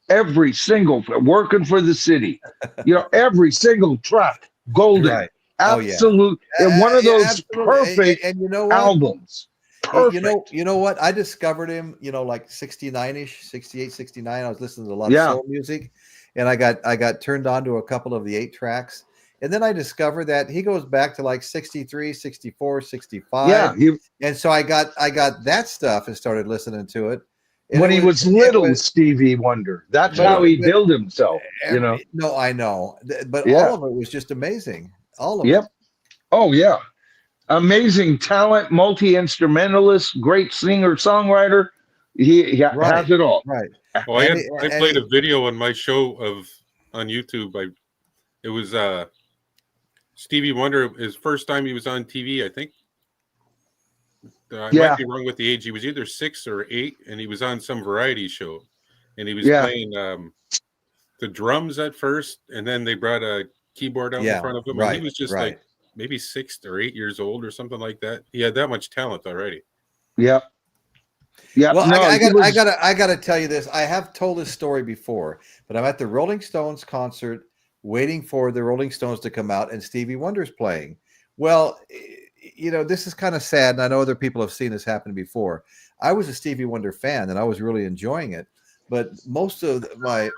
every single Working for the City, you know, every single track, Golden. Right. Absolute. And one of those perfect and you know what? albums. Perfect. You know what? I discovered him, you know, like 69-ish, 68, 69. I was listening to a lot of soul music, and I got turned on to a couple of the 8 tracks. And then I discovered that he goes back to like 63, 64, 65. Yeah. And so I got that stuff and started listening to it. When he was little Stevie Wonder. That's how he built himself, you know. No, I know. But all of it was just amazing. All of it. Oh, yeah. Amazing talent, multi-instrumentalist, great singer, songwriter. He has it all. Right. Well, I played a video on my show on YouTube. It was Stevie Wonder, his first time he was on TV, I think. I might be wrong with the age. He was either 6 or 8, and he was on some variety show. And he was playing the drums at first, and then they brought a keyboard out in front of him. And he was just like maybe 6 or 8 years old or something like that. He had that much talent already. Yeah. Well, no, I gotta tell you this. I have told this story before, but I'm at the Rolling Stones concert waiting for the Rolling Stones to come out, and Stevie Wonder's playing. Well, you know, this is kind of sad, and I know other people have seen this happen before. I was a Stevie Wonder fan, and I was really enjoying it. But most of my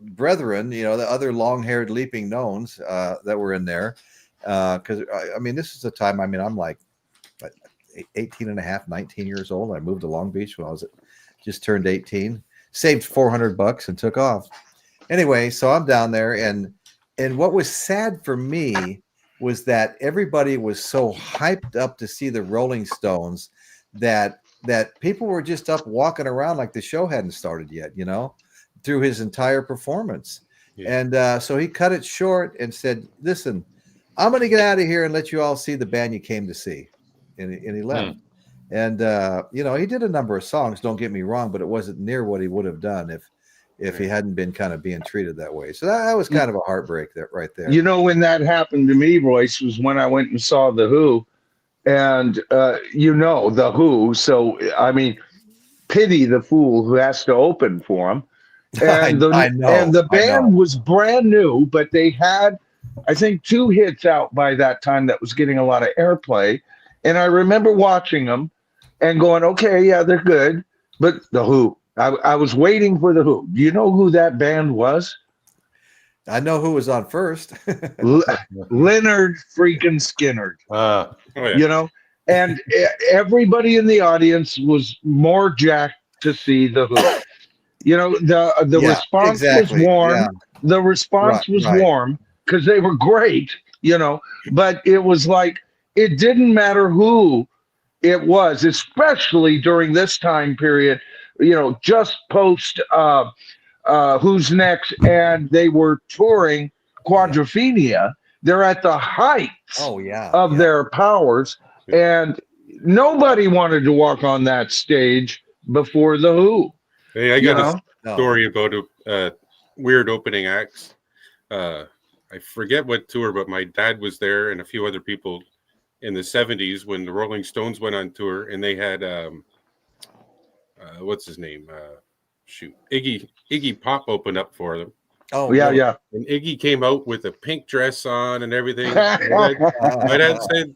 brethren, you know, the other long-haired leaping gnomes that were in there, because I mean, this is a time, I mean, I'm like 18 and a half, 19 years old. I moved to Long Beach when I was just turned 18, saved $400 and took off. Anyway, so I'm down there, and what was sad for me was that everybody was so hyped up to see the Rolling Stones that people were just up walking around like the show hadn't started yet, you know, through his entire performance. And so he cut it short and said, listen, I'm going to get out of here and let you all see the band you came to see. And he left. And, you know, he did a number of songs, don't get me wrong, but it wasn't near what he would have done if he hadn't been kind of being treated that way. So that was kind of a heartbreak right there. You know, when that happened to me, Royce, was when I went and saw The Who. And, you know, The Who. So, I mean, pity the fool who has to open for him. And the band was brand new, but they had, I think, 2 hits out by that time that was getting a lot of airplay. And I remember watching them and going, okay, yeah, they're good. But The Who, I was waiting for The Who. Do you know who that band was? I know who was on first. Leonard freaking Skinner. Yeah. You know, and everybody in the audience was more jacked to see The Who. You know, the response was warm. Yeah. The response was warm because they were great, you know, but it was like, it didn't matter who it was, especially during this time period, you know, just post Who's Next, and they were touring Quadrophenia. They're at the heights of their powers, and nobody wanted to walk on that stage before The Who. Hey, I got a story about weird opening acts. I forget what tour, but my dad was there and a few other people in the 70s when the Rolling Stones went on tour, and they had what's his name? Iggy Pop opened up for them. Oh yeah, really? yeah. And Iggy came out with a pink dress on and everything. My dad said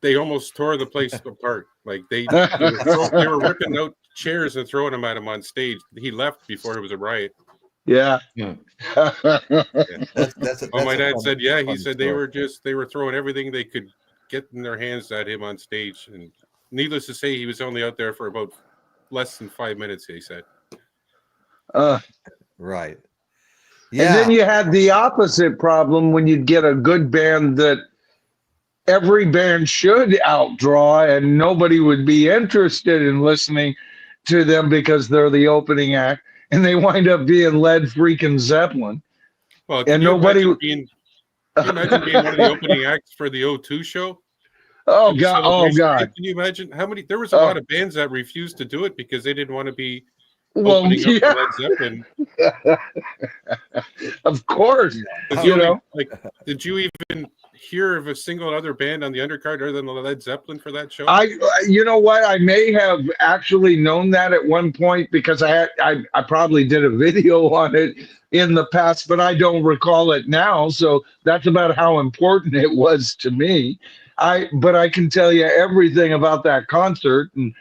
they almost tore the place apart. Like they were ripping out chairs and throwing them at him on stage. He left before it was a riot. Yeah. Yeah. That's My dad said, yeah, he said story. they were throwing everything they could get in their hands at him on stage. And needless to say, he was only out there for about less than 5 minutes, he said. Right. Yeah. And then you had the opposite problem when you'd get a good band that every band should outdraw and nobody would be interested in listening to them because they're the opening act, and they wind up being Led freaking Zeppelin. Well, can you imagine being one of the opening acts for the O2 show? Oh God! Oh God! Can you imagine how many? There was a lot of bands that refused to do it because they didn't want to be opening up for Led Zeppelin. Of course, did you even hear of a single other band on the undercard other than Led Zeppelin for that show? You know what? I may have actually known that at one point because I probably did a video on it in the past, but I don't recall it now. So that's about how important it was to me. But I can tell you everything about that concert, and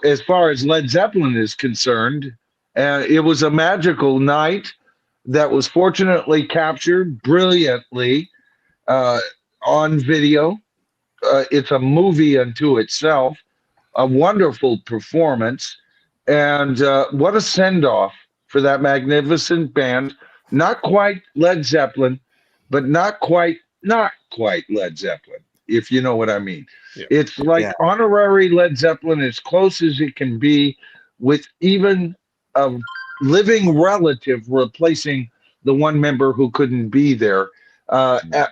as far as Led Zeppelin is concerned, it was a magical night that was fortunately captured brilliantly on video. It's a movie unto itself, a wonderful performance, and what a send-off for that magnificent band. Not quite Led Zeppelin, but not quite Led Zeppelin, if you know what I mean. Yeah. It's like honorary Led Zeppelin, as close as it can be, with even a living relative replacing the one member who couldn't be there.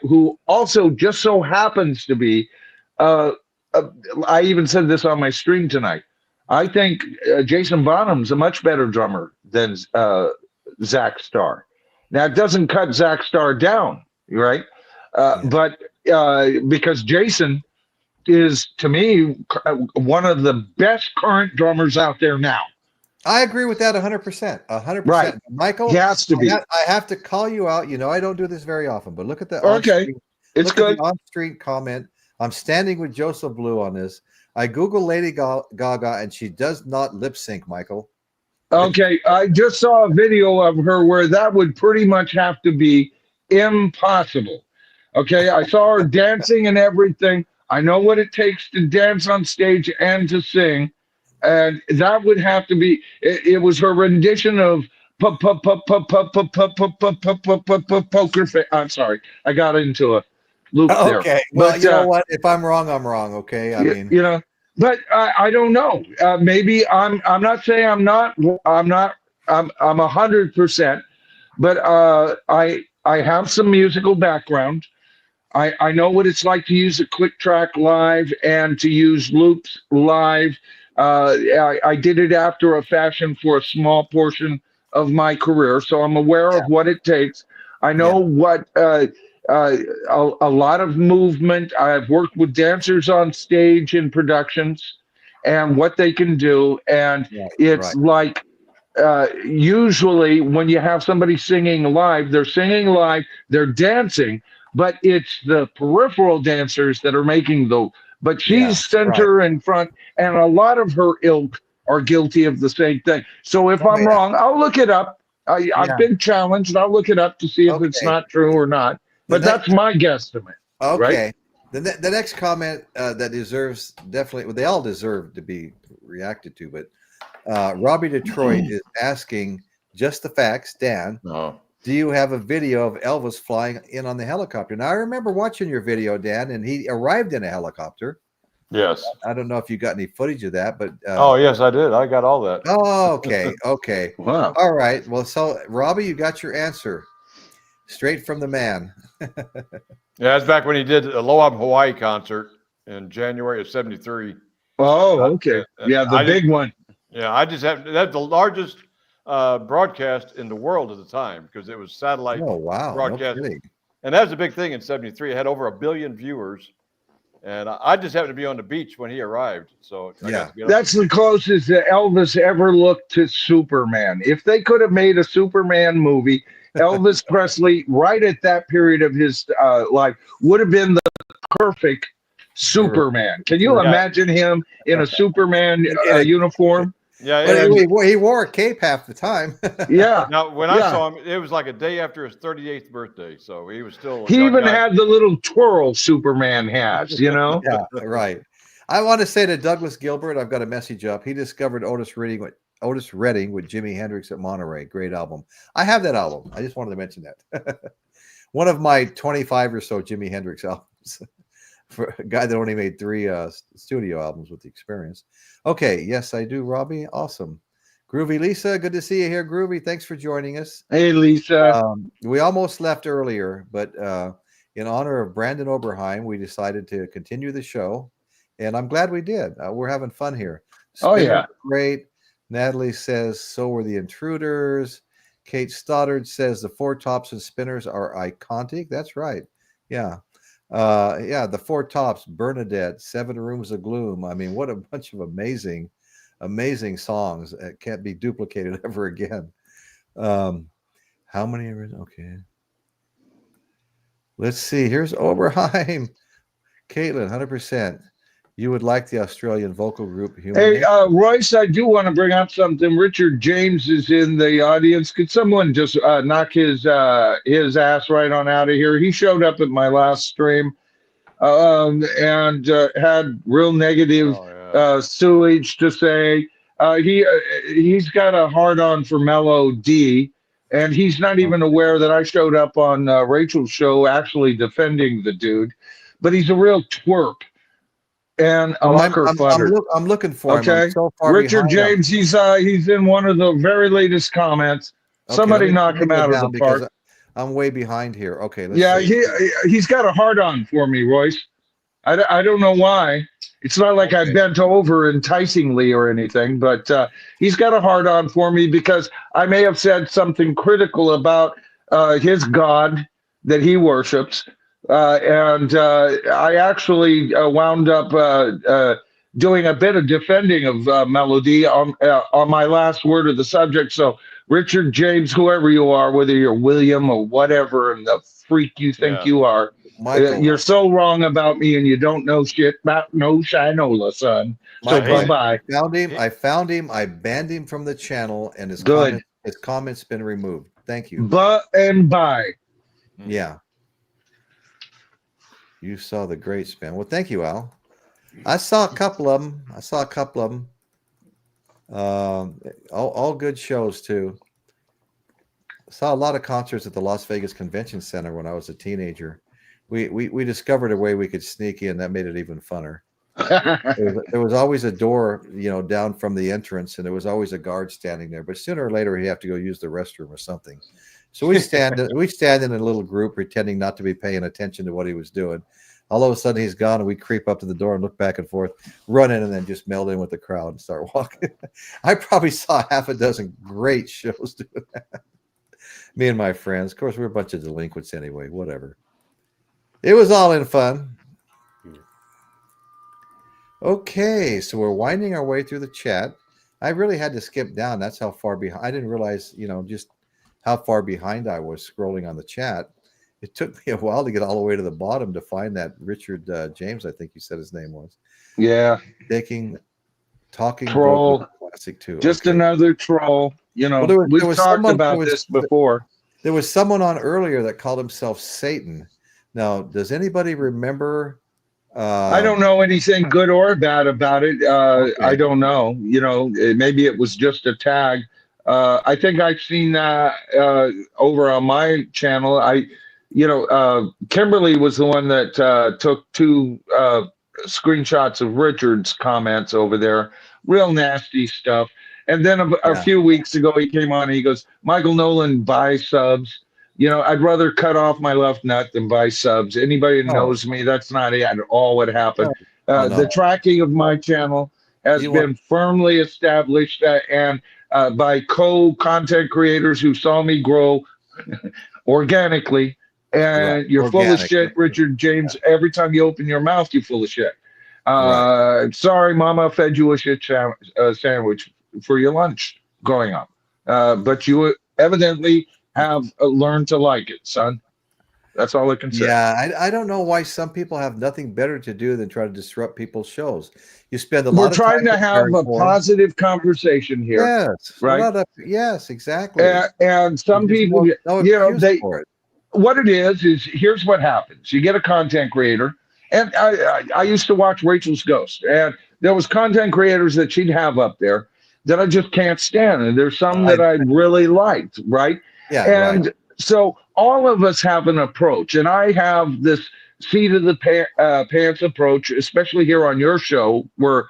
Who also just so happens to be, I even said this on my stream tonight, I think Jason Bonham's a much better drummer than Zach Starr. Now, it doesn't cut Zach Starr down, right? But because Jason is, to me, one of the best current drummers out there now. I agree with that 100%. 100%. Right. Michael, he has to be. I have to call you out. I don't do this very often, but look at the it's good. On-street comment. I'm standing with Joseph Blue on this. I Google Lady Gaga, and she does not lip sync, Michael. Okay, I just saw a video of her where that would pretty much have to be impossible. Okay, I saw her dancing and everything. I know what it takes to dance on stage and to sing. And that would have to be, it was her rendition of poker face. I'm sorry, I got into a loop there. Okay, well, you know what? If I'm wrong, I'm wrong. Okay, I mean, but I don't know. Maybe I'm not saying I'm 100%, but I have some musical background. I know what it's like to use a click track live and to use loops live. I did it after a fashion for a small portion of my career, so I'm aware of what it takes. I know what a lot of movement. I've worked with dancers on stage in productions and what they can do, and it's like usually when you have somebody singing live, they're dancing, but it's the peripheral dancers that are making but she's center in front, and a lot of her ilk are guilty of the same thing. So if I'm wrong, I'll look it up. I've been challenged. I'll look it up to see if it's not true or not. But that's my guesstimate. Okay. Right? The next comment that deserves definitely, well, they all deserve to be reacted to, but Robbie Detroit is asking just the facts, Dan. Do you have a video of Elvis flying in on the helicopter? Now, I remember watching your video, Dan, and he arrived in a helicopter. Yes. I don't know if you got any footage of that, but oh yes, I did. I got all that. Oh, okay, okay. Wow. All right. Well, so Robbie, you got your answer straight from the man. Yeah, that's back when he did the Loab Hawaii concert in January of '73. Oh, okay. Yeah, the big one. Yeah, I just have that's the largest broadcast in the world at the time because it was satellite broadcast. No kidding. And that was a big thing in '73. It had over 1 billion viewers And I just happened to be on the beach when he arrived. So I got to get up. That's the closest that Elvis ever looked to Superman. If they could have made a Superman movie, Elvis Presley, right at that period of his life, would have been the perfect Superman. Can you imagine him in a Superman uniform? Yeah, but he wore a cape half the time. Yeah. Now, when I saw him, it was like a day after his 38th birthday, so he was still. He even had the little twirl Superman has, you know. Yeah, right. I want to say to Douglas Gilbert, I've got a message up. He discovered Otis Redding with Jimi Hendrix at Monterey. Great album. I have that album. I just wanted to mention that. One of my 25 or so Jimi Hendrix albums. For a guy that only made 3 studio albums with the Experience. Okay, yes, I do, Robbie. Awesome. Groovy Lisa, good to see you here, Groovy. Thanks for joining us. Hey, Lisa. We almost left earlier, but in honor of Brandon Oberheim, we decided to continue the show, and I'm glad we did. We're having fun here. Oh, yeah. Great. Natalie says, so were the Intruders. Kate Stoddard says, the Four Tops and Spinners are iconic. That's right. Yeah. The Four Tops, Bernadette, 7 Rooms of Gloom. I mean, what a bunch of amazing songs that can't be duplicated ever again. How many? Okay. Let's see. Here's Oberheim. Caitlin, 100%. You would like the Australian vocal group Human Hey, Nature. Royce, I do want to bring up something. Richard James is in the audience. Could someone just knock his ass right on out of here? He showed up at my last stream and had real negative sewage to say. He's got a hard-on for Mellow D, and he's not even aware that I showed up on Rachel's show actually defending the dude. But he's a real twerp. And a mucker futter. I'm looking for him. Okay, I'm so far Richard James. He's in one of the very latest comments. Okay, Somebody knock him out of the park. I'm way behind here. Okay, let's see. He's got a hard on for me, Royce. I don't know why. It's not like I bent over enticingly or anything, but he's got a hard on for me because I may have said something critical about his God that he worships. And I actually wound up doing a bit of defending of Melody on my last word of the subject. So, Richard James, whoever you are, whether you're William or whatever, and the freak you think you are, you're so wrong about me, and you don't know shit about no Shinola, son. So bye-bye. I found him. I banned him from the channel, and his comments been removed. Thank you. Bye. Yeah. You saw the great spin. Well, thank you, Al. I saw a couple of them. All good shows too. Saw a lot of concerts at the Las Vegas Convention Center when I was a teenager. We discovered a way we could sneak in that made it even funner. There was always a door, down from the entrance, and there was always a guard standing there. But sooner or later, he'd have to go use the restroom or something. So we stand in a little group, pretending not to be paying attention to what he was doing. All of a sudden, he's gone, and we creep up to the door and look back and forth, run in, and then just meld in with the crowd and start walking. I probably saw half a dozen great shows doing that. Me and my friends. Of course, we're a bunch of delinquents anyway. Whatever. It was all in fun. Okay, so we're winding our way through the chat. I really had to skip down. That's how far behind. I didn't realize, just how far behind I was scrolling on the chat. It took me a while to get all the way to the bottom to find that Richard James, I think you said his name was. Yeah. Talking troll. Classic too. Just another troll. Well, we've talked about this before. There was someone on earlier that called himself Satan. Now, does anybody remember? I don't know anything good or bad about it. I don't know. Maybe it was just a tag. I think I've seen that over on my channel. Kimberly was the one that took 2 screenshots of Richard's comments over there. Real nasty stuff. And then a few weeks ago, he came on and he goes, Michael Nolan, buy subs. I'd rather cut off my left nut than buy subs. Anybody who knows me, that's not at all what happened. The tracking of my channel has been firmly established and by content creators who saw me grow organically and you're full of Organic. shit, Richard James. Every time you open your mouth, you're full of shit. Sorry, Mama fed you a shit sandwich for your lunch growing up, but you evidently have learned to like it, son. That's all I can say. Yeah, I don't know why some people have nothing better to do than try to disrupt people's shows. You spend a lot We're of trying time to have preparing a for 'em. positive conversation here. Yes, right? Yes, exactly. And some There's people, no you know, excuse for it. what it is here's what happens. You get a content creator, and I used to watch Rachel's Ghost, and there was content creators that she'd have up there that I just can't stand, and there's some that I really liked, right? Yeah, And right. so all of us have an approach, and I have this seat of the pants approach, especially here on your show, where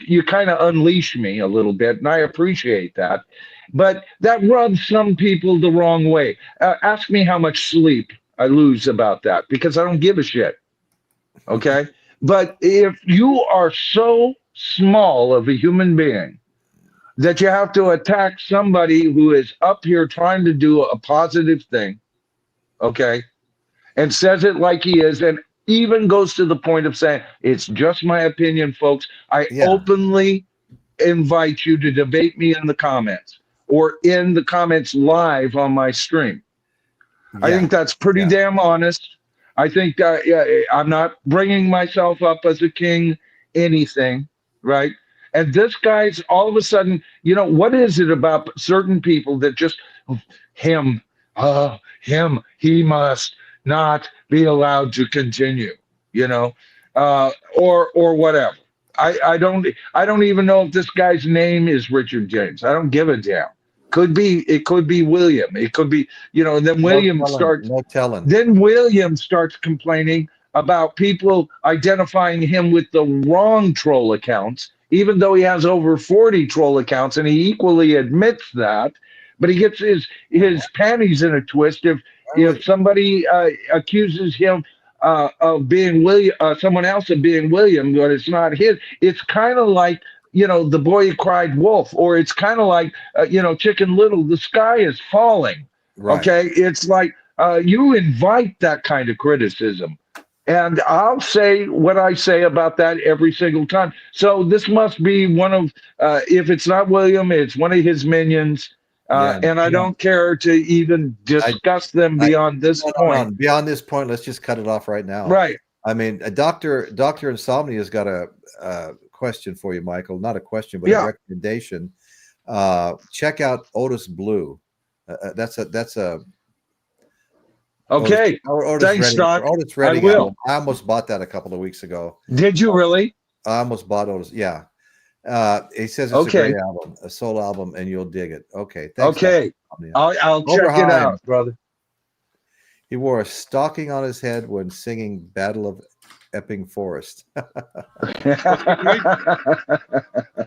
you kind of unleash me a little bit, and I appreciate that. But that rubs some people the wrong way. Ask me how much sleep I lose about that, because I don't give a shit. Okay? But if you are so small of a human being that you have to attack somebody who is up here trying to do a positive thing, okay, and says it like he is, and even goes to the point of saying, it's just my opinion, folks. I openly invite you to debate me in the comments or in the comments live on my stream. I think that's pretty damn honest. I think I'm not bringing myself up as a king, anything, right? And this guy's all of a sudden, you know, what is it about certain people that just him, he must not be allowed to continue, you know, or whatever. I don't even know if this guy's name is Richard James. I don't give a damn. It could be William. It could be, you know, and then William starts. No telling. Then William starts complaining about people identifying him with the wrong troll accounts, even though he has over 40 troll accounts, and he equally admits that. But he gets his panties in a twist if somebody accuses him of being William, someone else of being William, but it's not his. It's kind of like, you know, the boy who cried wolf, or it's kind of like, you know, Chicken Little, the sky is falling. Right. Okay, it's like you invite that kind of criticism. And I'll say what I say about that every single time. So this must be one of, if it's not William, it's one of his minions. And I don't care to even discuss them beyond this point. Beyond this point, let's just cut it off right now. Right. I mean, Dr. Insomnia has got a question for you, Michael. Not a question, but a recommendation. Check out Otis Blue. That's a okay. Otis Thanks, Redding, Doc. Otis Redding I will. album. I almost bought that a couple of weeks ago. Did you really? I almost bought Otis. Yeah. He says it's a great album, a soul album, and you'll dig it. Okay. Thanks, okay. I'll check it out, brother. He wore a stocking on his head when singing Battle of Epping Forest. Can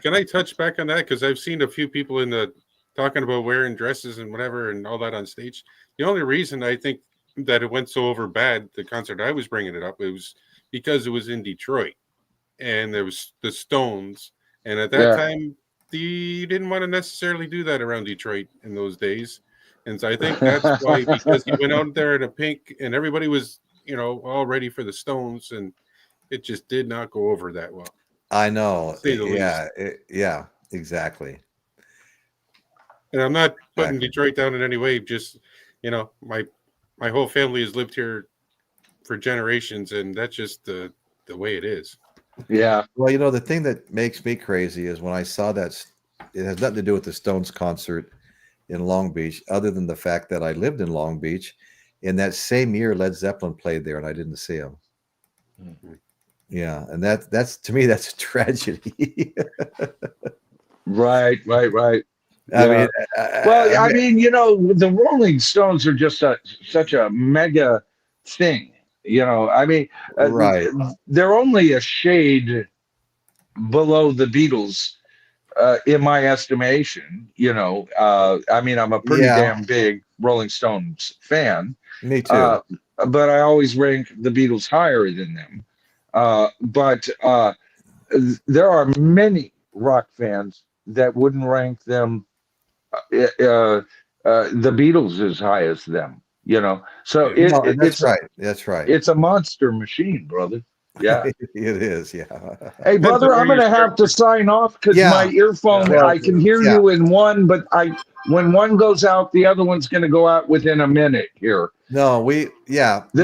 I touch back on that? Because I've seen a few people talking about wearing dresses and whatever and all that on stage. The only reason I think that it went so over bad, the concert I was bringing it up, it was because it was in Detroit and there was the Stones. And at that time, you didn't want to necessarily do that around Detroit in those days. And so I think that's why, because he went out there in a pink and everybody was, you know, all ready for the Stones, and it just did not go over that well. I know. Yeah, exactly. And I'm not putting Detroit down in any way. Just, you know, my whole family has lived here for generations, and that's just the way it is. Yeah. Well, you know, the thing that makes me crazy is when I saw that, it has nothing to do with the Stones concert in Long Beach, other than the fact that I lived in Long Beach. In that same year, Led Zeppelin played there, and I didn't see him. Mm-hmm. Yeah, and that's to me, that's a tragedy. Right. I mean, I mean, you know, the Rolling Stones are just such a mega thing. You know, I mean, right. They're only a shade below the Beatles, in my estimation. You know, I mean, I'm a pretty damn big Rolling Stones fan. Me too. But I always rank the Beatles higher than them. But there are many rock fans that wouldn't rank them, the Beatles, as high as them. you know. So No, that's it's right. That's right. it's a monster machine, brother. Yeah. It is. Yeah. Hey, brother, I'm going to have to sign off because Yeah. my earphone, Well, I can hear yeah. you in one, but when one goes out, the other one's going to go out within a minute here. No, This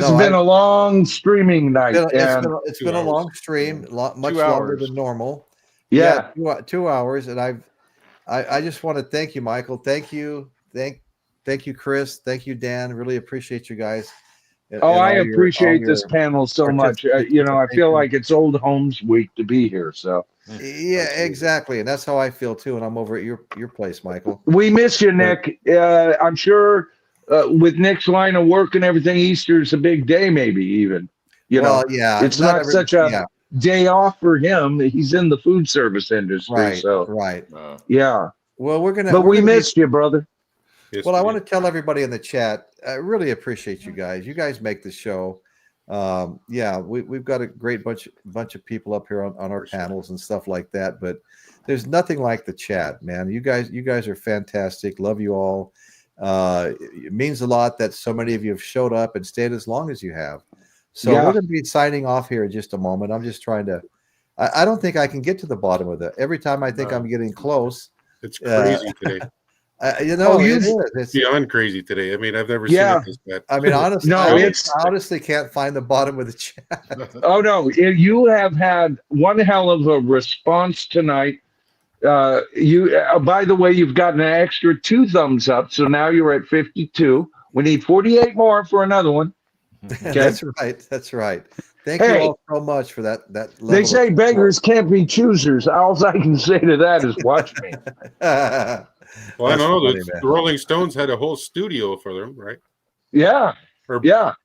has been a long streaming night. It's been a long stream, much longer than normal. Yeah. 2 hours. And I just want to thank you, Michael. Thank you. Thank you, Chris. Thank you, Dan. Really appreciate you guys. I appreciate this panel so much. You know, I feel like it's Old Homes Week to be here. So yeah, exactly, and that's how I feel too. And I'm over at your place, Michael. We miss you, Nick. I'm sure with Nick's line of work and everything, Easter's a big day, maybe even. You know, yeah, it's not such a day off for him. He's in the food service industry, right? So right, yeah. Well, but we missed you, brother. Yes, well, I want to tell everybody in the chat, I really appreciate you guys. You guys make the show. Yeah, we've got a great bunch of people up here on our panels and stuff like that. But there's nothing like the chat, man. You guys are fantastic. Love you all. It means a lot that so many of you have showed up and stayed as long as you have. So we're going to be signing off here in just a moment. I'm just trying to. I don't think I can get to the bottom of it. Every time I think I'm getting close, it's crazy today. You know, it's beyond crazy today. I mean, I've never seen it this bad. I mean, honestly, I honestly can't find the bottom of the chat. Oh no, you have had one hell of a response tonight. By the way, you've gotten an extra 2 thumbs up, so now you're at 52. We need 48 more for another one. Okay? That's right. That's right. Thank you all so much for that. They say beggars can't be choosers. All I can say to that is watch me. Well, I know the Rolling Stones had a whole studio for them, right? Yeah. Or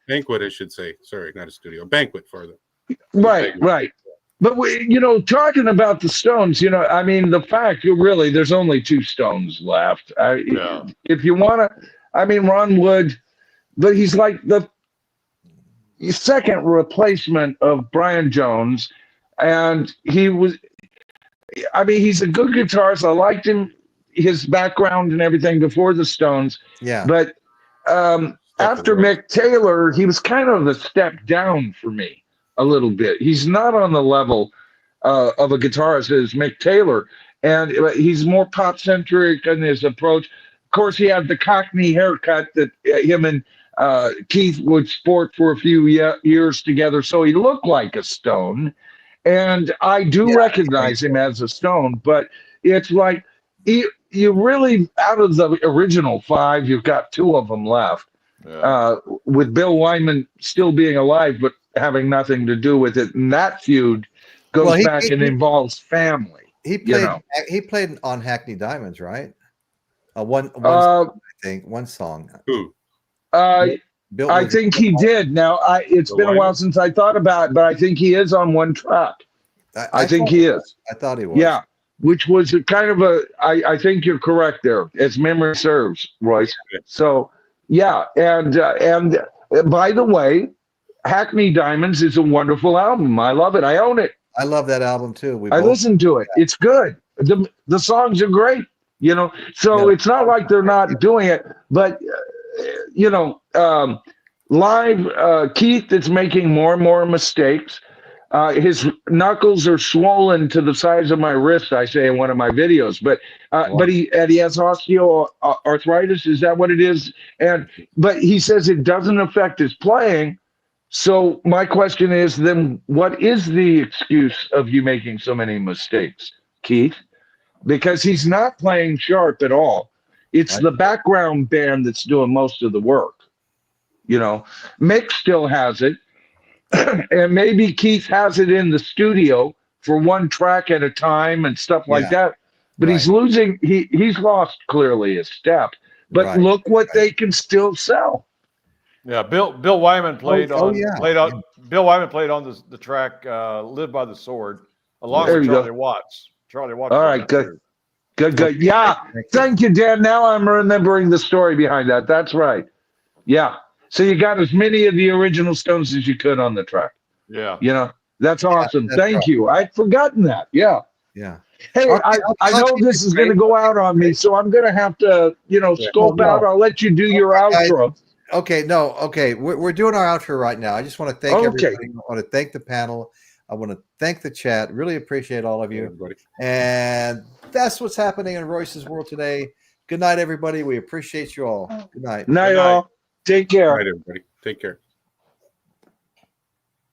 banquet, I should say. Sorry, not a studio, a banquet for them. Right. But talking about the Stones, I mean, the fact really, there's only 2 Stones left. If you want to, I mean, Ron Wood, but he's like the second replacement of Brian Jones, and he's a good guitarist. I liked him. His background and everything before the Stones. Yeah. But after Mick Taylor, he was kind of a step down for me a little bit. He's not on the level of a guitarist as Mick Taylor. And he's more pop-centric in his approach. Of course, he had the Cockney haircut that him and Keith would sport for a few years together. So he looked like a Stone. And I do recognize him as a Stone. But it's like, you really, out of the original 5, you've got 2 of them left. With Bill Wyman still being alive, but having nothing to do with it. And that feud goes back and involves family. He played on Hackney Diamonds, right? One song, I think. One song. Who? Bill, I think he did. Now, it's been a while since I thought about it, but I think he is on one track. I think he is. I thought he was. Yeah. Which was a kind of I think you're correct there, as memory serves, Royce. So, yeah, and by the way, Hackney Diamonds is a wonderful album. I love it. I own it. I love that album too. I listened to it. It's good. The songs are great. So it's not like they're not doing it, but live, Keith is making more and more mistakes. His knuckles are swollen to the size of my wrist, I say in one of my videos, but he has osteoarthritis. Is that what it is? But he says it doesn't affect his playing. So my question is, then what is the excuse of you making so many mistakes, Keith? Because he's not playing sharp at all. It's the background band that's doing most of the work. Mick still has it. And maybe Keith has it in the studio for one track at a time and stuff like that. But he's losing. He's lost clearly his step. But look what they can still sell. Yeah, Bill Wyman played Bill Wyman played on the track "Live by the Sword" along with Charlie Watts. Charlie Watts. All right, good. Yeah, thank you, Dan. Now I'm remembering the story behind that. That's right. Yeah. So you got as many of the original Stones as you could on the track. Yeah. That's awesome. Thank you. I'd forgotten that. Yeah. Yeah. Hey, I know this is going to go out on me, so I'm going to have to, scope out. I'll let you do your outro. Okay, no, okay. We're doing our outro right now. I just want to thank everybody. I want to thank the panel. I want to thank the chat. Really appreciate all of you. Everybody. And that's what's happening in Royce's world today. Good night, everybody. We appreciate you all. Good night. Night, all. Take care. Good night, everybody. Take care.